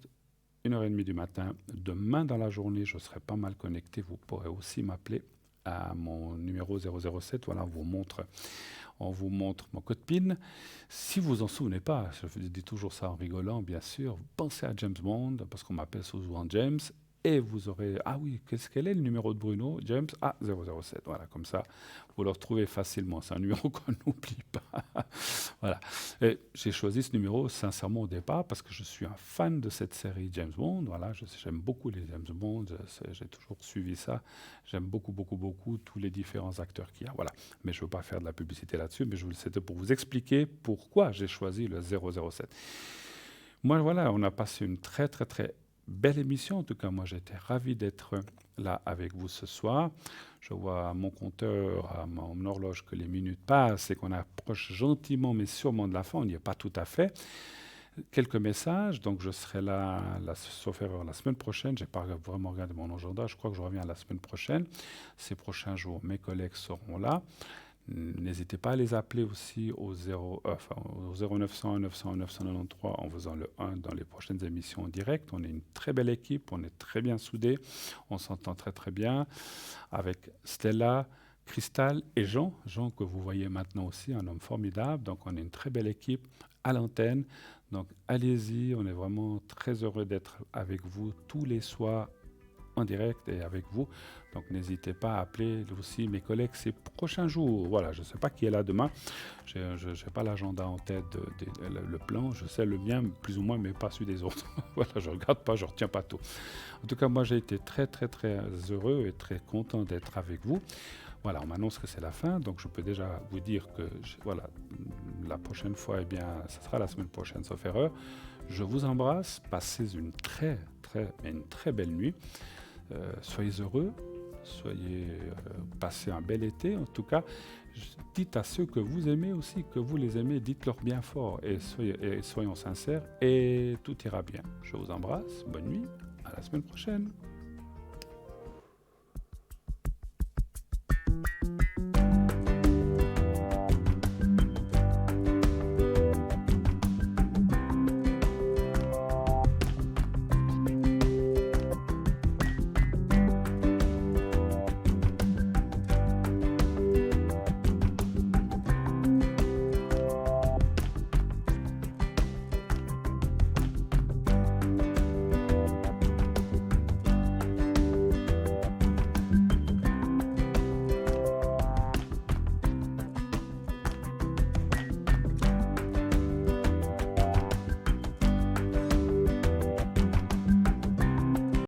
1h30 du matin. Demain dans la journée, je serai pas mal connecté. Vous pourrez aussi m'appeler à mon numéro 007. Voilà, on vous montre mon code PIN. Si vous en souvenez pas, je vous dis toujours ça en rigolant, bien sûr, pensez à James Bond, parce qu'on m'appelle souvent James, et vous aurez, ah oui, quel est le numéro de Bruno? James, 007, voilà, comme ça, vous le retrouvez facilement. C'est un numéro qu'on n'oublie pas. Voilà. Et j'ai choisi ce numéro sincèrement au départ parce que je suis un fan de cette série James Bond. Voilà, j'aime beaucoup les James Bond, j'ai toujours suivi ça. J'aime beaucoup tous les différents acteurs qu'il y a. Voilà. Mais je ne veux pas faire de la publicité là-dessus, mais c'était pour vous expliquer pourquoi j'ai choisi le 007. Moi, voilà, on a passé une très belle émission. En tout cas, moi, j'étais ravi d'être là avec vous ce soir. Je vois à mon compteur, à mon horloge que les minutes passent et qu'on approche gentiment mais sûrement de la fin. On n'y est pas tout à fait. Quelques messages. Donc, je serai là, sauf erreur, la semaine prochaine. Je n'ai pas vraiment regardé mon agenda. Je crois que je reviens la semaine prochaine. Ces prochains jours, mes collègues seront là. N'hésitez pas à les appeler aussi au 0900 900 993 en faisant le 1 dans les prochaines émissions en direct. On est une très belle équipe, on est très bien soudés, on s'entend très bien avec Stella, Cristal et Jean que vous voyez maintenant aussi, un homme formidable. Donc on est une très belle équipe à l'antenne. Donc allez-y, on est vraiment très heureux d'être avec vous tous les soirs en direct et avec vous. Donc n'hésitez pas à appeler aussi mes collègues ces prochains jours. Voilà, je ne sais pas qui est là demain. Je n'ai pas l'agenda en tête, le plan. Je sais le mien plus ou moins, mais pas celui des autres. Voilà, je ne regarde pas, je ne retiens pas tout. En tout cas, moi j'ai été très heureux et très content d'être avec vous. Voilà, on m'annonce que c'est la fin, donc je peux déjà vous dire que voilà, la prochaine fois, eh bien, ce sera la semaine prochaine, sauf erreur. Je vous embrasse, passez une très belle nuit. Soyez heureux, passez un bel été. En tout cas, dites à ceux que vous aimez aussi, que vous les aimez, dites-leur bien fort et soyons sincères et tout ira bien. Je vous embrasse, bonne nuit, à la semaine prochaine.